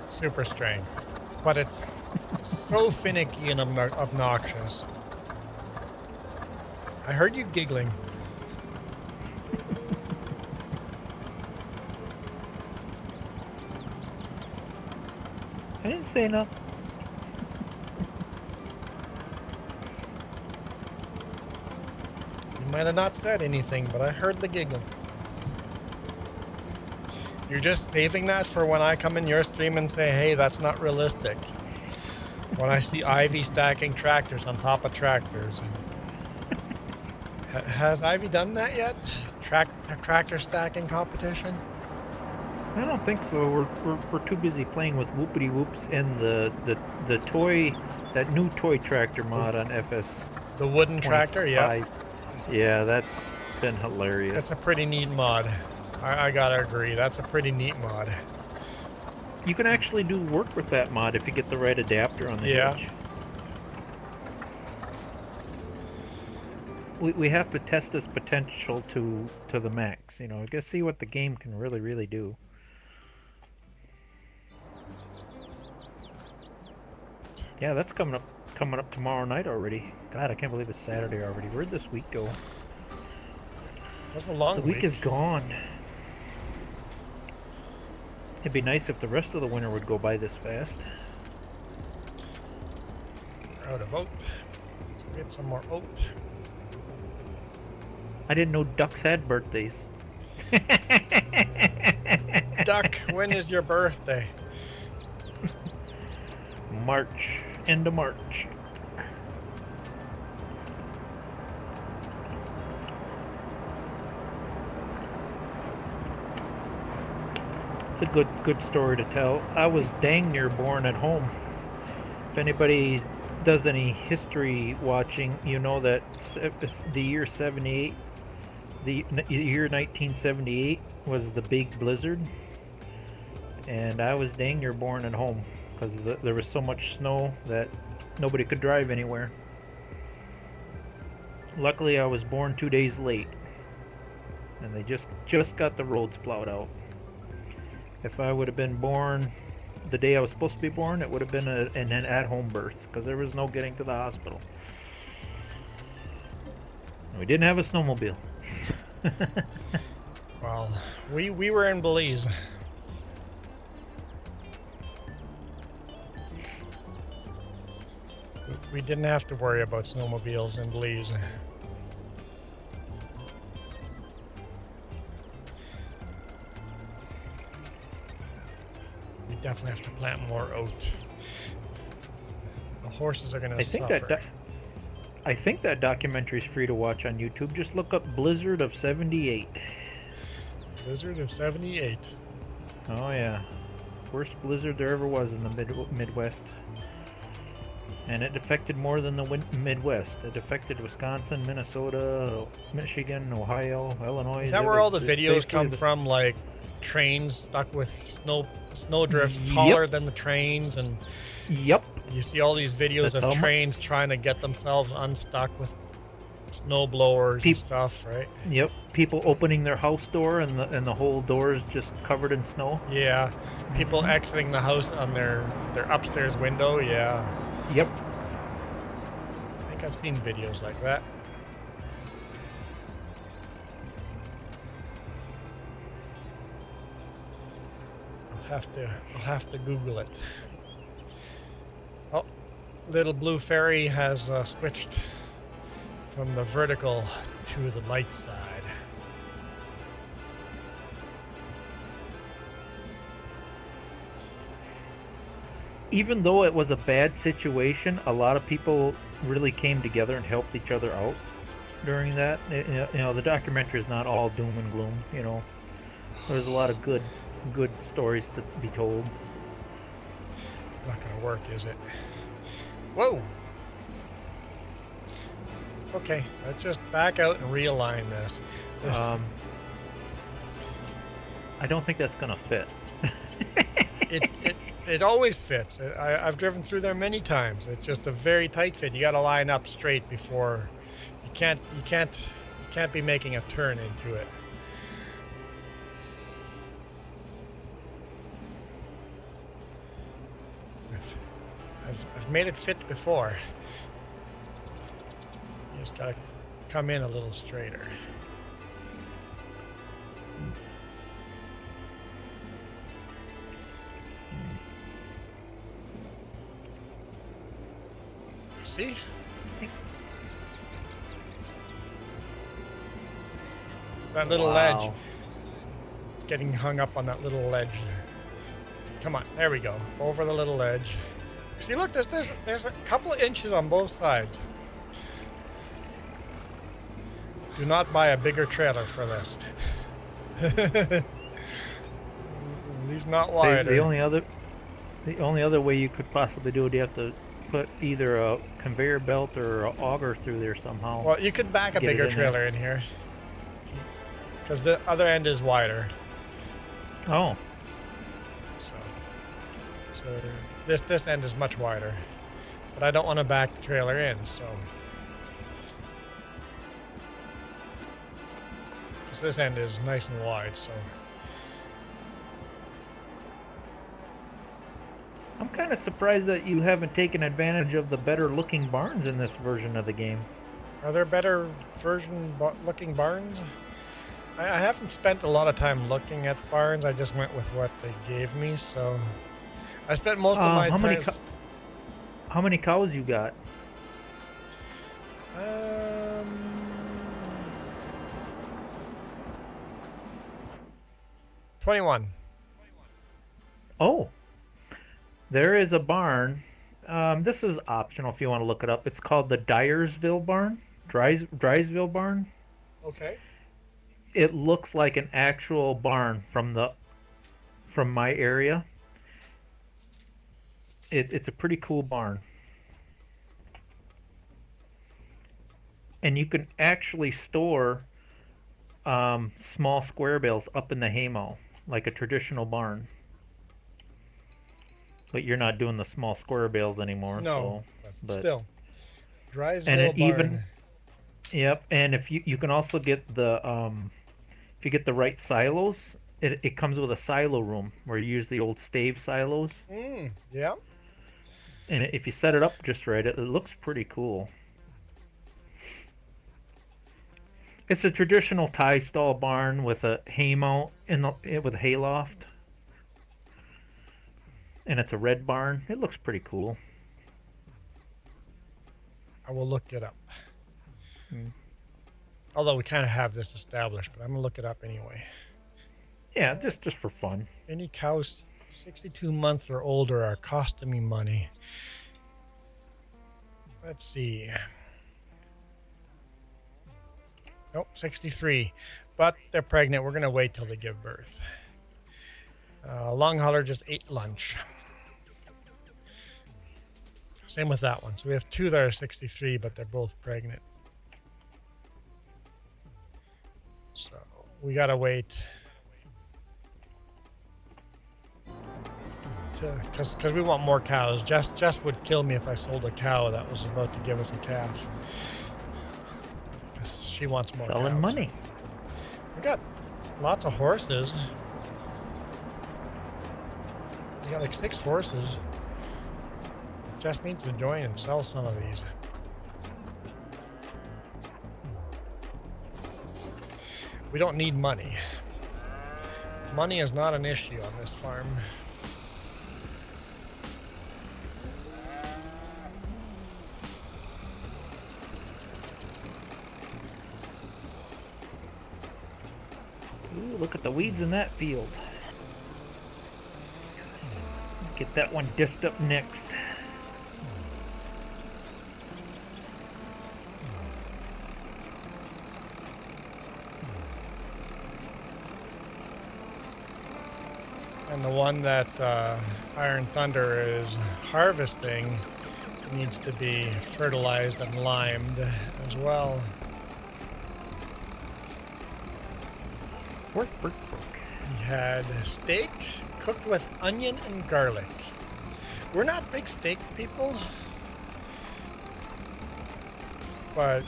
super strength. But it's so finicky and obnoxious. I heard you giggling. I didn't say nothing. You might have not said anything, but I heard the giggle. You're just saving that for when I come in your stream and say, hey, that's not realistic. When I see Ivy stacking tractors on top of tractors. Has Ivy done that yet? Tractor stacking competition? I don't think so. We're too busy playing with whoopity whoops and the toy, that new toy tractor mod on FS. The wooden tractor, yeah. Yeah, that's been hilarious. That's a pretty neat mod. I gotta agree. That's a pretty neat mod. You can actually do work with that mod if you get the right adapter on the hitch. We have to test its potential to the max. You know, see what the game can really do. Yeah, that's coming up tomorrow night already. God, I can't believe it's Saturday already. Where'd this week go? That's a long week. The week is gone. It'd be nice if the rest of the winter would go by this fast. We're out of oat. Let's get some more oat. I didn't know ducks had birthdays. Duck, when is your birthday? March. End of March. It's a good story to tell. I was dang near born at home. If anybody does any history watching, you know that the year 78, the year 1978 was the big blizzard, and I was dang near born at home because there was so much snow that nobody could drive anywhere. Luckily, I was born 2 days late, and they just got the roads plowed out. If I would have been born the day I was supposed to be born, it would have been an at-home birth because there was no getting to the hospital. And we didn't have a snowmobile. Well, we were in Belize. We didn't have to worry about snowmobiles in Belize. We definitely have to plant more oat. The horses are going to suffer. I think that documentary is free to watch on YouTube. Just look up Blizzard of 78. Blizzard of 78. Oh yeah. Worst blizzard there ever was in the Midwest. And it affected more than the Midwest. It affected Wisconsin, Minnesota, Michigan, Ohio, Illinois. Is that It where was all the just videos basically come from? Like trains stuck with snow drifts taller Yep. than the trains, and Yep. you see all these videos That's of how trains trying to get themselves unstuck with snow blowers and stuff, right? Yep. People opening their house door and the whole door is just covered in snow. Yeah, people exiting the house on their upstairs window. Yeah, Yep. I think I've seen videos like that. I'll have to Google it. Oh, little blue fairy has switched from the vertical to the light side. Even though it was a bad situation, a lot of people really came together and helped each other out during that. The documentary is not all doom and gloom. There's a lot of good stories to be told. Not gonna work, is it? Whoa! Okay, let's just back out and realign this. I don't think that's gonna fit. It always fits. I've driven through there many times. It's just a very tight fit. You got to line up straight before you can't be making a turn into it. I've made it fit before. You just got to come in a little straighter. See? That little ledge. It's getting hung up on that little ledge. Come on, there we go. Over the little ledge. See, look, there's a couple of inches on both sides. Do not buy a bigger trailer for this. He's not wider. The only other way you could possibly do it, you have to put either a conveyor belt or an auger through there somehow. Well, you could back a bigger trailer in here, because the other end is wider. Oh. So this end is much wider, but I don't want to back the trailer in, so. Because this end is nice and wide, so. I'm kind of surprised that you haven't taken advantage of the better looking barns in this version of the game. Are there better looking barns? I haven't spent a lot of time looking at barns. I just went with what they gave me, so I spent most of my time. How many cows you got? 21. Oh. There is a barn. This is optional if you want to look it up. It's called the Dyersville Barn. Drysville Barn. Okay. It looks like an actual barn from my area. It's a pretty cool barn. And you can actually store small square bales up in the haymow, like a traditional barn. But you're not doing the small square bales anymore. No, so, but still. Drysville and it barn. Yep, and if you can also get the if you get the right silos, it comes with a silo room where you use the old stave silos. Yeah. And if you set it up just right, it looks pretty cool. It's a traditional tie stall barn with a haymow with a hayloft. And it's a red barn. It looks pretty cool. I will look it up. Although we kind of have this established, but I'm going to look it up anyway. Yeah, just for fun. Any cows 62 months or older are costing me money. Let's see. Nope, 63. But they're pregnant. We're going to wait till they give birth. Long hauler just ate lunch. Same with that one. So we have 2 that are 63, but they're both pregnant. So we gotta wait. Because we want more cows. Jess would kill me if I sold a cow that was about to give us a calf. Because she wants more Selling cows. money. We got lots of horses. We got like 6 horses. Jess needs to join and sell some of these. We don't need money. Money is not an issue on this farm. Ooh, look at the weeds in that field. Get that one diffed up next. And the one that Iron Thunder is harvesting needs to be fertilized and limed as well. Work. He had steak cooked with onion and garlic. We're not big steak people, but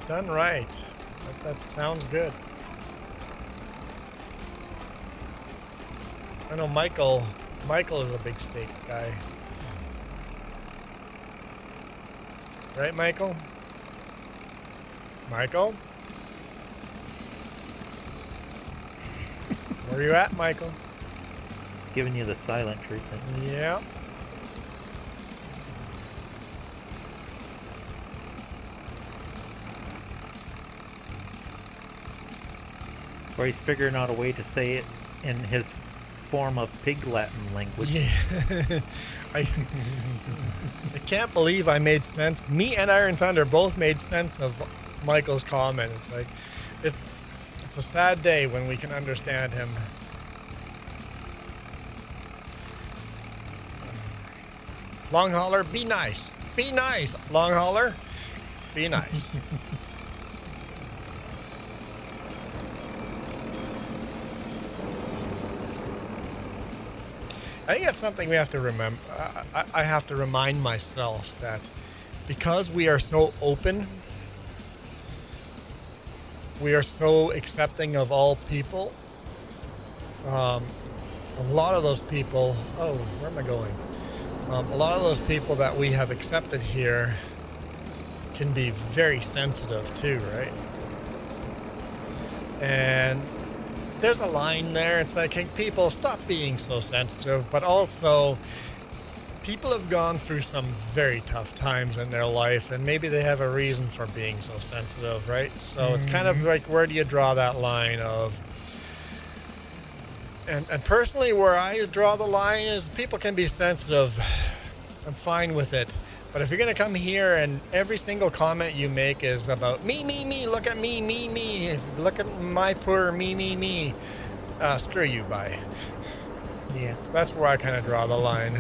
done right. That sounds good. I know Michael is a big steak guy. Right, Michael? Michael? Where you at, Michael? Giving you the silent treatment. Yeah. Or he's figuring out a way to say it in his form of pig Latin language. Yeah. I can't believe I made sense. Me and Iron Thunder both made sense of Michael's comment. It's like, it's a sad day when we can understand him. Long hauler, be nice. Be nice. Long hauler, be nice. I think that's something we have to remember. I have to remind myself that because we are so open, we are so accepting of all people. A lot of those people, oh, where am I going? A lot of those people that we have accepted here can be very sensitive too, right? And there's a line there. It's like, hey, people, stop being so sensitive. But also, people have gone through some very tough times in their life, and maybe they have a reason for being so sensitive, right? So it's kind of like, where do you draw that line of? And personally, where I draw the line is people can be sensitive. I'm fine with it. But if you're going to come here and every single comment you make is about me, look at me, look at my poor me, screw you, bye. Yeah. That's where I kind of draw the line.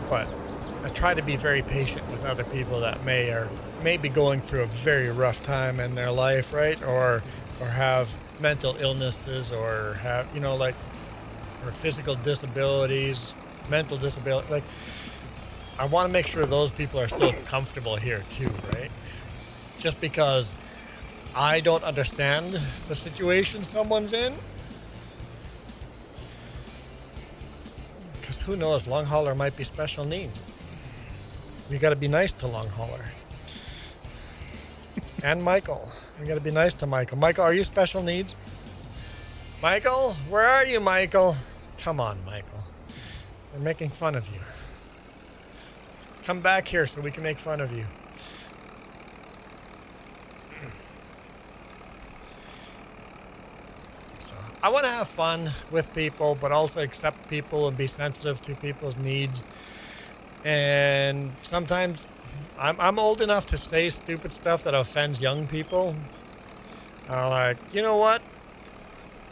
But I try to be very patient with other people that may be going through a very rough time in their life, right? Or have mental illnesses, or have, or physical disabilities, mental disability. Like, I want to make sure those people are still comfortable here too, right? Just because I don't understand the situation someone's in. Because who knows, long hauler might be special needs. We got to be nice to long hauler. And Michael. We got to be nice to Michael. Michael, are you special needs? Michael, where are you, Michael? Come on, Michael. We're making fun of you. Come back here so we can make fun of you. So, I want to have fun with people, but also accept people and be sensitive to people's needs. And sometimes I'm old enough to say stupid stuff that offends young people. I'm like, you know what?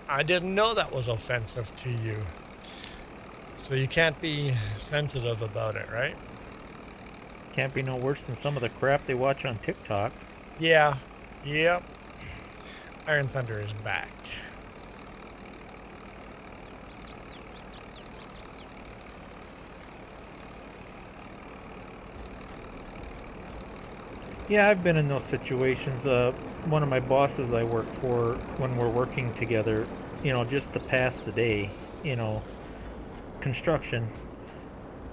I didn't know that was offensive to you. So you can't be sensitive about it, right? Can't be no worse than some of the crap they watch on TikTok. Yeah. Yep. Iron Thunder is back. Yeah, I've been in those situations. One of my bosses I work for, when we're working together, just to pass the day, construction,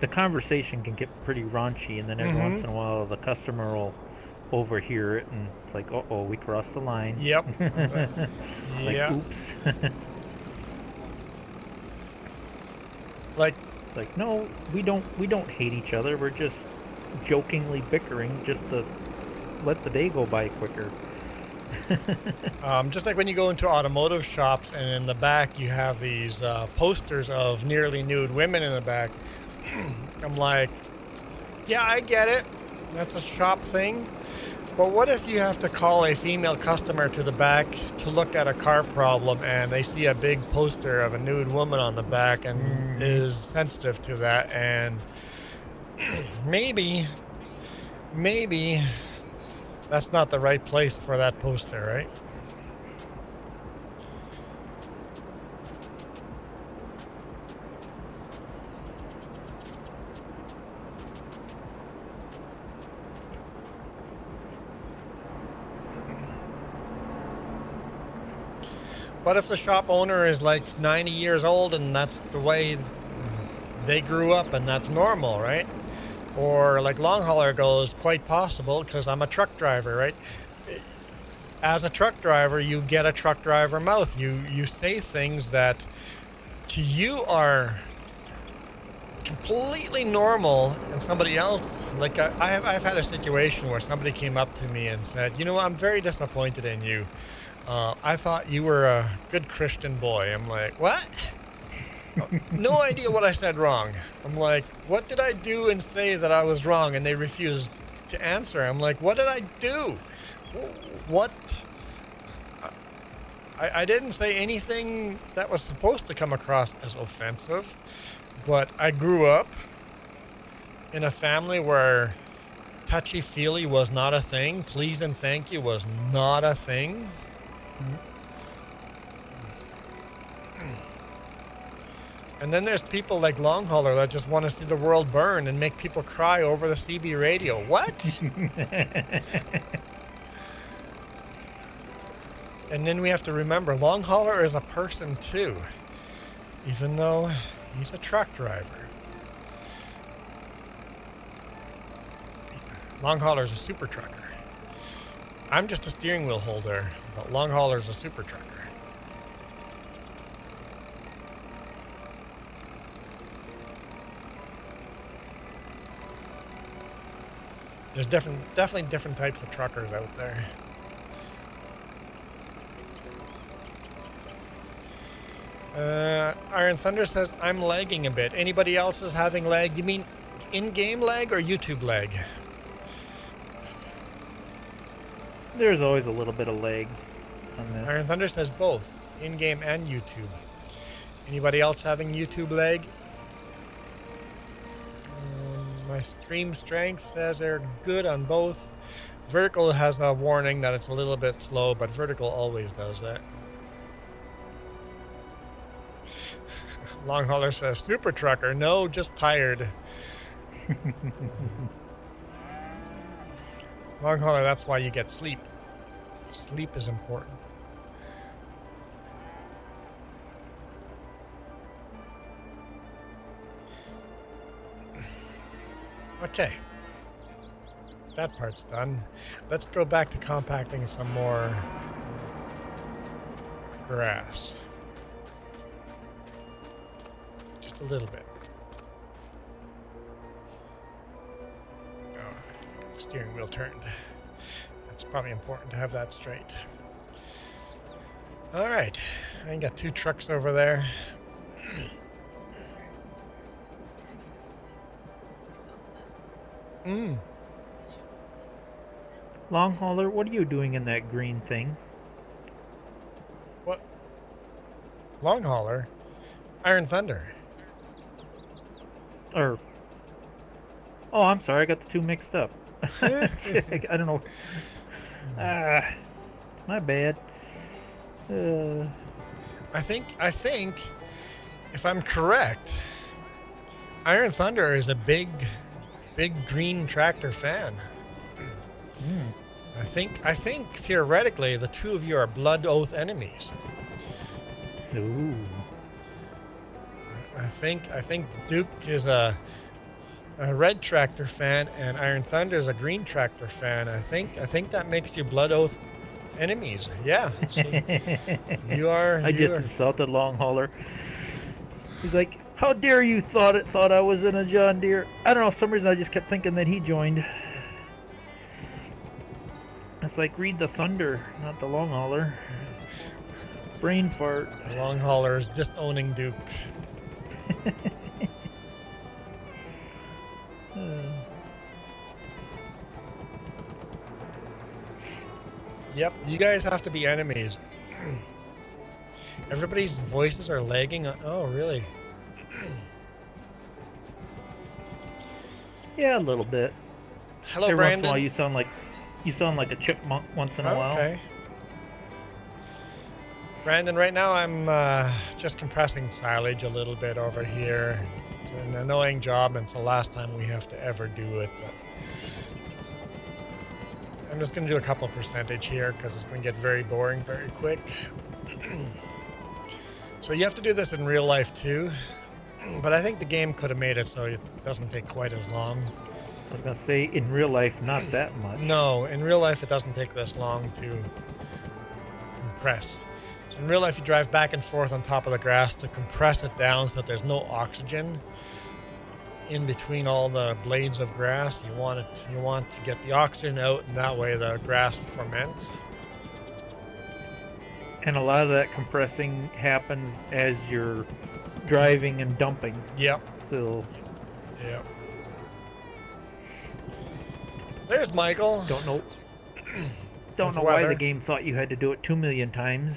the conversation can get pretty raunchy, and then every once in a while the customer will overhear it, and it's like, uh-oh, we crossed the line. Yep. Like, yeah. oops. Like, no, we don't hate each other. We're just jokingly bickering just to let the day go by quicker. just like when you go into automotive shops and in the back you have these posters of nearly nude women in the back. I'm like, yeah, I get it. That's a shop thing. But what if you have to call a female customer to the back to look at a car problem and they see a big poster of a nude woman on the back and is sensitive to that, and maybe that's not the right place for that poster, right? But if the shop owner is like 90 years old and that's the way they grew up and that's normal, right? Or like long hauler goes, quite possible, because I'm a truck driver, right? As a truck driver, you get a truck driver mouth. You say things that to you are completely normal, and somebody else, like I've had a situation where somebody came up to me and said, I'm very disappointed in you. I thought you were a good Christian boy. I'm like, what? No idea what I said wrong. I'm like, what did I do and say that I was wrong? And they refused to answer. I'm like, what did I do? What? I didn't say anything that was supposed to come across as offensive, but I grew up in a family where touchy-feely was not a thing. Please and thank you was not a thing. And then there's people like Long Hauler that just want to see the world burn and make people cry over the CB radio. What? And then we have to remember, Long Hauler is a person too, even though he's a truck driver. Long Hauler is a super trucker. I'm just a steering wheel holder, but Long Hauler is a super trucker. There's definitely different types of truckers out there. Iron Thunder says, I'm lagging a bit. Anybody else is having lag? You mean in-game lag or YouTube lag? There's always a little bit of lag on this. Iron Thunder says both, in-game and YouTube. Anybody else having YouTube lag? My stream strength says they're good on both. Vertical has a warning that it's a little bit slow, but Vertical always does that. Long Hauler says, super trucker. No, just tired. Long Hauler, that's why you get sleep. Sleep is important. Okay. That part's done. Let's go back to compacting some more grass. Just a little bit. Oh, the steering wheel turned. It's probably important to have that straight. All right. I got 2 trucks over there. Long Hauler, what are you doing in that green thing? What? Long hauler? Iron Thunder. Or, oh, I'm sorry, I got the two mixed up. I don't know. My bad. I think, if I'm correct, Iron Thunder is a big green tractor fan. I think theoretically the two of you are blood oath enemies. Ooh. I think Duke is a red tractor fan and Iron Thunder is a green tractor fan. I think that makes you blood oath enemies. Yeah. So you are. I just insulted Long Hauler. He's like, "How dare you thought I was in a John Deere?" I don't know. For some reason, I just kept thinking that he joined. It's like, read the Thunder, not the Long Hauler. Brain fart. The Long Hauler is disowning Duke. Yep, you guys have to be enemies. Everybody's voices are lagging. Oh, really? Yeah, a little bit. Hello, Every Brandon. once in a while, you sound like a chipmunk once in a while. Okay. Brandon, right now I'm just compressing silage a little bit over here. It's an annoying job, and it's the last time we have to ever do it. But I'm just going to do a couple percentage here because it's going to get very boring very quick. So you have to do this in real life too. But I think the game could have made it so it doesn't take quite as long. I was going to say, in real life, not that much. No, in real life it doesn't take this long to compress. So in real life you drive back and forth on top of the grass to compress it down so that there's no oxygen in between all the blades of grass. You want to get the oxygen out, and that way the grass ferments. And a lot of that compressing happens as you're driving and dumping. Yep. So. Yep. There's Michael. Don't know why the game thought you had to do it 2 million times.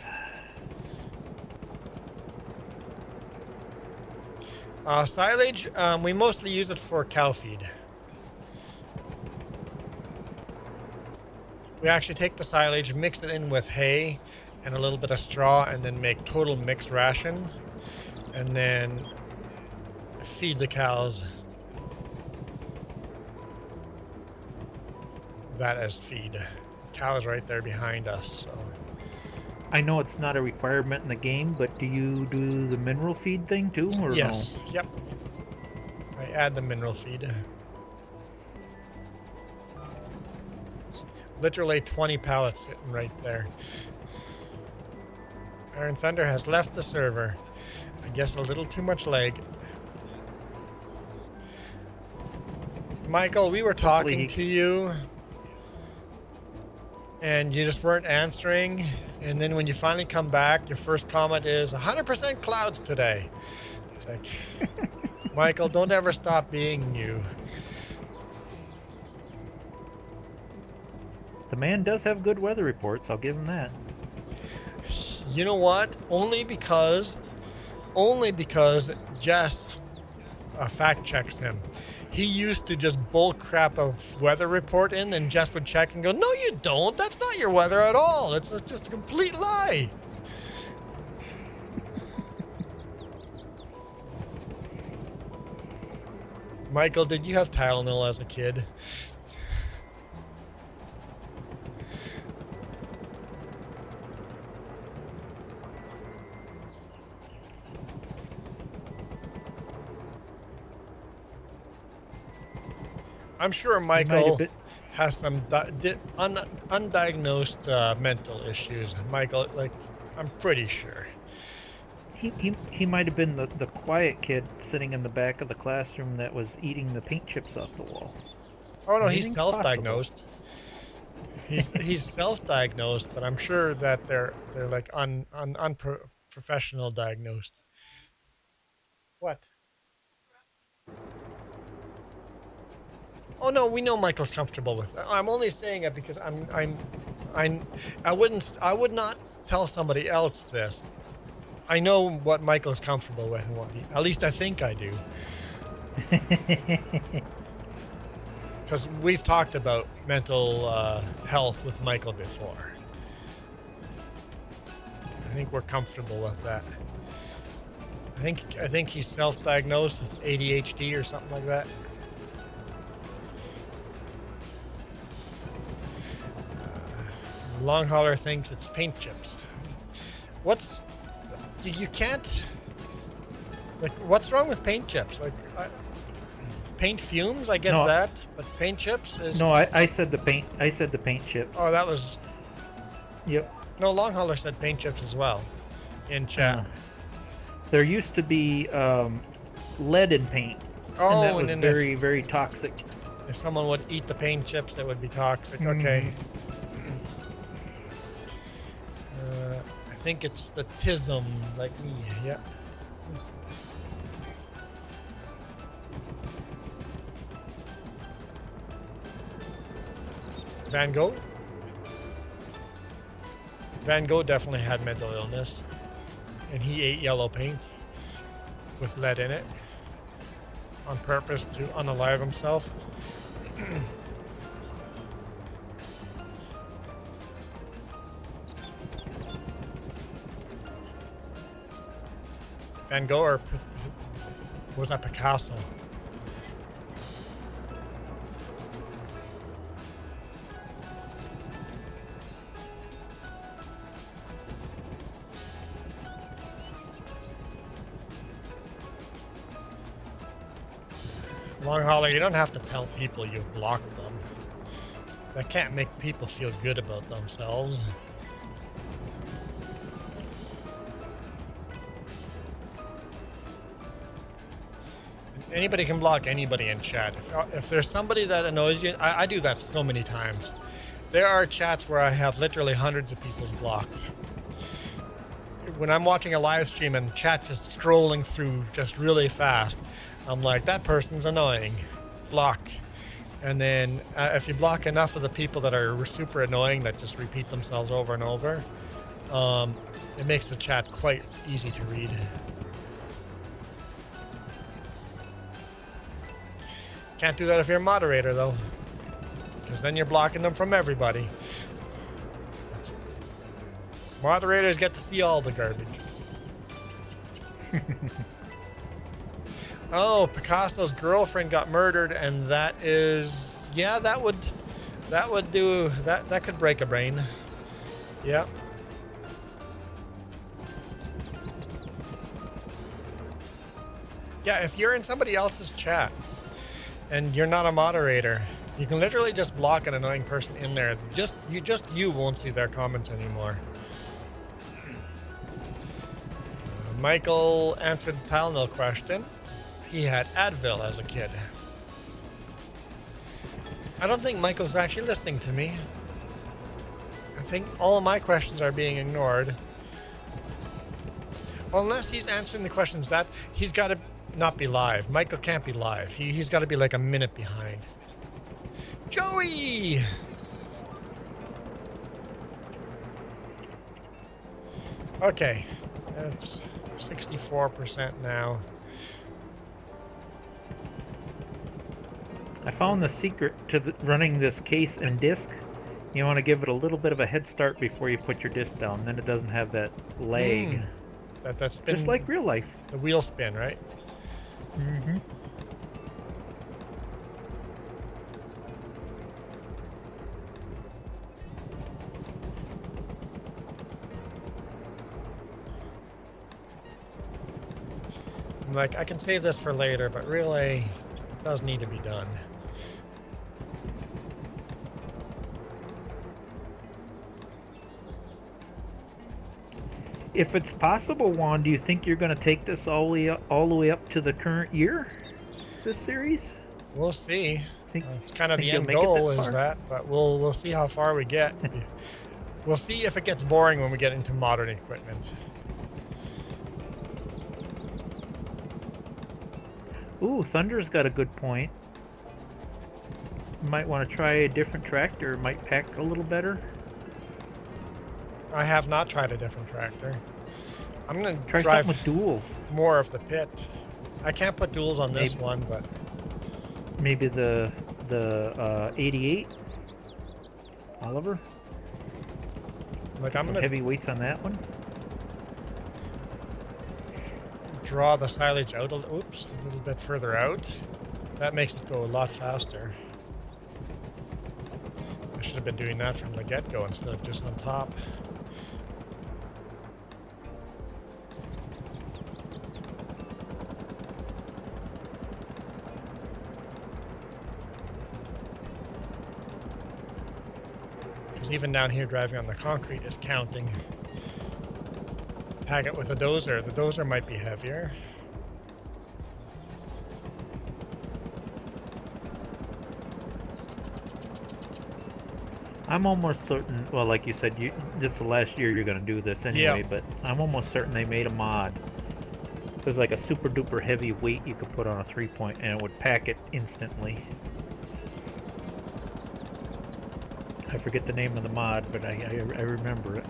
Silage, we mostly use it for cow feed. We actually take the silage, mix it in with hay and a little bit of straw, and then make total mixed ration, and then feed the cows that as feed. Cows right there behind us. So. I know it's not a requirement in the game, but do you do the mineral feed thing too, or yes. no? Yep. I add the mineral feed. Literally 20 pallets sitting right there. Iron Thunder has left the server. I guess a little too much lag. Michael, we were talking to you, and you just weren't answering. And then when you finally come back, your first comment is 100% clouds today. It's like, Michael, don't ever stop being you. The man does have good weather reports, I'll give him that. You know what? Only because Jess fact checks him. He used to just bull crap a weather report in, then Jess would check and go, "No, you don't. That's not your weather at all. It's just a complete lie." Michael, did you have Tylenol as a kid? I'm sure Michael has some undiagnosed mental issues. Michael, I'm pretty sure. He might have been the quiet kid sitting in the back of the classroom that was eating the paint chips off the wall. Oh no, he's self-diagnosed. He's self-diagnosed, but I'm sure that they're like unprofessional diagnosed. What? Oh no, we know Michael's comfortable with that. I'm only saying it because I would not tell somebody else this. I know what Michael's comfortable with and what at least I think I do. Because we've talked about mental health with Michael before. I think we're comfortable with that. I think he's self-diagnosed with ADHD or something like that. Long hauler thinks it's paint chips. You can't, like, what's wrong with paint chips? Like, paint fumes, I get that, but paint chips is... No, I said the paint. I said the paint chips. Oh, that was... Yep. No, long hauler said paint chips as well in chat. There used to be lead in paint. Oh, and that was very, very toxic. If someone would eat the paint chips, it would be toxic. Mm-hmm. Okay. I think it's the tism, like me. Yeah. Van Gogh? Van Gogh definitely had mental illness, and he ate yellow paint with lead in it on purpose to unalive himself. Van Gogh, or was that Picasso? Long hauler, you don't have to tell people you've blocked them. That can't make people feel good about themselves. Anybody can block anybody in chat. If there's somebody that annoys you, I do that so many times. There are chats where I have literally hundreds of people blocked. When I'm watching a live stream and chat just scrolling through just really fast, I'm like, that person's annoying. Block. And then if you block enough of the people that are super annoying that just repeat themselves over and over, it makes the chat quite easy to read. Can't do that if you're a moderator, though, because then you're blocking them from everybody. Moderators get to see all the garbage. Oh, Picasso's girlfriend got murdered, and that is, yeah, that could break a brain. Yeah. Yeah, if you're in somebody else's chat and you're not a moderator, you can literally just block an annoying person in there. You won't see their comments anymore. Michael answered the Palnil question. He had Advil as a kid. I don't think Michael's actually listening to me. I think all of my questions are being ignored. Well, unless he's answering the questions that he's got to not be live. Michael can't be live. He's got to be like a minute behind. Joey! Okay. That's 64% now. I found the secret to running this case and disc. You want to give it a little bit of a head start before you put your disc down. Then it doesn't have that lag. That spin. Just like real life. The wheel spin, right? Mm-hmm. I'm like, I can save this for later, but really, it does need to be done. If it's possible, Juan, do you think you're going to take this all the way up to the current year? This series? We'll see. It's kind of the you'll end make it goal that is far? that, but we'll see how far we get. We'll see if it gets boring when we get into modern equipment. Ooh, Thunder's got a good point. You might want to try a different tractor. It might pack a little better. I have not tried a different tractor. I'm gonna Try drive something with duals. more of the pit. I can't put duals on this Maybe- one, but Maybe the 88 Oliver. like I'm Some gonna heavy weights on that one. draw the silage out a little bit further out. That makes it go a lot faster. I should have been doing that from the get-go instead of just on top. Because even down here driving on the concrete is counting. Pack it with a dozer. The dozer might be heavier. I'm almost certain, well, like you said, this is the last year you're going to do this anyway, Yeah. but I'm almost certain they made a mod. There's like a super duper heavy weight you could put on a 3-point and it would pack it instantly. I forget the name of the mod, but I remember it.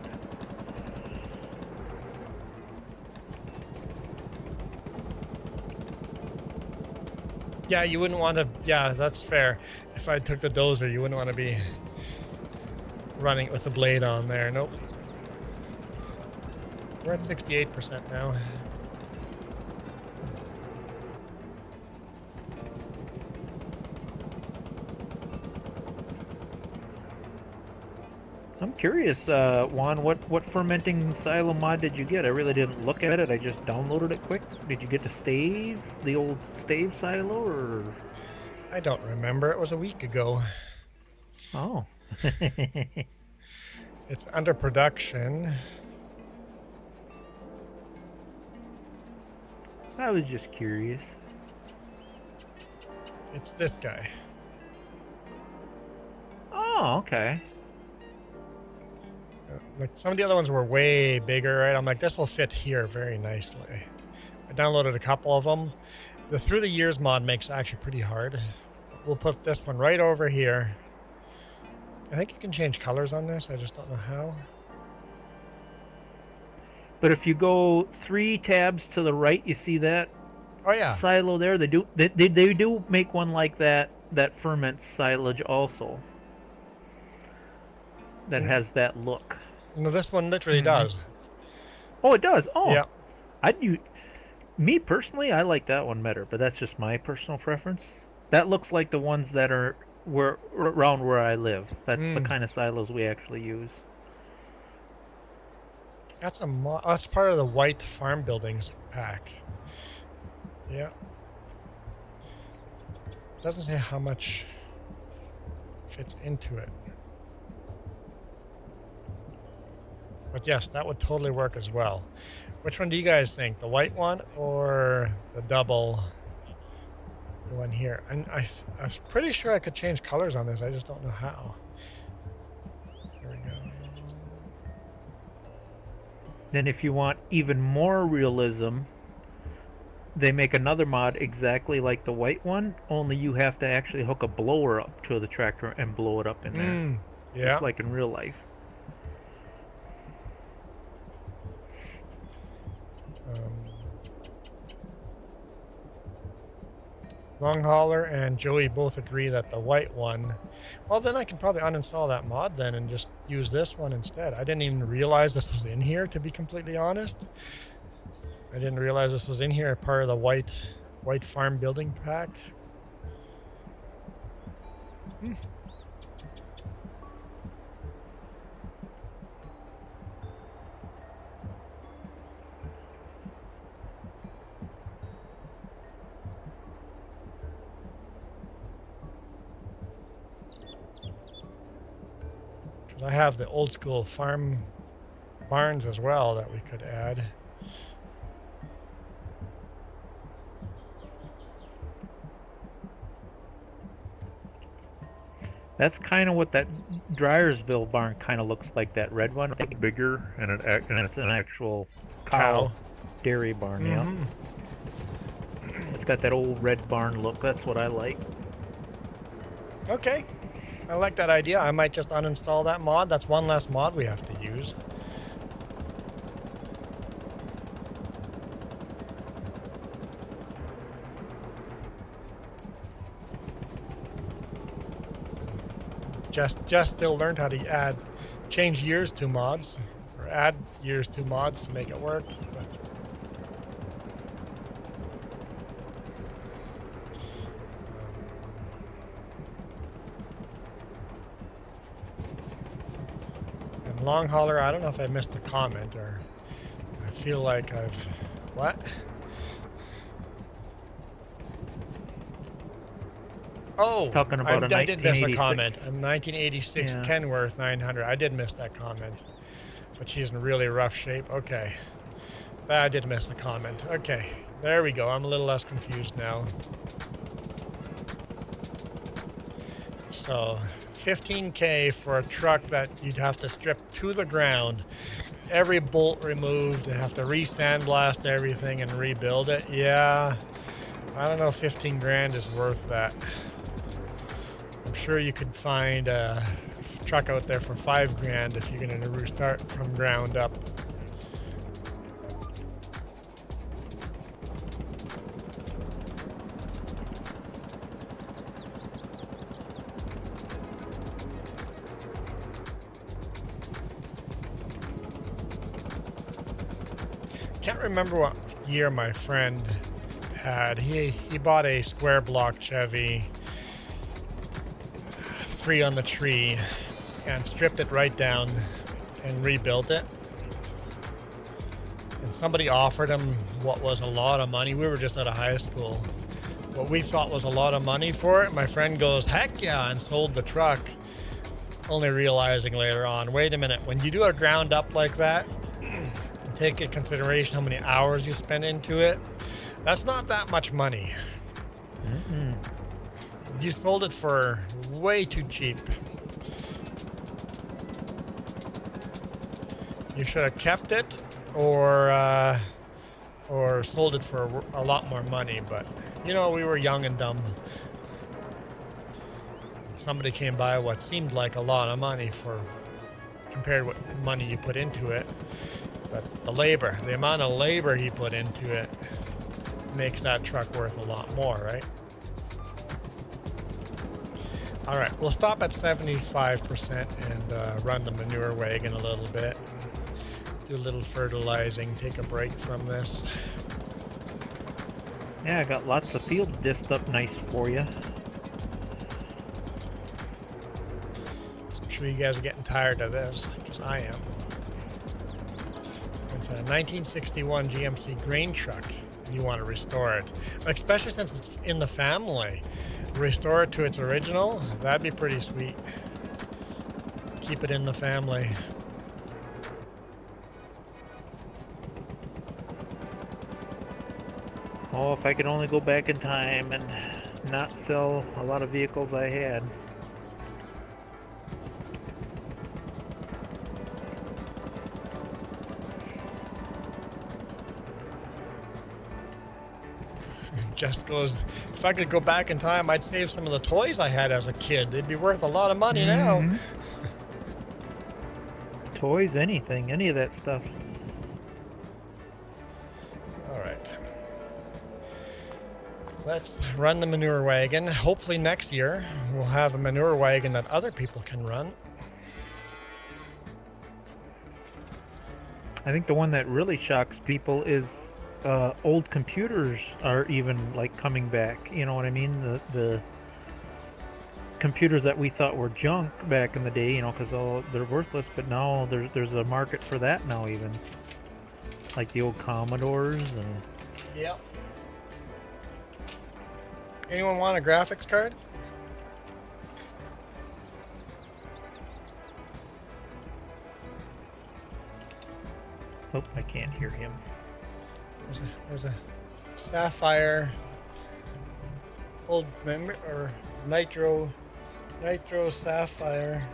Yeah, you wouldn't want to. Yeah, that's fair. If I took the dozer, you wouldn't want to be running it with the blade on there. Nope. We're at 68% now. I'm curious, Juan, what fermenting silo mod did you get? I really didn't look at it. I just downloaded it quick. Did you get the stave, the old stave silo, or? I don't remember. It was a week ago. Oh. It's under production. I was just curious. It's this guy. Oh, okay. Like some of the other ones were way bigger, right? I'm like, this will fit here very nicely. I downloaded a couple of them. The Through the Years mod makes it actually pretty hard. We'll put this one right over here. I think you can change colors on this. I just don't know how. But if you go 3 tabs to the right, you see that Oh yeah. silo there. They do make one like that ferments silage also. That has that look. No, this one literally does. Oh, it does. Oh, Yeah. Me personally, I like that one better, but that's just my personal preference. That looks like the ones that are around where I live. That's the kind of silos we actually use. That's that's part of the white farm buildings pack. Yeah. Doesn't say how much fits into it. But yes, that would totally work as well. Which one do you guys think? The white one or the double one here? And I was pretty sure I could change colors on this. I just don't know how. Here we go. Then if you want even more realism, they make another mod exactly like the white one, only you have to actually hook a blower up to the tractor and blow it up in there. Yeah. Just like in real life. Long Hauler and Joey both agree that the white one, well then I can probably uninstall that mod then and just use this one instead. I didn't even realize this was in here, to be completely honest. I didn't realize this was in here, part of the white farm building pack. I have the old school farm barns as well that we could add. That's kind of what that Dryersville barn kind of looks like, that red one. I think bigger, and it's an actual cow dairy barn, yeah. It's got that old red barn look. That's what I like. Okay. I like that idea. I might just uninstall that mod. That's one less mod we have to use. just still learned how to change years to mods, or add years to mods to make it work. But and long hauler, I don't know if I missed a comment, or I feel like I've what? Oh, Talking about I did miss a comment. A 1986. 1986 Yeah. Kenworth 900. I did miss that comment, but she's in really rough shape. Okay, I did miss a comment. Okay, there we go. I'm a little less confused now. So, 15K for a truck that you'd have to strip to the ground, every bolt removed, and have to re-sandblast everything and rebuild it. Yeah, I don't know if 15 grand is worth that. I'm sure you could find a truck out there for 5 grand if you're going to restart from ground up. Can't remember what year my friend had. He bought a square block Chevy, 3 on the tree, and stripped it right down and rebuilt it. And somebody offered him what was a lot of money. We were just out of high school. What we thought was a lot of money for it. My friend goes, heck yeah, and sold the truck. Only realizing later on, wait a minute, when you do a ground up like that, take into consideration how many hours you spend into it, that's not that much money. Mm-mm. You sold it for way too cheap. You should have kept it, or sold it for a lot more money. But you know, we were young and dumb. Somebody came by what seemed like a lot of money for compared to what money you put into it. But the amount of labor he put into it makes that truck worth a lot more, right? All right, we'll stop at 75% and run the manure wagon a little bit. Do a little fertilizing, take a break from this. Yeah, I got lots of fields diffed up nice for you. I'm sure you guys are getting tired of this, because I am. It's a 1961 GMC grain truck, and you want to restore it. Especially since it's in the family. Restore it to its original, that'd be pretty sweet. Keep it in the family. Oh, if I could only go back in time and not sell a lot of vehicles I had. Just goes, if I could go back in time, I'd save some of the toys I had as a kid. They'd be worth a lot of money now. Toys, anything, any of that stuff. All right. Let's run the manure wagon. Hopefully next year we'll have a manure wagon that other people can run. I think the one that really shocks people is old computers are even like coming back. You know what I mean? The computers that we thought were junk back in the day, you know, because they're worthless. But now there's a market for that now, even like the old Commodores and. Yep. Anyone want a graphics card? Oh, I can't hear him. There's a Sapphire, old or Nitro Sapphire.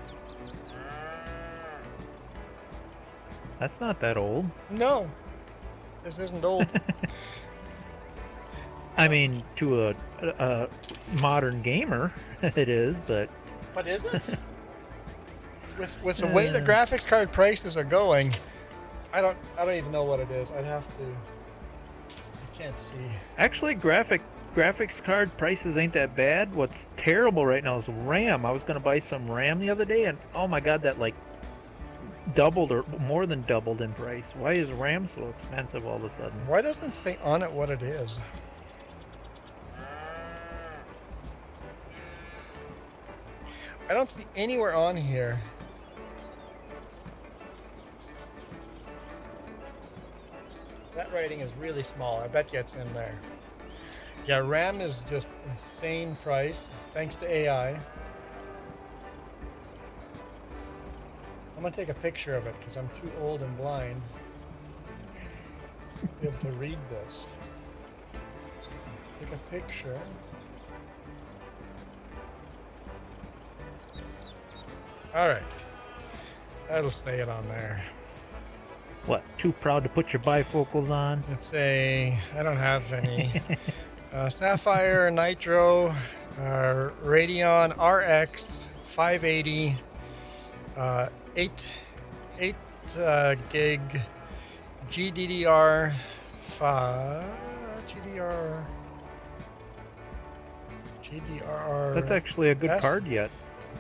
That's not that old. No, this isn't old. I mean, to a modern gamer, it is, but. But is it? With the way the graphics card prices are going, I don't even know what it is. I'd have to. I can't see. Actually, graphics card prices ain't that bad. What's terrible right now is RAM. I was gonna buy some RAM the other day, and oh my god, that like doubled or more than doubled in price. Why is RAM so expensive all of a sudden? Why doesn't it say on it what it is? I don't see anywhere on here. That writing is really small. I bet you it's in there. Yeah, RAM is just insane price, thanks to AI. I'm gonna take a picture of it because I'm too old and blind to be able to read this. So take a picture. Alright. That'll say it on there. What? Too proud to put your bifocals on? It's a, I don't have any. Sapphire Nitro Radeon RX 580 8 gig GDDR 5 GDR. That's actually a good S? card yet.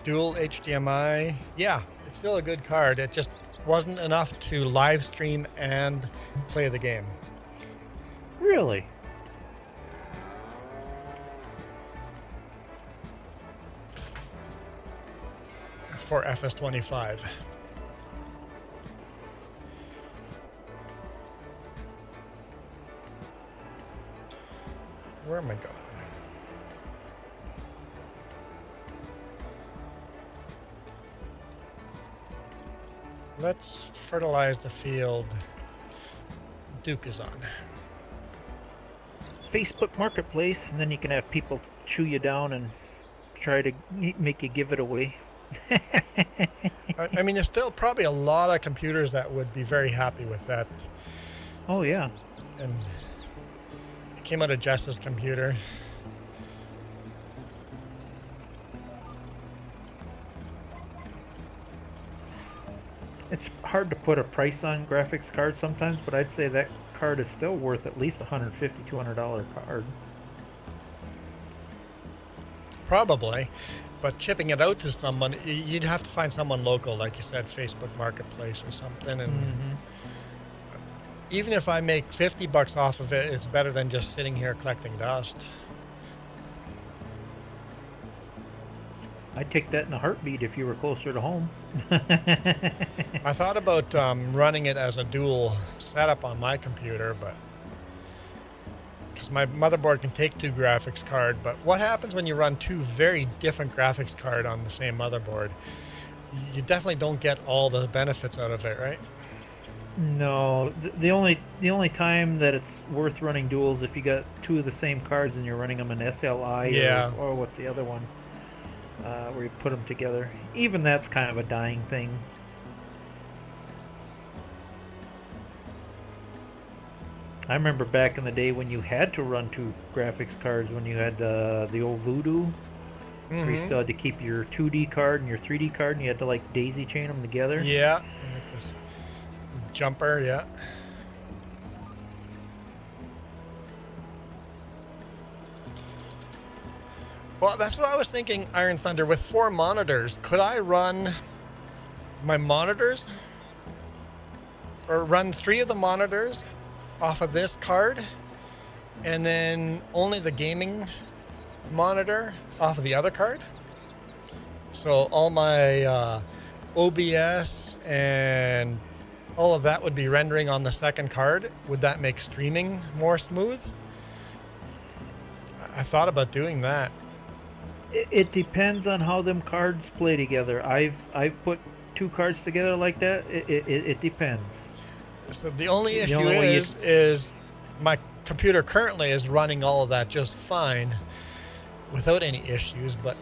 Dual HDMI. Yeah, it's still a good card. It just wasn't enough to live stream and play the game. Really? For FS25. Where am I going? Let's fertilize the field. Duke is on. Facebook Marketplace, and then you can have people chew you down and try to make you give it away. I mean, there's still probably a lot of computers that would be very happy with that. Oh yeah. And it came out of Jess's computer. It's hard to put a price on graphics cards sometimes, but I'd say that card is still worth at least $150, $200 card. Probably. But shipping it out to someone, you'd have to find someone local, like you said, Facebook Marketplace or something. And even if I make $50 off of it, it's better than just sitting here collecting dust. I'd take that in a heartbeat if you were closer to home. I thought about running it as a dual setup on my computer, but because my motherboard can take two graphics cards, but what happens when you run two very different graphics cards on the same motherboard? You definitely don't get all the benefits out of it, right? No, the only time that it's worth running duals if you got two of the same cards and you're running them in SLI. Yeah. Or what's the other one? Where you put them together. Even that's kind of a dying thing. I remember back in the day when you had to run two graphics cards when you had the old Voodoo. Where you still had to keep your 2D card and your 3D card, and you had to like daisy chain them together. Yeah. Like this jumper, yeah. Well, that's what I was thinking, Iron Thunder. With 4 monitors, could I run my monitors? Or run 3 of the monitors off of this card, and then only the gaming monitor off of the other card? So all my OBS and all of that would be rendering on the second card. Would that make streaming more smooth? I thought about doing that. It depends on how them cards play together. I've put 2 cards together like that. It depends. So the only issue only way is my computer currently is running all of that just fine without any issues, but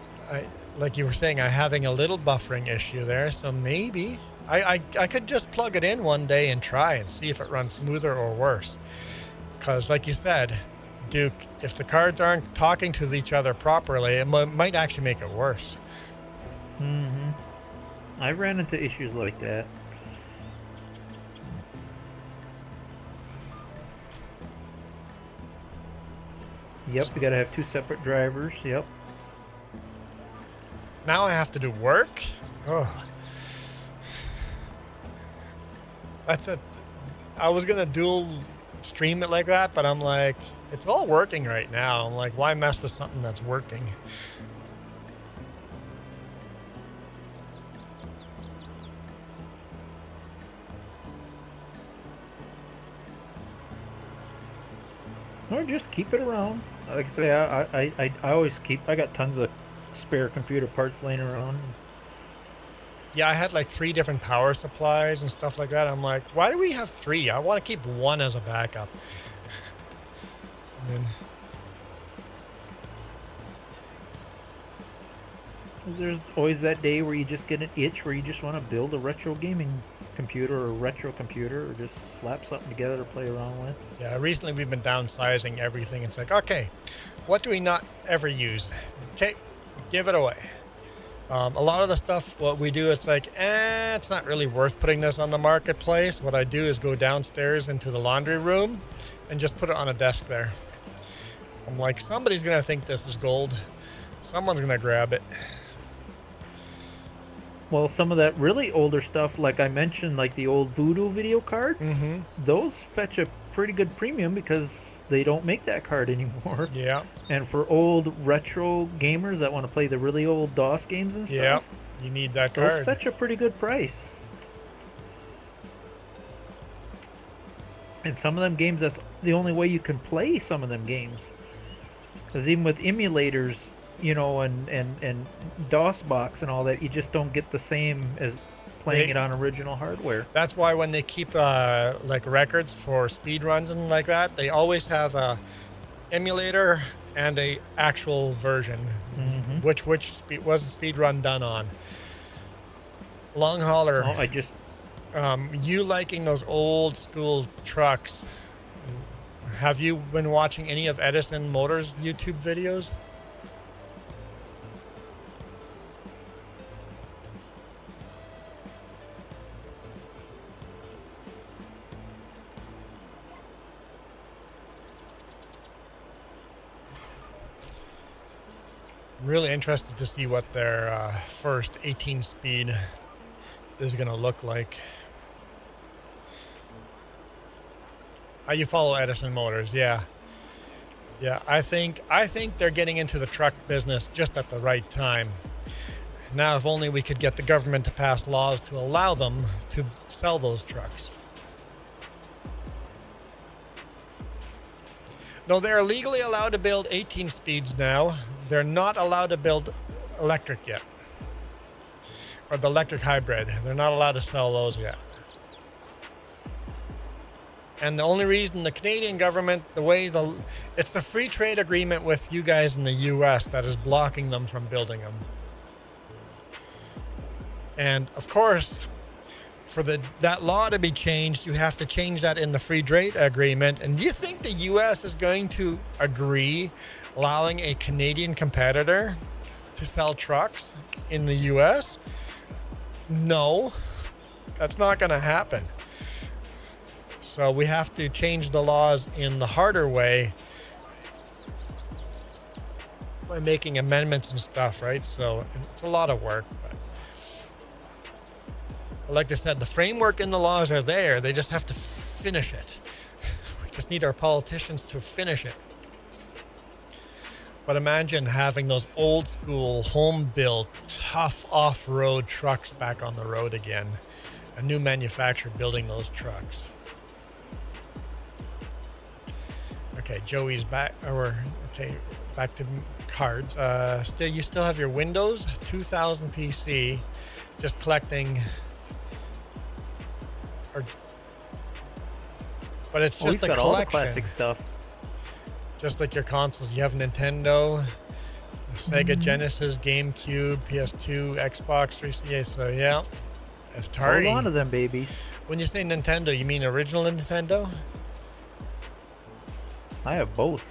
like you were saying, I'm having a little buffering issue there, so maybe I could just plug it in one day and try and see if it runs smoother or worse. Because like you said, Duke, if the cards aren't talking to each other properly, it might actually make it worse. I ran into issues like that. Yep, you gotta have 2 separate drivers. Yep. Now I have to do work. Oh, that's it. I was gonna dual stream it like that, but I'm like, it's all working right now. I'm like, why mess with something that's working? Or just keep it around. Like I say, I always I got tons of spare computer parts laying around. Yeah, I had like 3 different power supplies and stuff like that. I'm like, why do we have 3? I want to keep 1 as a backup. And then, there's always that day where you just get an itch where you just want to build a retro gaming computer or a retro computer or just slap something together to play around with. yeah, recently we've been downsizing everything. It's like, okay, what do we not ever use? Okay, give it away. A lot of the stuff, what we do, it's like, it's not really worth putting this on the marketplace. What I do is go downstairs into the laundry room and just put it on a desk there. I'm like, somebody's going to think this is gold. Someone's going to grab it. Well, some of that really older stuff, like I mentioned, like the old Voodoo video cards, those fetch a pretty good premium because they don't make that card anymore. Yeah. And for old retro gamers that want to play the really old DOS games and stuff, Yeah, you need that those card. fetch a pretty good price. And some of them games, that's the only way you can play some of them games. Because even with emulators, you know, and DOS box and all that, you just don't get the same as playing it on original hardware. That's why when they keep like records for speed runs and like that, they always have a emulator and a actual version. Which was the speed run done on? Long hauler. Oh, I just you liking those old school trucks? Have you been watching any of Edison Motors YouTube videos? Really interested to see what their first 18-speed is going to look like. You follow Edison Motors, yeah. Yeah, I think they're getting into the truck business just at the right time. Now, if only we could get the government to pass laws to allow them to sell those trucks. No, they're legally allowed to build 18 speeds now. They're not allowed to build electric yet. Or the electric hybrid. They're not allowed to sell those yet. And the only reason the Canadian government, it's the free trade agreement with you guys in the US that is blocking them from building them. And of course, for that law to be changed, you have to change that in the free trade agreement. And do you think the US is going to agree allowing a Canadian competitor to sell trucks in the US? No, that's not going to happen. So we have to change the laws in the harder way by making amendments and stuff, right? So it's a lot of work. But like I said, the framework and the laws are there. They just have to finish it. We just need our politicians to finish it. But imagine having those old school, home-built, tough off-road trucks back on the road again. A new manufacturer building those trucks. Okay, Joey's back. Back to cards. You still have your Windows 2000 PC, just collecting. But it's just a got collection. All the classic stuff. Just like your consoles, you have Nintendo, Sega Genesis, GameCube, PS2, Xbox 360. So yeah, Atari. Hold on to them, babies. When you say Nintendo, you mean original Nintendo? I have both,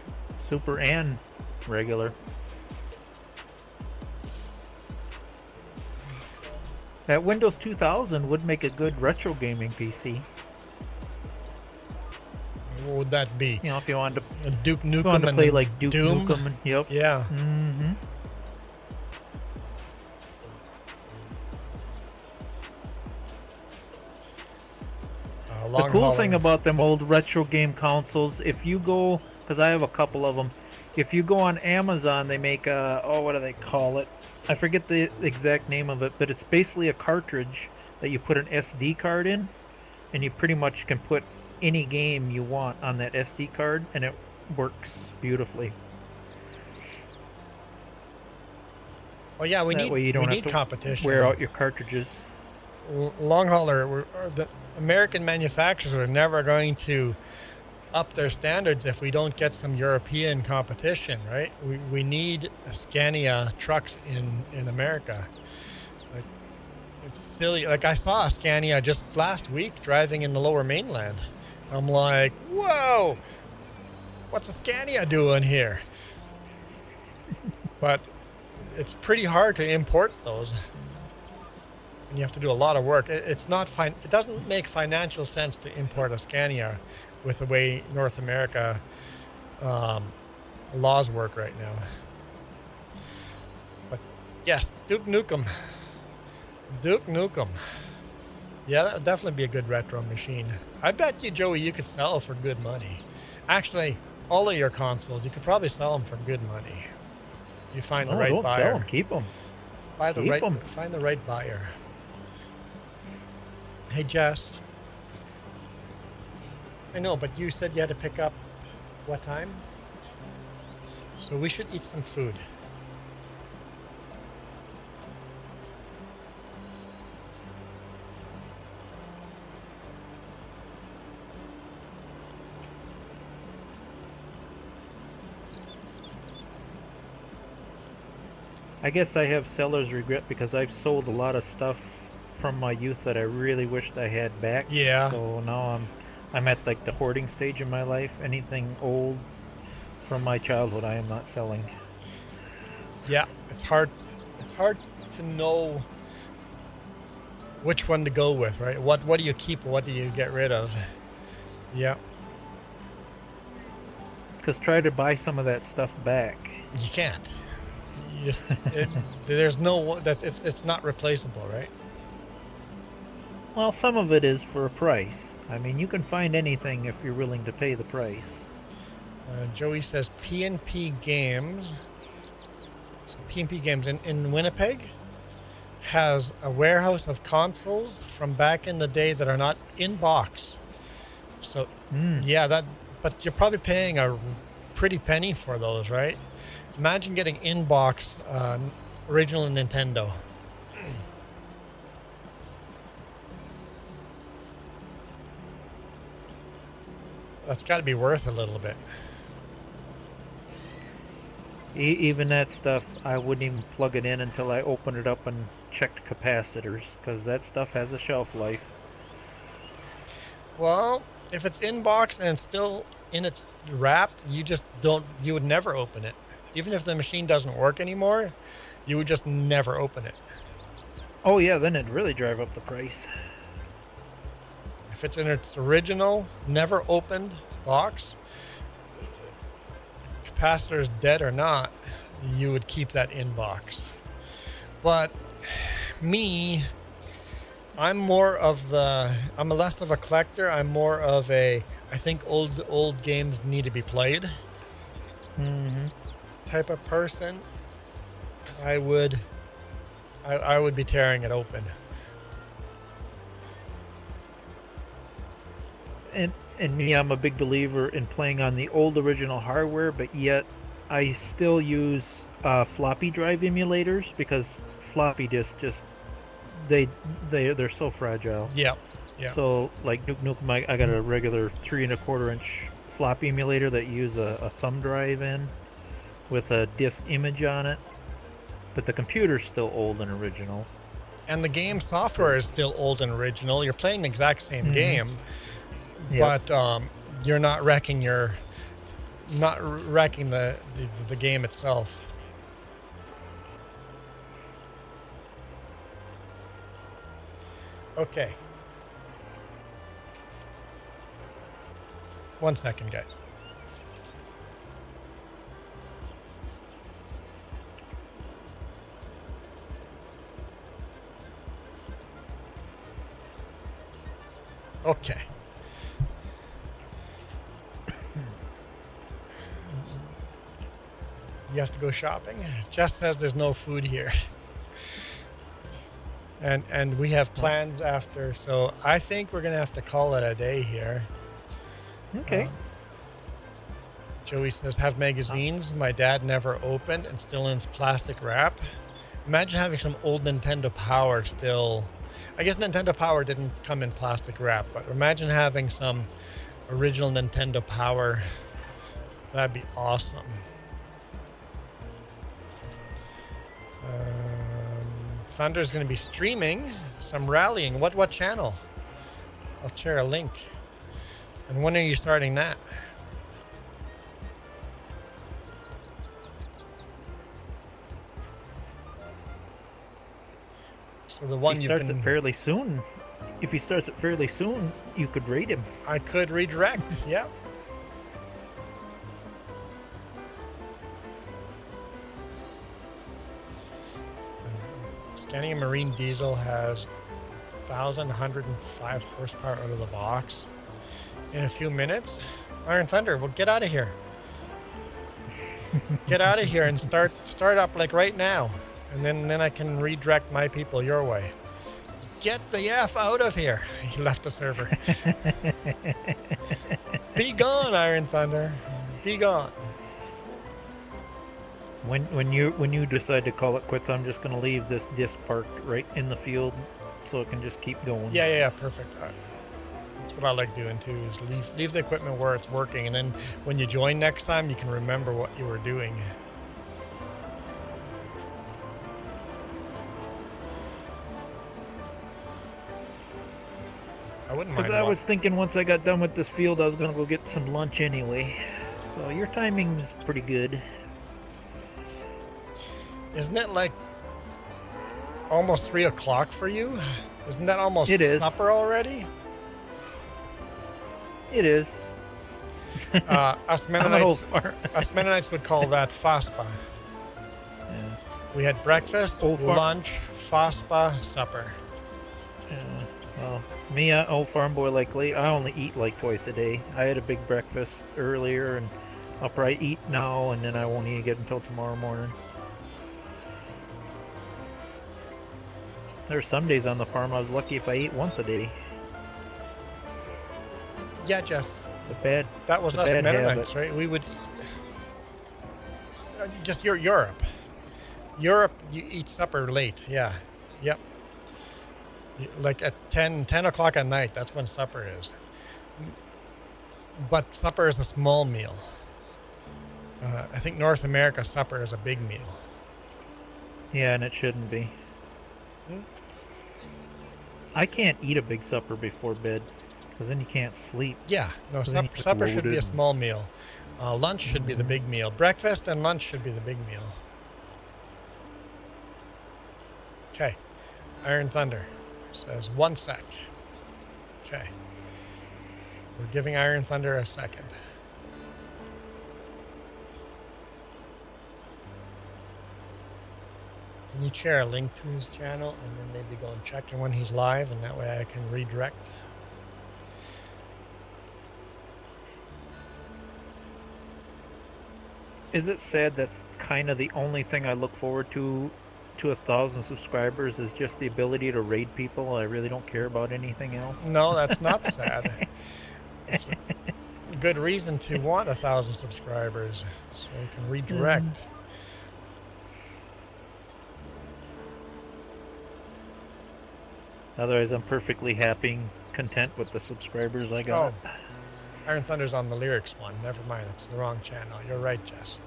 Super and regular. That Windows 2000 would make a good retro gaming PC. What would that be? You know, if you wanted to, Duke Nukem if you wanted to play like Duke Doom? Nukem. Yep. Yeah. The long cool hauler. thing about them old retro game consoles, if you go, because I have a couple of them, if you go on Amazon, they make what do they call it? I forget the exact name of it, but it's basically a cartridge that you put an SD card in, and you pretty much can put any game you want on that SD card, and it works beautifully. Oh yeah, we That way you need don't have to competition. wear out your cartridges. Long hauler, the American manufacturers are never going to up their standards if we don't get some European competition, right? We need Scania trucks in America. Like, it's silly. Like I saw a Scania just last week driving in the Lower Mainland. I'm like, whoa, what's a Scania doing here? But it's pretty hard to import those. And you have to do a lot of work. It's not fine. It doesn't make financial sense to import a Scania with the way North America laws work right now. But yes, Duke Nukem. Duke Nukem. Yeah, that would definitely be a good retro machine. I bet you, Joey, you could sell for good money. Actually, all of your consoles, you could probably sell them for good money. You find the right don't buyer. sell them, keep them. Find the right buyer. Hey, Jess. I know, but you said you had to pick up what time? So we should eat some food. I guess I have seller's regret because I've sold a lot of stuff from my youth that I really wished I had back. Yeah. So now I'm at like the hoarding stage in my life. Anything old from my childhood I am not selling. Yeah, it's hard to know which one to go with, right? What do you keep, what do you get rid of? Yeah. Because try to buy some of that stuff back. You can't. You just there's no that it's not replaceable, right? Well, some of it is for a price. I mean, you can find anything if you're willing to pay the price. Joey says P&P Games. So P&P Games in Winnipeg has a warehouse of consoles from back in the day that are not in box. So yeah, but you're probably paying a pretty penny for those, right? Imagine getting in box original Nintendo. That's got to be worth a little bit. Even that stuff, I wouldn't even plug it in until I opened it up and checked capacitors, because that stuff has a shelf life. Well, if it's in box and it's still in its wrap, you would never open it. Even if the machine doesn't work anymore, you would just never open it. Oh yeah, then it'd really drive up the price. If it's in its original, never opened box, capacitor is dead or not, you would keep that in box. But me, I'm less of a collector. I'm more of I think old games need to be played type of person. I would be tearing it open. And me, I'm a big believer in playing on the old original hardware, but yet I still use floppy drive emulators, because floppy disks they're so fragile. Yeah. So like Duke Nukem, I got a regular 3 1/4 inch floppy emulator that you use a thumb drive in with a disk image on it, but the computer's still old and original. And the game software is still old and original. You're playing the exact same game, Yep. but you're not wrecking the game itself. Okay. 1 second, guys. Okay. You have to go shopping? Jess says there's no food here. And we have plans after, so I think we're gonna have to call it a day here. Okay. Joey says, have magazines my dad never opened and still in plastic wrap. Imagine having some old Nintendo Power still. I guess Nintendo Power didn't come in plastic wrap, but imagine having some original Nintendo Power. That'd be awesome. Thunder's going to be streaming some rallying. What channel? I'll share a link. And when are you starting that? So the one he you've starts been... it fairly soon. If he starts it fairly soon, you could rate him. I could redirect, yeah. Scania Marine Diesel has 1,105 horsepower out of the box. In a few minutes, Iron Thunder, well, get out of here. Get out of here and start up like right now. And then I can redirect my people your way. Get the F out of here. He left the server. Be gone, Iron Thunder. Be gone. When you decide to call it quits, I'm just going to leave this disc parked right in the field so it can just keep going. Yeah, perfect. That's what I like doing too, is leave the equipment where it's working, and then when you join next time, you can remember what you were doing. I wouldn't mind. Because I was thinking once I got done with this field, I was going to go get some lunch anyway. So your timing's pretty good. Isn't it like almost 3 o'clock for you? Isn't that almost supper already? It is. Us Mennonites would call that FASPA. Yeah. We had breakfast, lunch, FASPA, supper. Yeah. Well, me, old farm boy like late, I only eat like twice a day. I had a big breakfast earlier, and I'll probably eat now, and then I won't eat again until tomorrow morning. There's some days on the farm I was lucky if I ate once a day. Yeah, Jess. That was us Mennonites, right? We would just Europe. Europe, you eat supper late. Yeah, yep. Like at 10 o'clock at night. That's when supper is. But supper is a small meal. I think North America supper is a big meal. Yeah, and it shouldn't be. I can't eat a big supper before bed, because then you can't sleep. Yeah, no, supper should be a small meal. Lunch should be the big meal. Breakfast and lunch should be the big meal. Okay, Iron Thunder says 1 sec. Okay, we're giving Iron Thunder a second. Can you share a link to his channel and then maybe go and check him when he's live, and that way I can redirect? Is it sad that's kind of the only thing I look forward to 1,000 subscribers is just the ability to raid people? I really don't care about anything else. No, that's not sad. It's a good reason to want 1,000 subscribers, so you can redirect. Otherwise, I'm perfectly happy, content with the subscribers I got. Oh, Iron Thunder's on the lyrics one. Never mind, it's the wrong channel. You're right, Jess.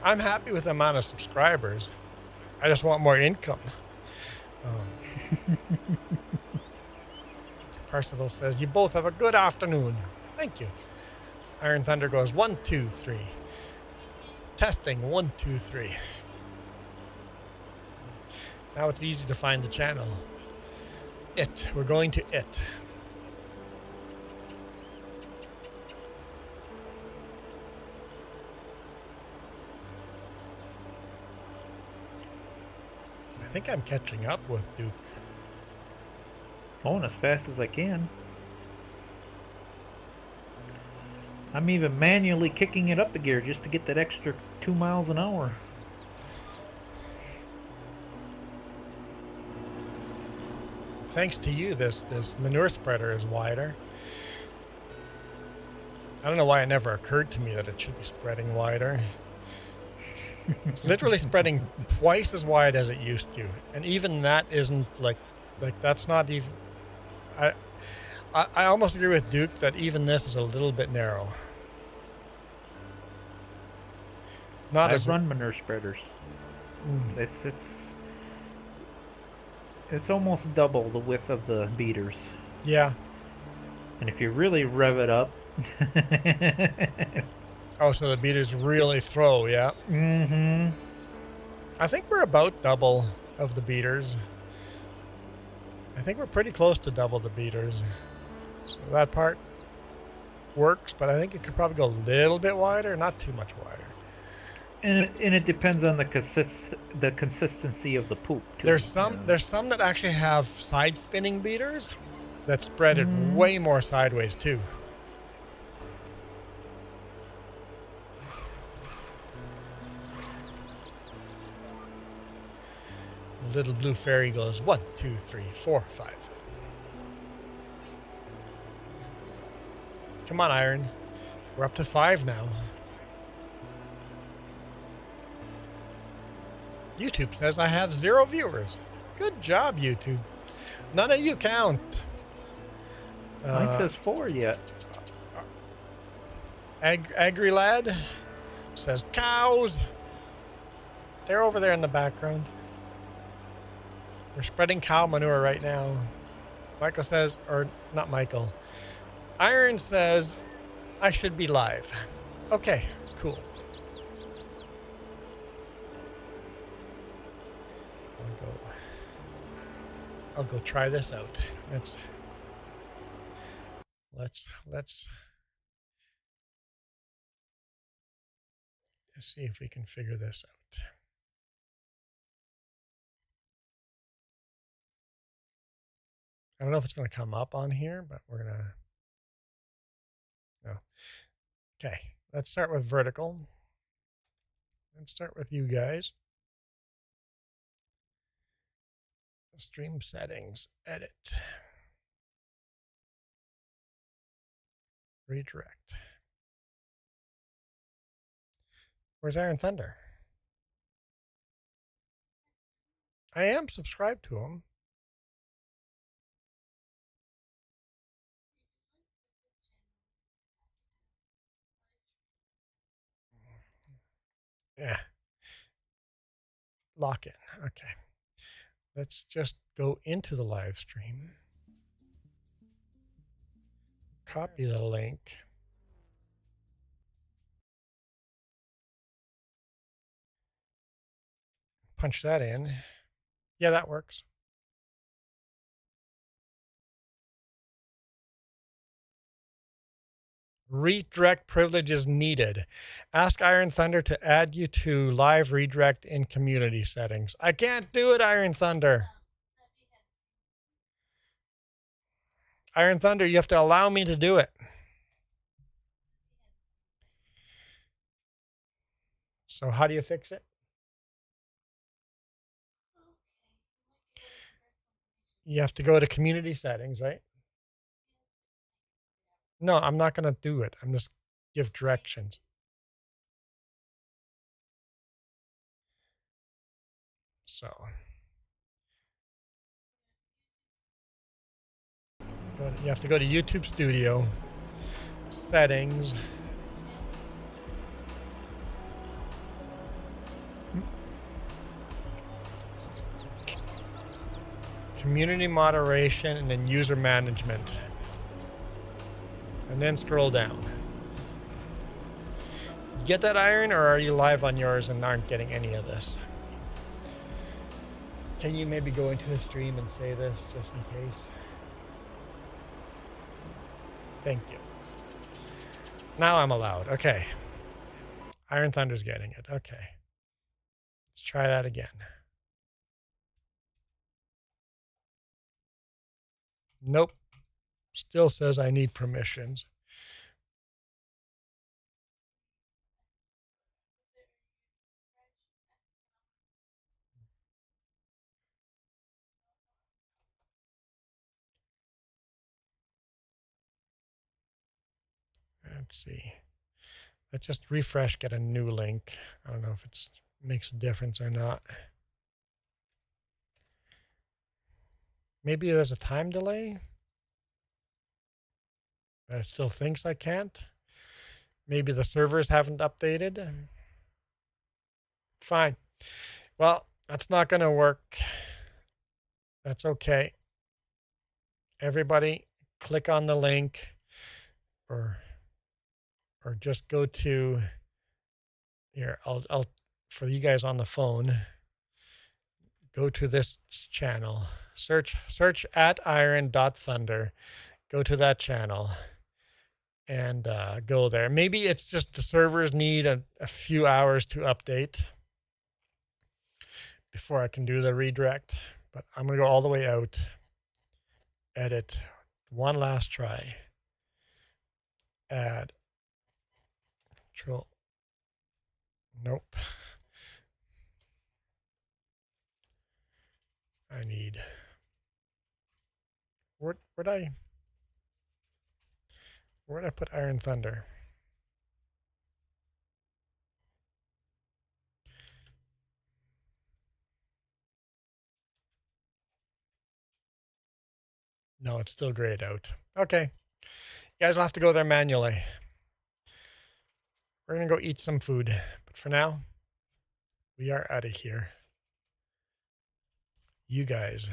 I'm happy with the amount of subscribers. I just want more income. Percival says, you both have a good afternoon. Thank you. Iron Thunder goes 1, 2, 3. Testing 1, 2, 3. Now it's easy to find the channel. We're going to it. I think I'm catching up with Duke. Going as fast as I can. I'm even manually kicking it up a gear just to get that extra 2 miles an hour. Thanks to you, this manure spreader is wider. I don't know why it never occurred to me that it should be spreading wider. It's literally spreading twice as wide as it used to, and even that isn't like that's not even. I almost agree with Duke that even this is a little bit narrow. Not I've as run manure spreaders. It's almost double the width of the beaters. Yeah. And if you really rev it up. Oh, so the beaters really throw, yeah. Mm-hmm. I think we're about double of the beaters. I think we're pretty close to double the beaters. So that part works, but I think it could probably go a little bit wider, not too much wider. And it depends on the consistency of the poop too. There's some that actually have side spinning beaters that spread it way more sideways too. Little blue fairy goes 1, 2, 3, 4, 5. Come on, Iron. We're up to 5 now. YouTube says I have 0 viewers. Good job, YouTube. None of you count. Mine says 4 yet. Agri-Lad says cows. They're over there in the background. We're spreading cow manure right now. Michael says, or not Michael. Iron says I should be live. Okay, cool. I'll go try this out. Let's see if we can figure this out. I don't know if it's going to come up on here, but we're going to. No. Okay, let's start with vertical. Let's start with you guys. Stream settings, edit, redirect. Where's Iron Thunder? I am subscribed to him. Yeah. Lock in. Okay. Let's just go into the live stream. Copy the link. Punch that in. Yeah, that works. Redirect privileges needed. Ask Iron Thunder to add you to live redirect in community settings. I can't do it, Iron Thunder. Iron Thunder, you have to allow me to do it. So how do you fix it? You have to go to community settings, right? No, I'm not going to do it. I'm just give directions. So you have to go to YouTube Studio, settings. Community moderation, and then user management. And then scroll down. Get that, Iron, or are you live on yours and aren't getting any of this? Can you maybe go into the stream and say this just in case? Thank you. Now I'm allowed. Okay. Iron Thunder's getting it. Okay. Let's try that again. Nope. Still says I need permissions. Let's see. Let's just refresh, get a new link. I don't know if it makes a difference or not. Maybe there's a time delay. But it still thinks I can't. Maybe the servers haven't updated. Fine. Well, that's not going to work. That's okay. Everybody, click on the link or just go to here. I'll for you guys on the phone, go to this channel. Search at iron.thunder. Go to that channel and go there. Maybe it's just the servers need a few hours to update before I can do the redirect. But I'm going to go all the way out. Edit. One last try. Add. Control. Nope. I need. Where'd I put Iron Thunder? No, it's still grayed out. Okay. You guys will have to go there manually. We're going to go eat some food. But for now, we are out of here. You guys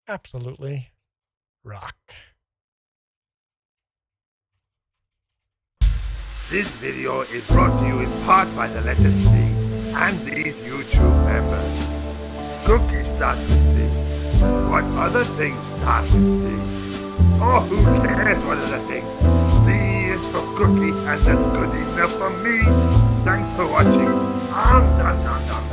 absolutely rock. This video is brought to you in part by the letter C and these YouTube members. Cookie starts with C. What other things start with C? Oh, who cares what other things? C is for cookie, and that's good enough for me. Thanks for watching. Dun, dun, dun, dun.